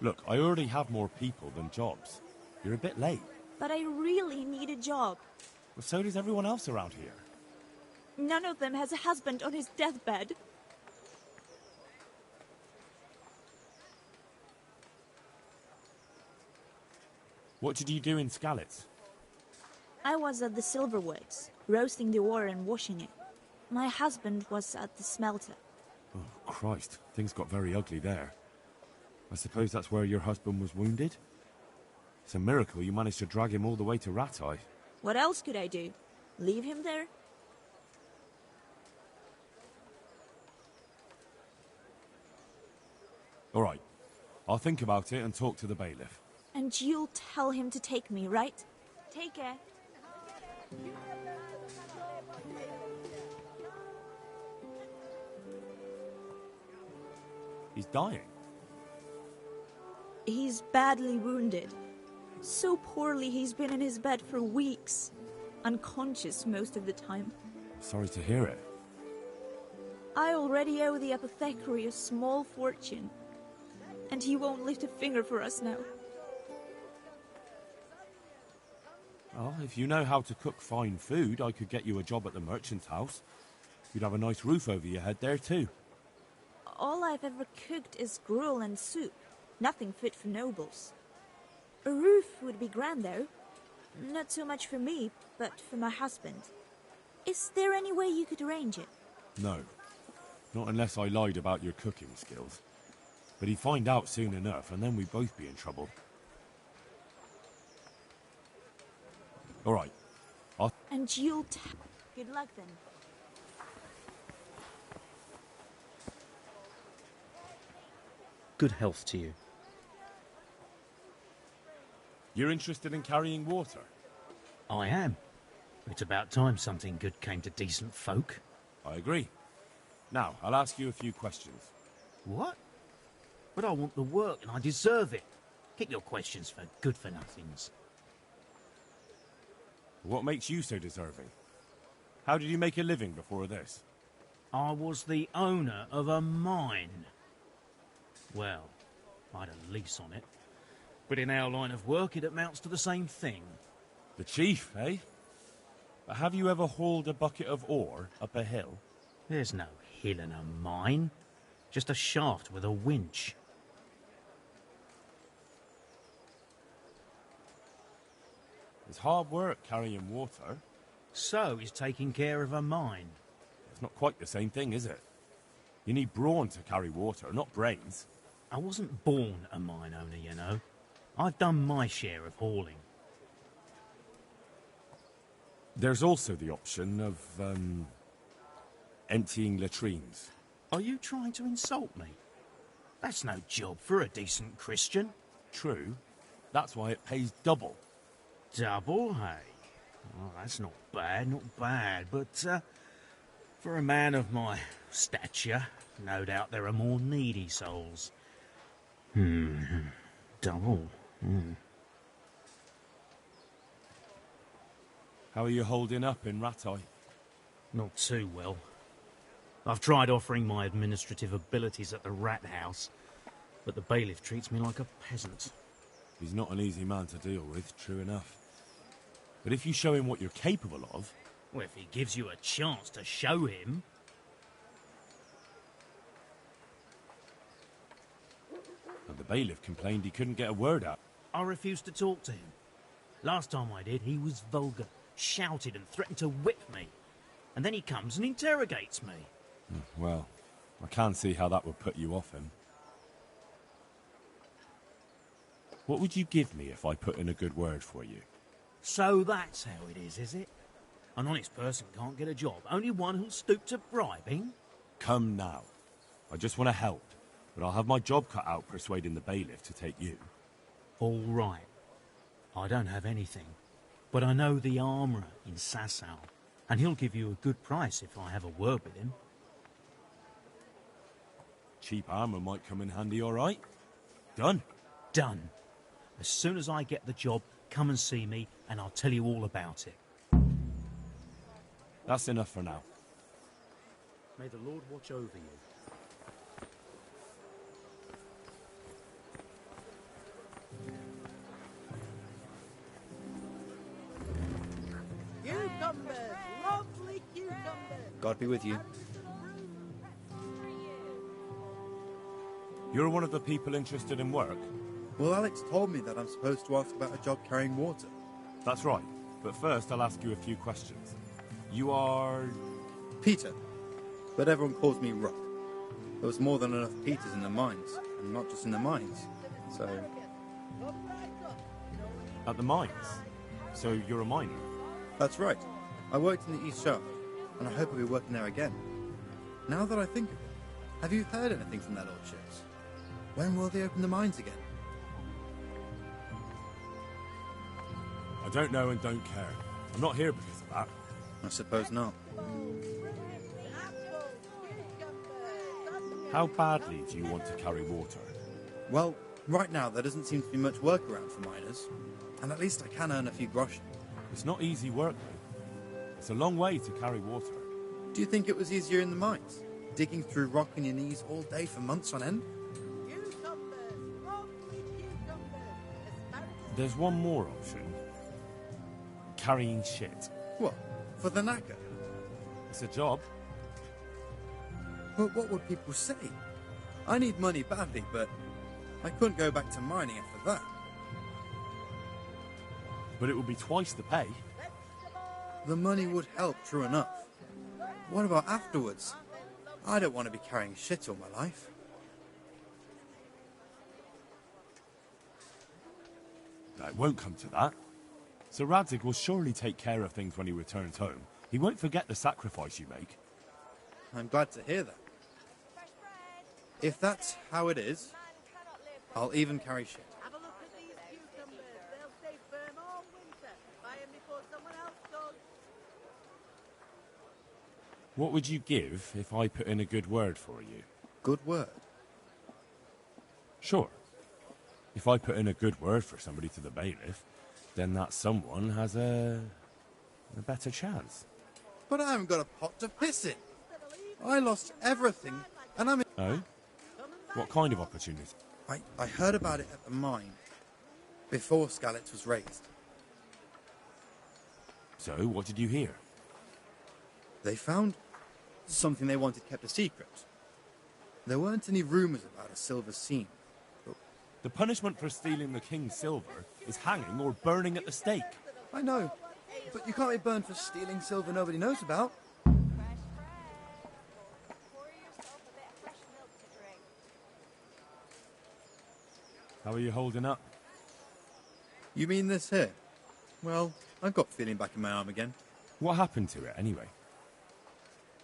Speaker 7: Look, I already have more people than jobs. You're a bit late.
Speaker 21: But I really need a job.
Speaker 7: Well, so does everyone else around here.
Speaker 21: None of them has a husband on his deathbed.
Speaker 7: What did you do in Skalitz?
Speaker 21: I was at the silverworks, roasting the ore and washing it. My husband was at the smelter.
Speaker 7: Oh, Christ. Things got very ugly there. I suppose that's where your husband was wounded? It's a miracle you managed to drag him all the way to Ratai.
Speaker 21: What else could I do? Leave him there?
Speaker 7: All right. I'll think about it and talk to the bailiff.
Speaker 21: And you'll tell him to take me, right? Take care.
Speaker 7: He's dying.
Speaker 21: He's badly wounded. So poorly he's been in his bed for weeks. Unconscious most of the time.
Speaker 7: Sorry to hear it.
Speaker 21: I already owe the apothecary a small fortune. And he won't lift a finger for us now.
Speaker 7: Well, if you know how to cook fine food, I could get you a job at the merchant's house. You'd have a nice roof over your head there, too.
Speaker 21: All I've ever cooked is gruel and soup. Nothing fit for nobles. A roof would be grand, though. Not so much for me, but for my husband. Is there any way you could arrange it?
Speaker 7: No. Not unless I lied about your cooking skills. But he'd find out soon enough, and then we'd both be in trouble. All right.
Speaker 21: And you'll good luck, then.
Speaker 5: Good health to you.
Speaker 7: You're interested in carrying water?
Speaker 5: I am. It's about time something good came to decent folk.
Speaker 7: I agree. Now, I'll ask you a few questions.
Speaker 5: What? But I want the work and I deserve it. Keep your questions for good-for-nothings.
Speaker 7: What makes you so deserving? How did you make a living before this?
Speaker 5: I was the owner of a mine. Well, I had a lease on it. But in our line of work, it amounts to the same thing.
Speaker 7: The chief, eh? But have you ever hauled a bucket of ore up a hill?
Speaker 5: There's no hill in a mine. Just a shaft with a winch.
Speaker 7: It's hard work carrying water.
Speaker 5: So is taking care of a mine.
Speaker 7: It's not quite the same thing, is it? You need brawn to carry water, not brains.
Speaker 5: I wasn't born a mine owner, you know. I've done my share of hauling.
Speaker 7: There's also the option of, emptying latrines.
Speaker 5: Are you trying to insult me? That's no job for a decent Christian.
Speaker 7: True. That's why it pays double.
Speaker 5: Double, hey? Oh, that's not bad, but for a man of my stature, no doubt there are more needy souls. Double.
Speaker 7: How are you holding up in Rattay?
Speaker 5: Not too well. I've tried offering my administrative abilities at the rat house, but the bailiff treats me like a peasant.
Speaker 7: He's not an easy man to deal with, true enough. But if you show him what you're capable of...
Speaker 5: Well, if he gives you a chance to show him...
Speaker 7: And the bailiff complained he couldn't get a word out.
Speaker 5: I refused to talk to him. Last time I did, he was vulgar, shouted and threatened to whip me. And then he comes and interrogates me.
Speaker 7: Well, I can't see how that would put you off him. What would you give me if I put in a good word for you?
Speaker 5: So that's how it is it? An honest person can't get a job, only one who'll stoop to bribing?
Speaker 7: Come now. I just want to help, but I'll have my job cut out persuading the bailiff to take you.
Speaker 5: All right. I don't have anything, but I know the armourer in Sasau, and he'll give you a good price if I have a word with him.
Speaker 7: Cheap armour might come in handy, all right? Done.
Speaker 5: Done. As soon as I get the job, come and see me, and I'll tell you all about it.
Speaker 7: That's enough for now.
Speaker 5: May the Lord watch over you.
Speaker 19: Cucumbers! Lovely cucumbers!
Speaker 9: God be with you.
Speaker 7: You're one of the people interested in work?
Speaker 16: Well, Alex told me that I'm supposed to ask about a job carrying water.
Speaker 7: That's right. But first, I'll ask you a few questions. You are...
Speaker 16: Peter. But everyone calls me Rock. There was more than enough Peters in the mines, and not just in the mines. So...
Speaker 7: At the mines? So you're a miner?
Speaker 16: That's right. I worked in the East Shaft, and I hope I'll be working there again. Now that I think of it, have you heard anything from that old ships? When will they open the mines again?
Speaker 7: I don't know and don't care. I'm not here because of that.
Speaker 16: I suppose not.
Speaker 7: How badly do you want to carry water?
Speaker 16: Well, right now there doesn't seem to be much work around for miners, and at least I can earn a few groschen.
Speaker 7: It's not easy work, though. It's a long way to carry water.
Speaker 16: Do you think it was easier in the mines? Digging through rock on your knees all day for months on end?
Speaker 7: There's one more option. Carrying shit.
Speaker 16: What? For the knacker?
Speaker 7: It's a job.
Speaker 16: But what would people say? I need money badly, but I couldn't go back to mining after that.
Speaker 7: But it would be twice the pay.
Speaker 16: The money would help, true enough. What about afterwards? I don't want to be carrying shit all my life.
Speaker 7: No, it won't come to that. Sir Radzig will surely take care of things when he returns home. He won't forget the sacrifice you make.
Speaker 16: I'm glad to hear that. If that's how it is, I'll even carry shit.
Speaker 19: Have a look at these cucumbers. They'll stay firm all winter. Buy them before someone else does.
Speaker 7: What would you give if I put in a good word for you?
Speaker 16: Good word?
Speaker 7: Sure. If I put in a good word for somebody to the bailiff, then that someone has a better chance.
Speaker 16: But I haven't got a pot to piss in. I lost everything, and I'm in...
Speaker 7: Oh? What kind of opportunity?
Speaker 16: I heard about it at the mine, before Skalitz was raised.
Speaker 7: So, what did you hear?
Speaker 16: They found something they wanted kept a secret. There weren't any rumours about a silver seam. But...
Speaker 7: The punishment for stealing the king's silver is hanging or burning at the stake.
Speaker 16: I know, but you can't be burned for stealing silver nobody knows about.
Speaker 7: How are you holding up?
Speaker 16: You mean this here? Well, I've got feeling back in my arm again.
Speaker 7: What happened to it, anyway?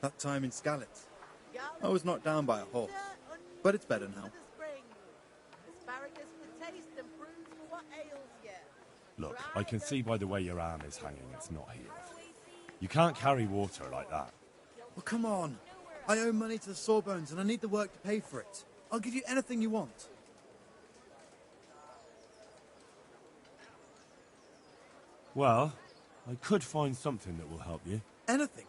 Speaker 16: That time in Skalitz. I was knocked down by a horse, but it's better now.
Speaker 19: Asparagus for taste and prunes for what ails you.
Speaker 7: Look, I can see by the way your arm is hanging it's not healed. You can't carry water like that.
Speaker 2: Well, come on. I owe money to the Sawbones and I need the work to pay for it. I'll give you anything you want.
Speaker 7: Well, I could find something that will help you.
Speaker 2: Anything?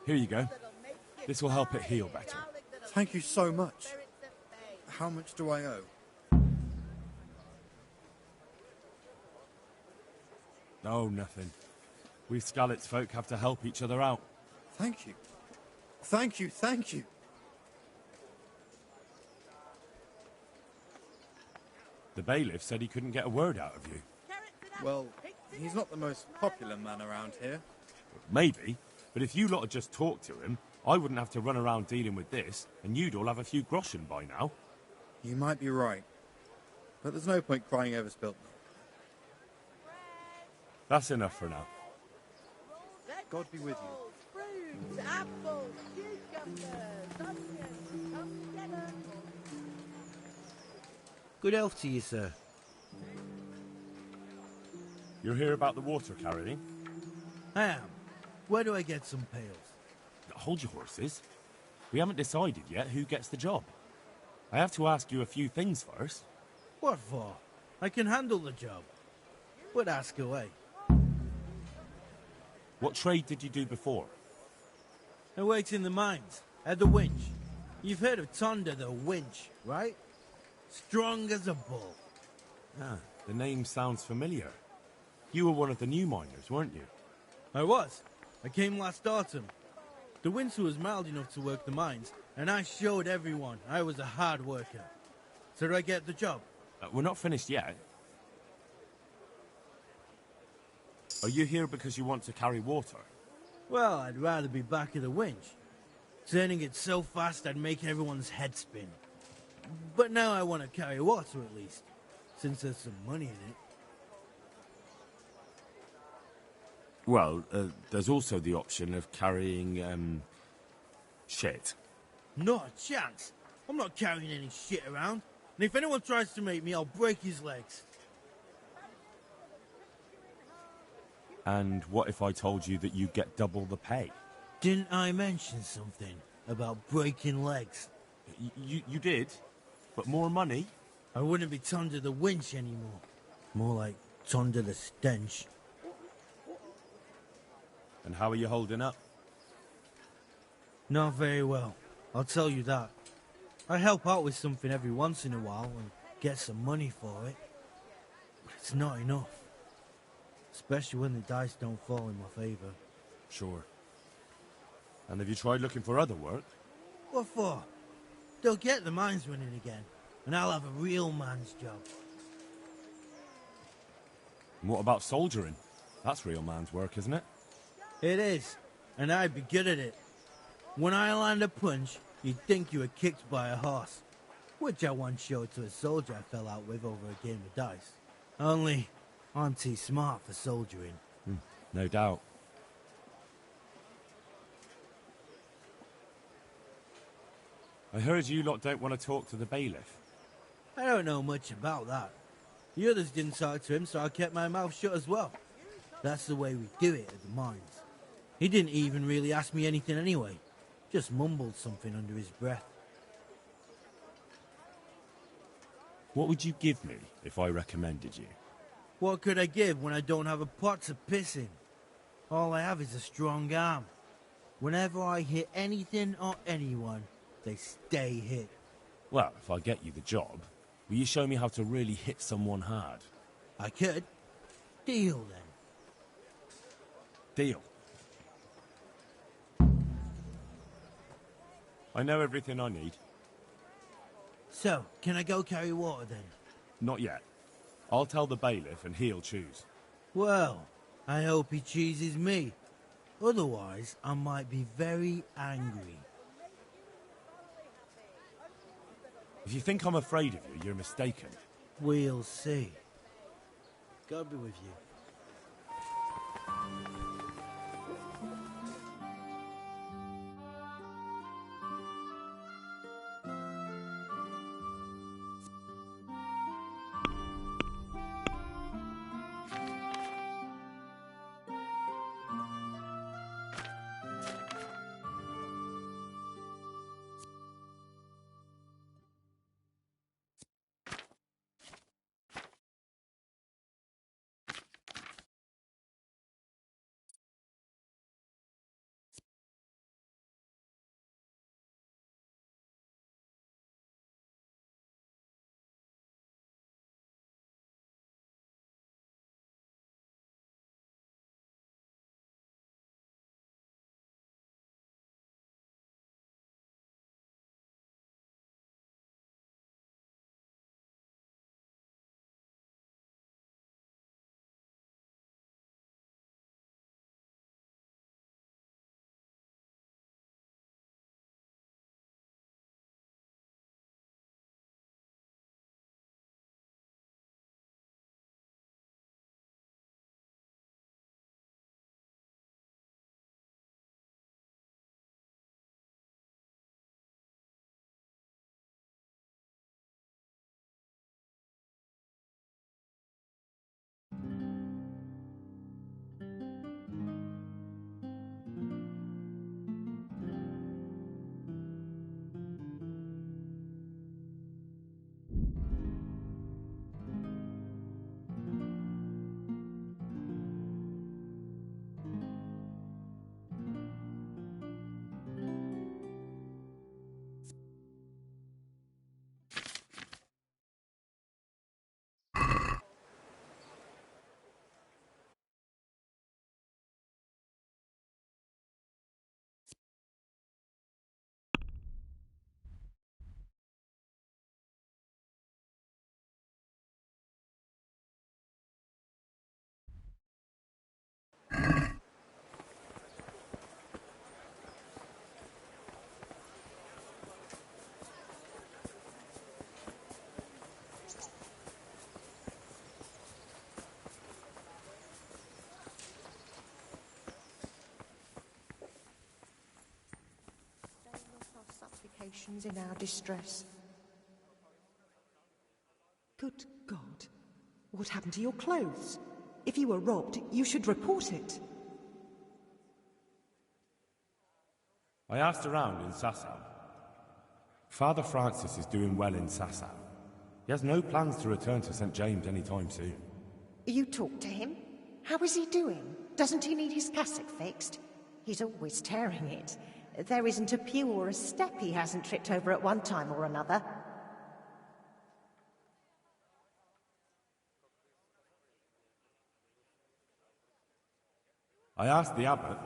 Speaker 7: Here you go. This will help it heal better.
Speaker 2: Thank you so much. How much do I owe?
Speaker 7: Oh, nothing. We Skalitz folk have to help each other out.
Speaker 2: Thank you. Thank you, thank you.
Speaker 7: The bailiff said he couldn't get a word out of you.
Speaker 2: Well, he's not the most popular man around here.
Speaker 7: Maybe, but if you lot had just talked to him, I wouldn't have to run around dealing with this, and you'd all have a few groschen by now.
Speaker 2: You might be right. But there's no point crying over spilt milk.
Speaker 7: That's enough for now.
Speaker 2: God be with you.
Speaker 19: Fruits, apples, cucumbers, onions, come together.
Speaker 3: Good health to you, sir.
Speaker 7: You're here about the water carrying?
Speaker 3: I am. Where do I get some pails?
Speaker 7: Hold your horses. We haven't decided yet who gets the job. I have to ask you a few things first.
Speaker 3: What for? I can handle the job. But ask away.
Speaker 7: What trade did you do before?
Speaker 3: I worked in the mines, at the winch. You've heard of Tonda the winch, right? Strong as a bull.
Speaker 7: Ah, the name sounds familiar. You were one of the new miners, weren't you?
Speaker 3: I was. I came last autumn. The winter was mild enough to work the mines, and I showed everyone I was a hard worker. So did I get the job?
Speaker 7: We're not finished yet. Are you here because you want to carry water?
Speaker 3: Well, I'd rather be back at the winch. Turning it so fast I'd make everyone's head spin. But now I want to carry water at least, since there's some money in it.
Speaker 7: Well, there's also the option of carrying, shit.
Speaker 3: Not a chance. I'm not carrying any shit around. And if anyone tries to make me, I'll break his legs.
Speaker 7: And what if I told you that you get double the pay?
Speaker 3: Didn't I mention something about breaking legs?
Speaker 7: You did, but more money?
Speaker 3: I wouldn't be Tonda the winch anymore. More like Tonda the stench.
Speaker 7: And how are you holding up?
Speaker 3: Not very well, I'll tell you that. I help out with something every once in a while and get some money for it. But it's not enough. Especially when the dice don't fall in my favor.
Speaker 7: Sure. And have you tried looking for other work?
Speaker 3: What for? They'll get the mines running again, and I'll have a real man's job.
Speaker 7: And what about soldiering? That's real man's work, isn't it?
Speaker 3: It is, and I'd be good at it. When I land a punch, you'd think you were kicked by a horse, which I once showed to a soldier I fell out with over a game of dice. Only, I'm too smart for soldiering.
Speaker 7: No doubt. I heard you lot don't want to talk to the bailiff.
Speaker 3: I don't know much about that. The others didn't talk to him, so I kept my mouth shut as well. That's the way we do it at the mines. He didn't even really ask me anything anyway. Just mumbled something under his breath.
Speaker 7: What would you give me if I recommended you?
Speaker 3: What could I give when I don't have a pot to piss in? All I have is a strong arm. Whenever I hit anything or anyone, they stay hit.
Speaker 7: Well, if I get you the job, will you show me how to really hit someone hard?
Speaker 3: I could. Deal, then.
Speaker 7: Deal. I know everything I need.
Speaker 3: So, can I go carry water then?
Speaker 7: Not yet. I'll tell the bailiff and he'll choose.
Speaker 3: Well, I hope he chooses me. Otherwise, I might be very angry.
Speaker 7: If you think I'm afraid of you, you're mistaken.
Speaker 3: We'll see. God be with you.
Speaker 6: nations in our distress. Good God. What happened to your clothes? If you were robbed, you should report it.
Speaker 7: I asked around in Sasau. Father Francis is doing well in Sasau. He has no plans to return to St. James anytime soon.
Speaker 6: You talked to him? How is he doing? Doesn't he need his cassock fixed? He's always tearing it. There isn't a pew or a step he hasn't tripped over at one time or another.
Speaker 7: I asked the abbot.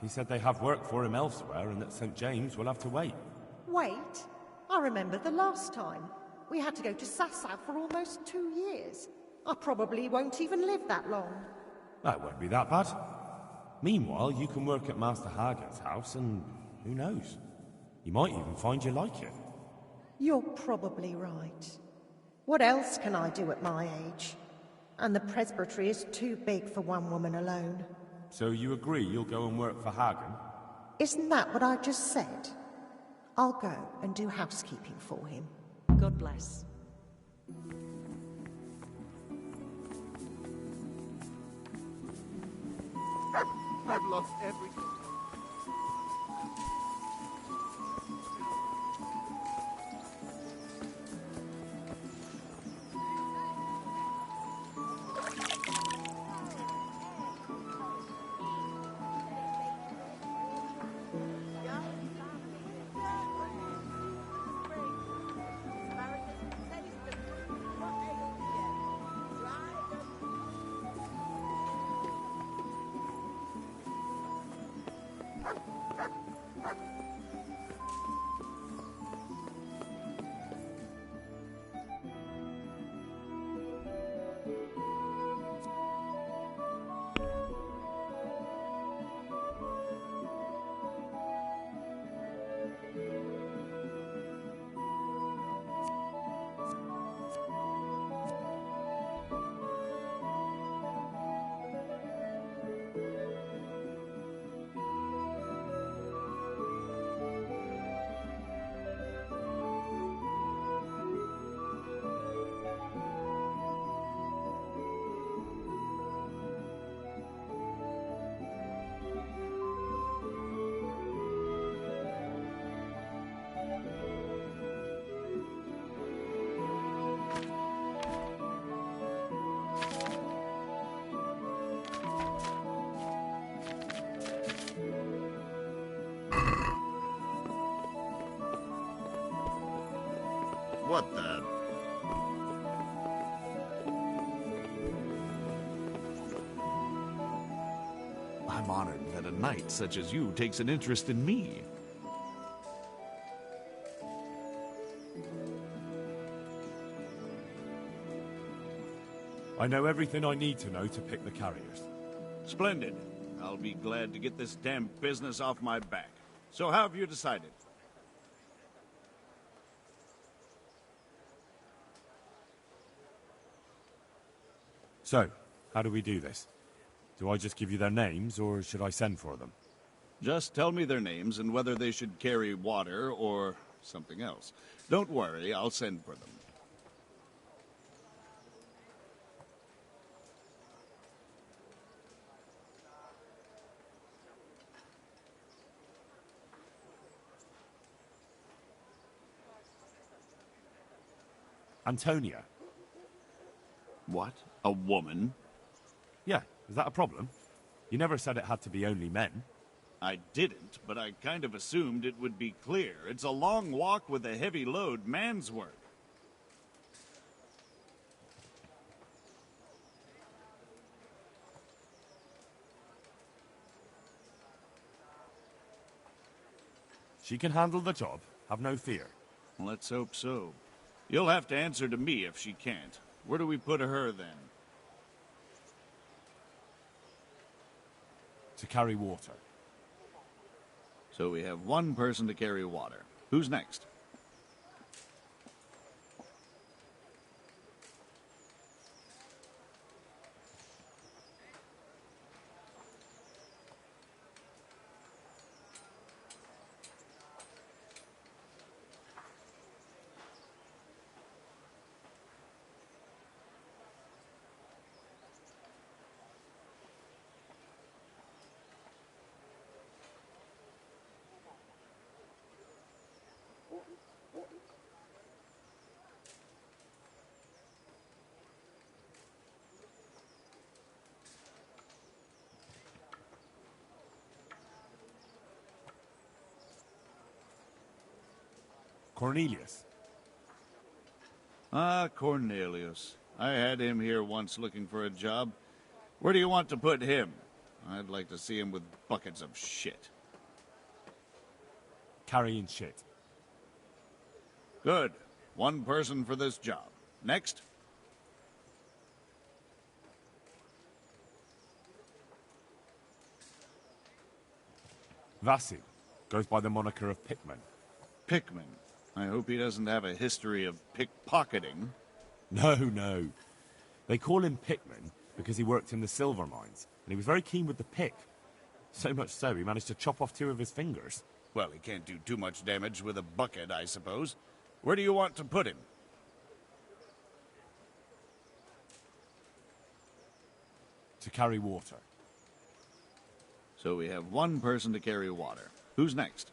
Speaker 7: He said they have work for him elsewhere and that St. James will have to wait.
Speaker 6: Wait? I remember the last time. We had to go to Sasau for almost 2 years. I probably won't even live that long.
Speaker 7: That won't be that bad. Meanwhile, you can work at Master Hagen's house and who knows? You might even find you like it.
Speaker 6: You're probably right. What else can I do at my age? And the presbytery is too big for one woman alone.
Speaker 7: So you agree you'll go and work for Hagen?
Speaker 6: Isn't that what I just said? I'll go and do housekeeping for him. God bless.
Speaker 22: I've lost everything.
Speaker 12: What the?
Speaker 18: I'm honored that a knight such as you takes an interest in me.
Speaker 7: I know everything I need to know to pick the carriers.
Speaker 18: Splendid. I'll be glad to get this damn business off my back. So how have you decided?
Speaker 7: So, how do we do this? Do I just give you their names, or should I send for them?
Speaker 18: Just tell me their names and whether they should carry water or something else. Don't worry, I'll send for them.
Speaker 7: Antonia.
Speaker 18: What? A woman?
Speaker 7: Yeah, is that a problem? You never said it had to be only men.
Speaker 18: I didn't, but I kind of assumed it would be clear. It's a long walk with a heavy load, man's work.
Speaker 7: She can handle the job, have no fear.
Speaker 18: Let's hope so. You'll have to answer to me if she can't. Where do we put her, then?
Speaker 7: To carry water.
Speaker 18: So we have one person to carry water. Who's next?
Speaker 7: Cornelius.
Speaker 18: Ah, Cornelius. I had him here once looking for a job. Where do you want to put him? I'd like to see him with buckets of shit.
Speaker 7: Carrying shit.
Speaker 18: Good. One person for this job. Next.
Speaker 7: Vasil goes by the moniker of Pickman.
Speaker 18: Pickman. I hope he doesn't have a history of pickpocketing.
Speaker 7: No, no. They call him Pickman because he worked in the silver mines, and he was very keen with the pick. So much so, he managed to chop off 2 of his fingers.
Speaker 18: Well, he can't do too much damage with a bucket, I suppose. Where do you want to put him?
Speaker 7: To carry water.
Speaker 18: So we have one person to carry water. Who's next?